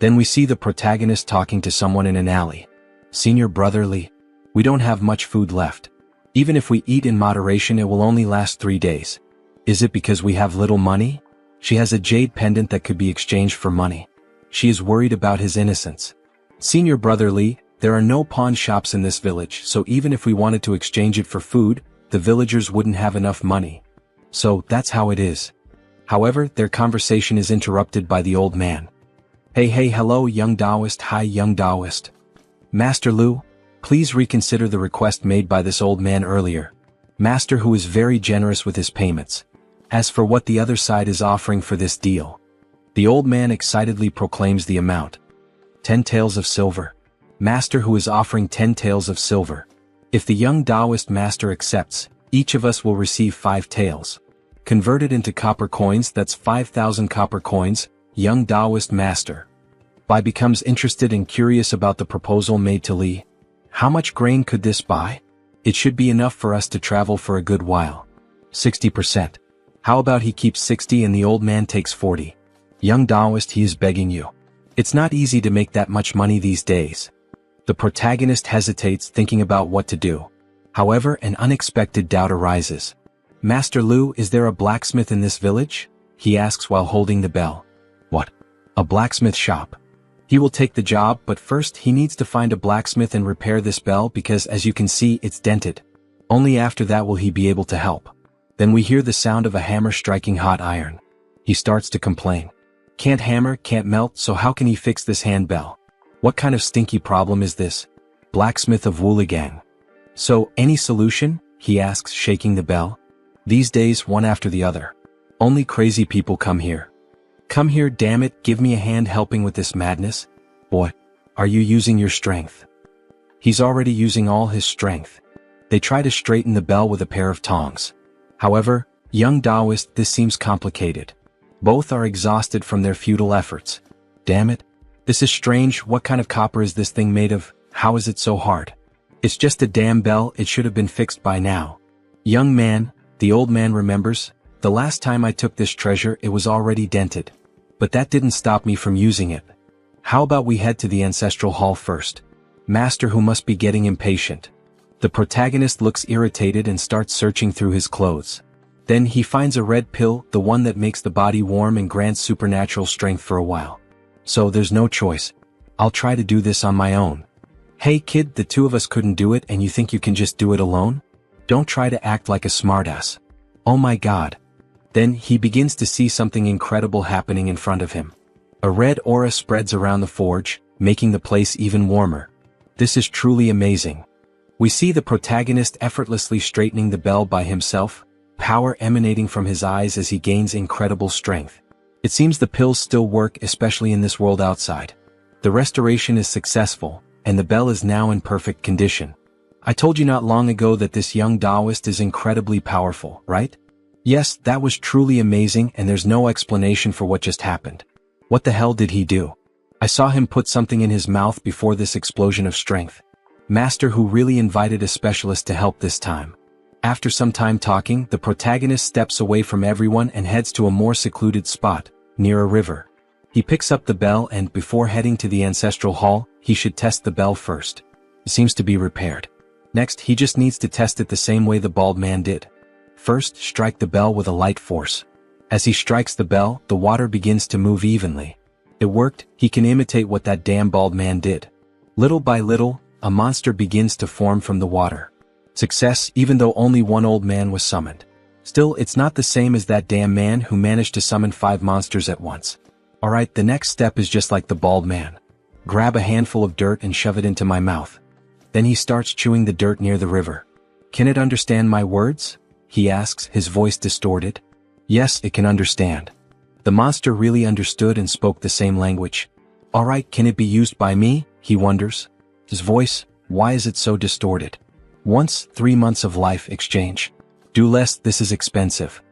Then we see the protagonist talking to someone in an alley. Senior brotherly, we don't have much food left. Even if we eat in moderation it will only last 3 days. Is it because we have little money? She has a jade pendant that could be exchanged for money. She is worried about his innocence. Senior brotherly, There are no pawn shops in this village, so even if we wanted to exchange it for food, the villagers wouldn't have enough money. So, that's how it is. However, their conversation is interrupted by the old man. Hey hello young Taoist, hi young Taoist. Master Lu, please reconsider the request made by this old man earlier. Master who is very generous with his payments. As for what the other side is offering for this deal. The old man excitedly proclaims the amount. 10 taels of silver. Master who is offering 10 taels of silver. If the young Taoist master accepts, each of us will receive 5 taels. Converted into copper coins, that's 5,000 copper coins, young Taoist master. Bai becomes interested and curious about the proposal made to Li. How much grain could this buy? It should be enough for us to travel for a good while. 60%. How about he keeps 60 and the old man takes 40? Young Taoist, he is begging you. It's not easy to make that much money these days. The protagonist hesitates, thinking about what to do. However, an unexpected doubt arises. Master Lu, is there a blacksmith in this village? He asks while holding the bell. What? A blacksmith shop? He will take the job, but first he needs to find a blacksmith and repair this bell because as you can see it's dented. Only after that will he be able to help. Then we hear the sound of a hammer striking hot iron. He starts to complain. Can't hammer, can't melt, so how can he fix this handbell? What kind of stinky problem is this? Blacksmith of Wooligang. So, any solution? He asks, shaking the bell. These days, one after the other. Only crazy people come here. Come here, damn it, give me a hand helping with this madness. Boy, are you using your strength? He's already using all his strength. They try to straighten the bell with a pair of tongs. However, young Taoist, this seems complicated. Both are exhausted from their futile efforts. Damn it. This is strange, what kind of copper is this thing made of? How is it so hard? It's just a damn bell, it should have been fixed by now. Young man, the old man remembers, the last time I took this treasure it was already dented. But that didn't stop me from using it. How about we head to the ancestral hall first? Master who must be getting impatient. The protagonist looks irritated and starts searching through his clothes. Then he finds a red pill, the one that makes the body warm and grants supernatural strength for a while. So there's no choice. I'll try to do this on my own. Hey kid, the two of us couldn't do it and you think you can just do it alone? Don't try to act like a smartass. Oh my god. Then he begins to see something incredible happening in front of him. A red aura spreads around the forge, making the place even warmer. This is truly amazing. We see the protagonist effortlessly straightening the bell by himself, power emanating from his eyes as he gains incredible strength. It seems the pills still work, especially in this world outside. The restoration is successful, and the bell is now in perfect condition. I told you not long ago that this young Taoist is incredibly powerful, right? Yes, that was truly amazing and there's no explanation for what just happened. What the hell did he do? I saw him put something in his mouth before this explosion of strength. Master who really invited a specialist to help this time. After some time talking, the protagonist steps away from everyone and heads to a more secluded spot, near a river. He picks up the bell and, before heading to the ancestral hall, he should test the bell first. It seems to be repaired. Next, he just needs to test it the same way the bald man did. First, strike the bell with a light force. As he strikes the bell, the water begins to move evenly. It worked, he can imitate what that damn bald man did. Little by little, a monster begins to form from the water. Success, even though only one old man was summoned. Still, it's not the same as that damn man who managed to summon 5 monsters at once. Alright, the next step is just like the bald man. Grab a handful of dirt and shove it into my mouth. Then he starts chewing the dirt near the river. Can it understand my words? He asks, his voice distorted. Yes, it can understand. The monster really understood and spoke the same language. Alright, can it be used by me? He wonders. His voice, why is it so distorted? Once, 3 months of life exchange. Do less, this is expensive.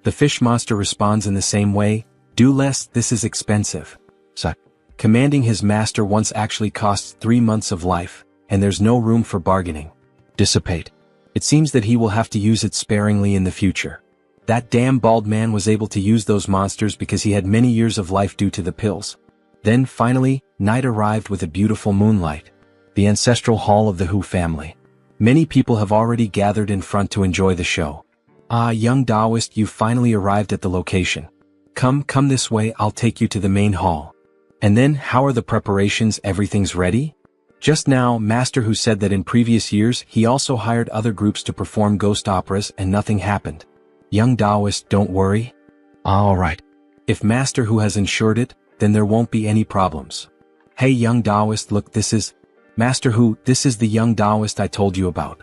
The fish monster responds in the same way. Do less, this is expensive. So, commanding his master once actually costs 3 months of life, and there's no room for bargaining. Dissipate. It seems that he will have to use it sparingly in the future. That damn bald man was able to use those monsters because he had many years of life due to the pills. Then, finally, night arrived with a beautiful moonlight. The ancestral hall of the Hu family. Many people have already gathered in front to enjoy the show. Ah, young Taoist, you've finally arrived at the location. Come this way, I'll take you to the main hall. And then, how are the preparations, everything's ready? Just now, Master Who said that in previous years he also hired other groups to perform ghost operas and nothing happened. Young Taoist, don't worry. Alright. If Master Who has ensured it, then there won't be any problems. Hey young Taoist, look, this is Master Who, this is the young Taoist I told you about.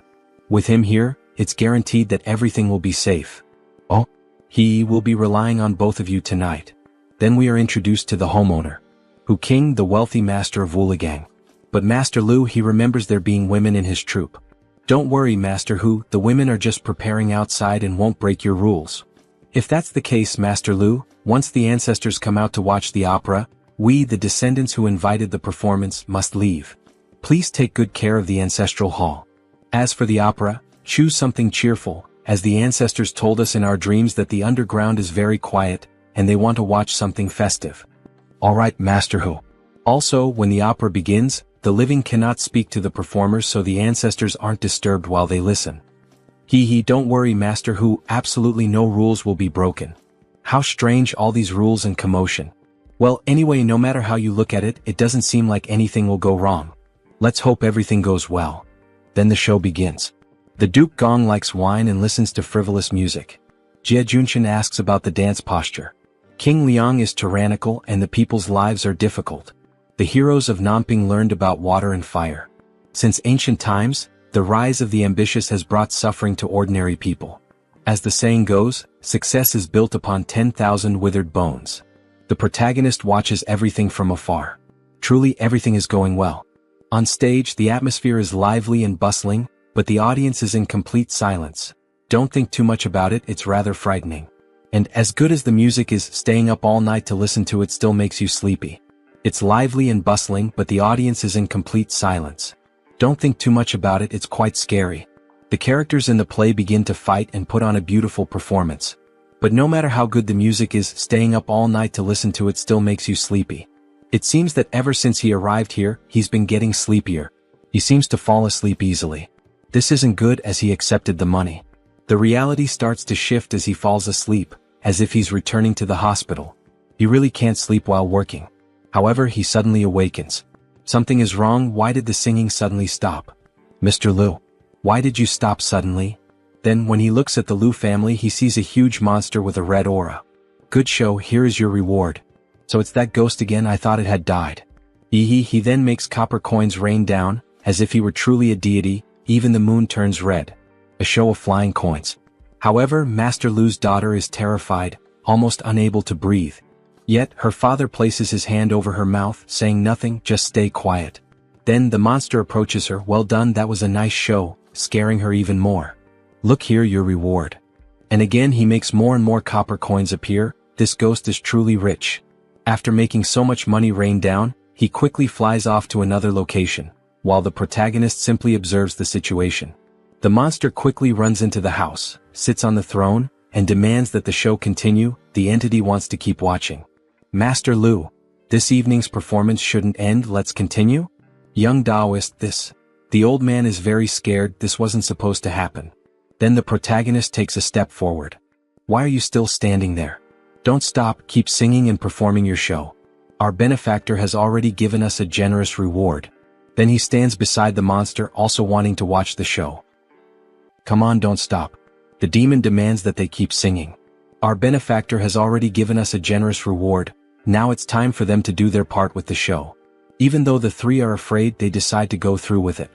With him here, it's guaranteed that everything will be safe. Oh? He will be relying on both of you tonight. Then we are introduced to the homeowner. Hu King, the wealthy master of Woolagang. But Master Lu, he remembers there being women in his troupe. Don't worry Master Hu, the women are just preparing outside and won't break your rules. If that's the case Master Lu, once the ancestors come out to watch the opera, we, the descendants who invited the performance, must leave. Please take good care of the ancestral hall. As for the opera, choose something cheerful, as the ancestors told us in our dreams that the underground is very quiet, and they want to watch something festive. Alright Master Hu. Also, when the opera begins, the living cannot speak to the performers so the ancestors aren't disturbed while they listen. Don't worry Master Hu, absolutely no rules will be broken. How strange all these rules and commotion. Well, anyway, no matter how you look at it, it doesn't seem like anything will go wrong. Let's hope everything goes well. Then the show begins. The Duke Gong likes wine and listens to frivolous music. Jie Junshin asks about the dance posture. King Liang is tyrannical and the people's lives are difficult. The heroes of Namping learned about water and fire. Since ancient times, the rise of the ambitious has brought suffering to ordinary people. As the saying goes, success is built upon 10,000 withered bones. The protagonist watches everything from afar. Truly everything is going well. On stage, the atmosphere is lively and bustling, but the audience is in complete silence. Don't think too much about it, it's rather frightening. And as good as the music is, staying up all night to listen to it still makes you sleepy. It's lively and bustling, but the audience is in complete silence. Don't think too much about it, it's quite scary. The characters in the play begin to fight and put on a beautiful performance. But no matter how good the music is, staying up all night to listen to it still makes you sleepy. It seems that ever since he arrived here, he's been getting sleepier. He seems to fall asleep easily. This isn't good as he accepted the money. The reality starts to shift as he falls asleep, as if he's returning to the hospital. He really can't sleep while working. However, he suddenly awakens. Something is wrong, why did the singing suddenly stop? Mr. Lu, why did you stop suddenly? Then when he looks at the Lu family he sees a huge monster with a red aura. Good show, here is your reward. So it's that ghost again, I thought it had died. He then makes copper coins rain down, as if he were truly a deity, even the moon turns red. A show of flying coins. However, Master Lu's daughter is terrified, almost unable to breathe. Yet, her father places his hand over her mouth, saying nothing, just stay quiet. Then the monster approaches her, well done, that was a nice show, scaring her even more. Look here, your reward. And again he makes more and more copper coins appear, this ghost is truly rich. After making so much money rain down, he quickly flies off to another location, while the protagonist simply observes the situation. The monster quickly runs into the house, sits on the throne, and demands that the show continue, the entity wants to keep watching. Master Lu, this evening's performance shouldn't end, let's continue? Young Taoist, this. The old man is very scared, this wasn't supposed to happen. Then the protagonist takes a step forward. Why are you still standing there? Don't stop, keep singing and performing your show. Our benefactor has already given us a generous reward. Then he stands beside the monster, also wanting to watch the show. Come on, don't stop. The demon demands that they keep singing. Our benefactor has already given us a generous reward, now it's time for them to do their part with the show. Even though the three are afraid, they decide to go through with it.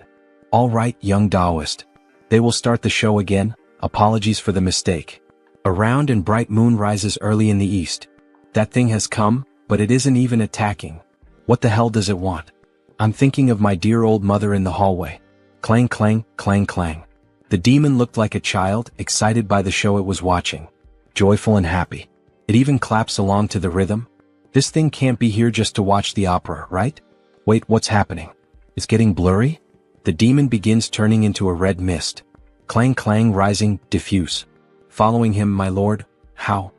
Alright, young Taoist. They will start the show again, apologies for the mistake. A round and bright moon rises early in the east. That thing has come, but it isn't even attacking. What the hell does it want? I'm thinking of my dear old mother in the hallway. Clang clang, clang clang. The demon looked like a child, excited by the show it was watching. Joyful and happy. It even claps along to the rhythm. This thing can't be here just to watch the opera, right? Wait, what's happening? It's getting blurry? The demon begins turning into a red mist. Clang clang rising, diffuse. Following him, my lord. How?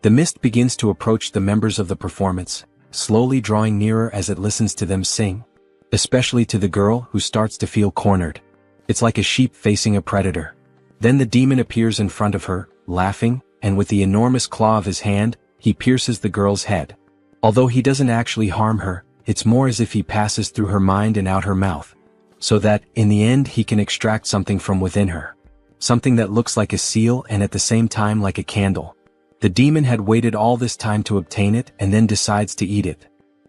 The mist begins to approach the members of the performance, slowly drawing nearer as it listens to them sing. Especially to the girl, who starts to feel cornered. It's like a sheep facing a predator. Then the demon appears in front of her, laughing, and with the enormous claw of his hand, he pierces the girl's head. Although he doesn't actually harm her, it's more as if he passes through her mind and out her mouth, so that, in the end, he can extract something from within her. Something that looks like a seal and at the same time like a candle. The demon had waited all this time to obtain it and then decides to eat it.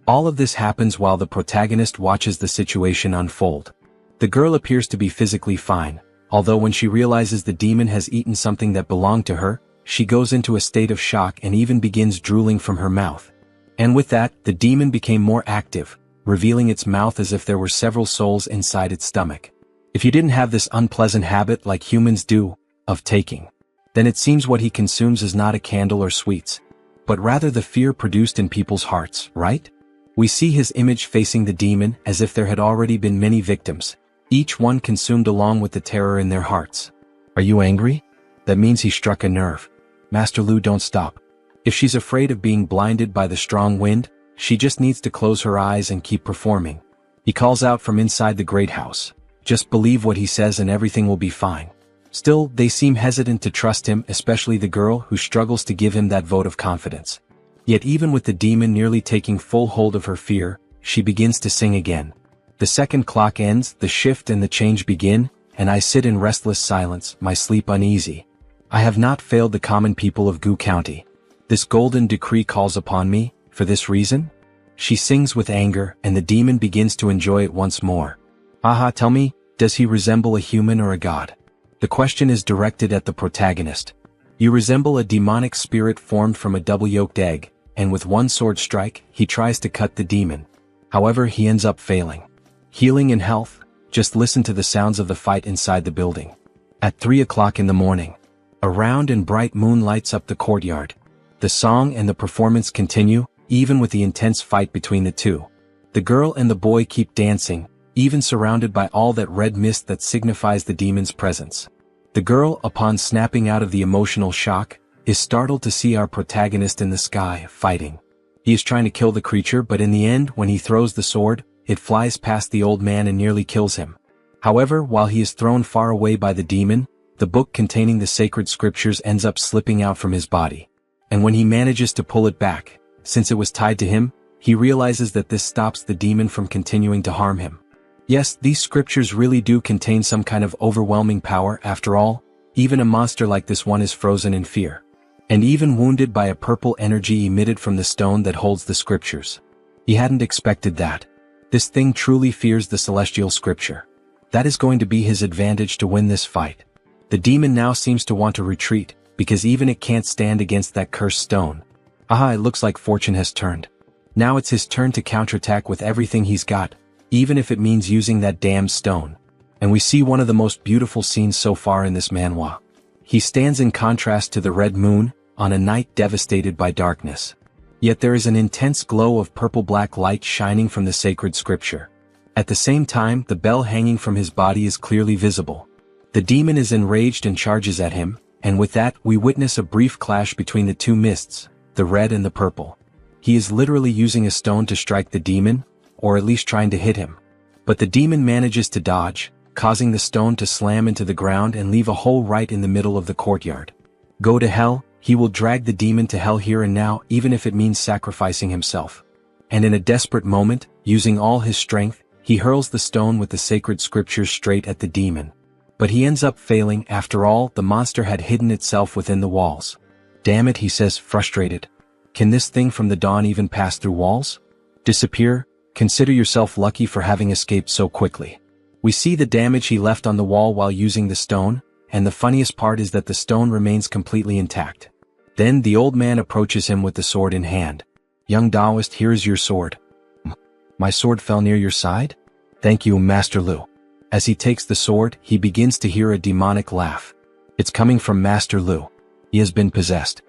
All of this happens while the protagonist watches the situation unfold. The girl appears to be physically fine, although when she realizes the demon has eaten something that belonged to her, she goes into a state of shock and even begins drooling from her mouth. And with that, the demon became more active, revealing its mouth as if there were several souls inside its stomach. If you didn't have this unpleasant habit like humans do, of taking, then it seems what he consumes is not a candle or sweets, but rather the fear produced in people's hearts, right? We see his image facing the demon as if there had already been many victims, each one consumed along with the terror in their hearts. Are you angry? That means he struck a nerve. Master Lu, don't stop. If she's afraid of being blinded by the strong wind, she just needs to close her eyes and keep performing. He calls out from inside the great house. Just believe what he says and everything will be fine. Still, they seem hesitant to trust him, especially the girl who struggles to give him that vote of confidence. Yet even with the demon nearly taking full hold of her fear, she begins to sing again. The second clock ends, the shift and the change begin, and I sit in restless silence, my sleep uneasy. I have not failed the common people of Gu County. This golden decree calls upon me, for this reason? She sings with anger, and the demon begins to enjoy it once more. Aha, tell me, does he resemble a human or a god? The question is directed at the protagonist. You resemble a demonic spirit formed from a double-yolked egg, and with one sword strike, he tries to cut the demon. However, he ends up failing. Healing and health, just listen to the sounds of the fight inside the building. At 3 o'clock in the morning, a round and bright moon lights up the courtyard. The song and the performance continue, even with the intense fight between the two. The girl and the boy keep dancing, even surrounded by all that red mist that signifies the demon's presence. The girl, upon snapping out of the emotional shock, is startled to see our protagonist in the sky, fighting. He is trying to kill the creature, but in the end, when he throws the sword, it flies past the old man and nearly kills him. However, while he is thrown far away by the demon, the book containing the sacred scriptures ends up slipping out from his body. And when he manages to pull it back, since it was tied to him, he realizes that this stops the demon from continuing to harm him. Yes, these scriptures really do contain some kind of overwhelming power. After all, even a monster like this one is frozen in fear. And even wounded by a purple energy emitted from the stone that holds the scriptures. He hadn't expected that. This thing truly fears the celestial scripture. That is going to be his advantage to win this fight. The demon now seems to want to retreat, because even it can't stand against that cursed stone. Aha, it looks like fortune has turned. Now it's his turn to counterattack with everything he's got, even if it means using that damned stone. And we see one of the most beautiful scenes so far in this manhwa. He stands in contrast to the red moon, on a night devastated by darkness. Yet there is an intense glow of purple-black light shining from the sacred scripture. At the same time, the bell hanging from his body is clearly visible. The demon is enraged and charges at him, and with that, we witness a brief clash between the two mists, the red and the purple. He is literally using a stone to strike the demon, or at least trying to hit him. But the demon manages to dodge, causing the stone to slam into the ground and leave a hole right in the middle of the courtyard. Go to hell, he will drag the demon to hell here and now, even if it means sacrificing himself. And in a desperate moment, using all his strength, he hurls the stone with the sacred scriptures straight at the demon. But he ends up failing. After all, the monster had hidden itself within the walls. Damn it, he says, frustrated. Can this thing from the dawn even pass through walls? Disappear? Consider yourself lucky for having escaped so quickly. We see the damage he left on the wall while using the stone, and the funniest part is that the stone remains completely intact. Then the old man approaches him with the sword in hand. Young Taoist, here is your sword. My sword fell near your side? Thank you, Master Lu. As he takes the sword, he begins to hear a demonic laugh. It's coming from Master Lu. He has been possessed.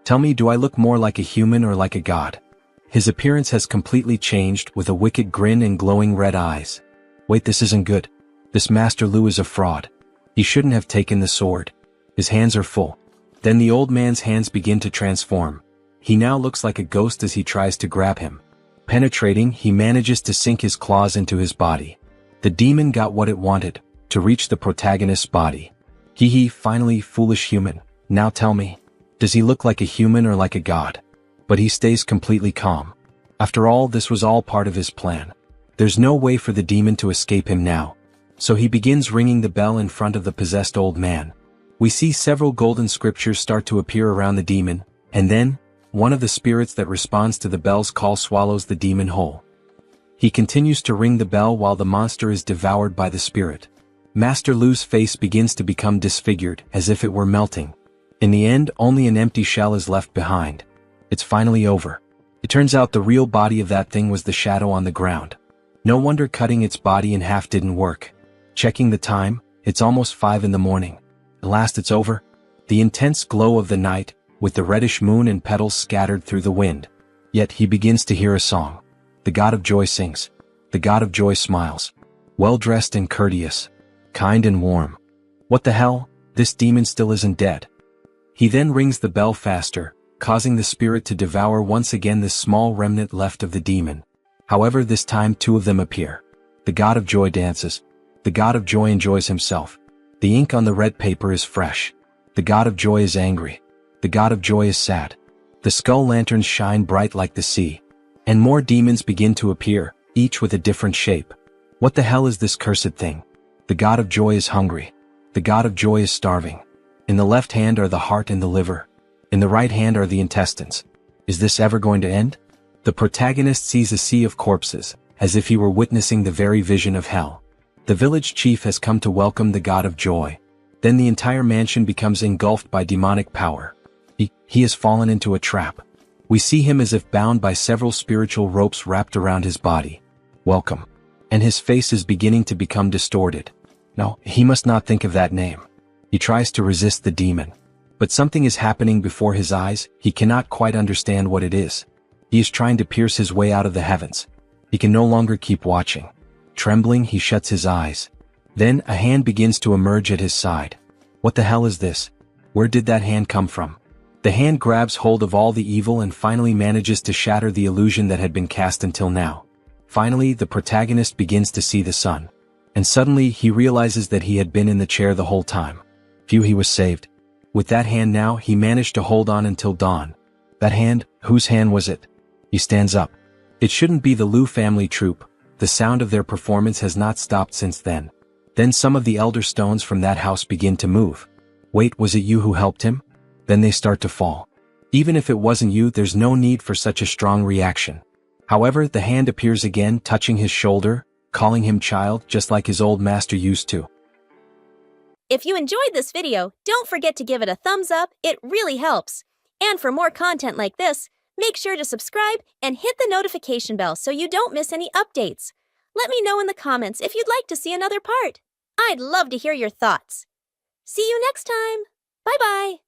Tell me, do I look more like a human or like a god? His appearance has completely changed, with a wicked grin and glowing red eyes. Wait, this isn't good. This Master Lu is a fraud. He shouldn't have taken the sword. His hands are full. Then the old man's hands begin to transform. He now looks like a ghost as he tries to grab him. Penetrating, he manages to sink his claws into his body. The demon got what it wanted, to reach the protagonist's body. Finally, foolish human. Now tell me, does he look like a human or like a god? But he stays completely calm. After all, this was all part of his plan. There's no way for the demon to escape him now. So he begins ringing the bell in front of the possessed old man. We see several golden scriptures start to appear around the demon, and then, one of the spirits that responds to the bell's call swallows the demon whole. He continues to ring the bell while the monster is devoured by the spirit. Master Lu's face begins to become disfigured, as if it were melting. In the end, only an empty shell is left behind. It's finally over. It turns out the real body of that thing was the shadow on the ground. No wonder cutting its body in half didn't work. Checking the time, it's almost 5 in the morning. At last it's over. The intense glow of the night, with the reddish moon and petals scattered through the wind. Yet he begins to hear a song. The God of Joy sings. The God of Joy smiles. Well-dressed and courteous. Kind and warm. What the hell? This demon still isn't dead. He then rings the bell faster, causing the spirit to devour once again this small remnant left of the demon. However, this time 2 of them appear. The God of Joy dances. The God of Joy enjoys himself. The ink on the red paper is fresh. The God of Joy is angry. The God of Joy is sad. The skull lanterns shine bright like the sea. And more demons begin to appear, each with a different shape. What the hell is this cursed thing? The God of Joy is hungry. The God of Joy is starving. In the left hand are the heart and the liver. In the right hand are the intestines. Is this ever going to end? The protagonist sees a sea of corpses, as if he were witnessing the very vision of hell. The village chief has come to welcome the God of Joy. Then the entire mansion becomes engulfed by demonic power. He has fallen into a trap. We see him as if bound by several spiritual ropes wrapped around his body. Welcome. And his face is beginning to become distorted. No, he must not think of that name. He tries to resist the demon. But something is happening before his eyes. He cannot quite understand what it is. He is trying to pierce his way out of the heavens. He can no longer keep watching. Trembling, he shuts his eyes. Then, a hand begins to emerge at his side. What the hell is this? Where did that hand come from? The hand grabs hold of all the evil and finally manages to shatter the illusion that had been cast until now. Finally, the protagonist begins to see the sun. And suddenly, he realizes that he had been in the chair the whole time. Phew, he was saved. With that hand now, he managed to hold on until dawn. That hand, whose hand was it? He stands up. It shouldn't be the Lu family troupe. The sound of their performance has not stopped since then. Then some of the elder stones from that house begin to move. Wait, was it you who helped him? Then they start to fall. Even if it wasn't you, there's no need for such a strong reaction. However, the hand appears again, touching his shoulder, calling him child, just like his old master used to. If you enjoyed this video, don't forget to give it a thumbs up, it really helps. And for more content like this, make sure to subscribe and hit the notification bell so you don't miss any updates. Let me know in the comments if you'd like to see another part. I'd love to hear your thoughts. See you next time. Bye-bye.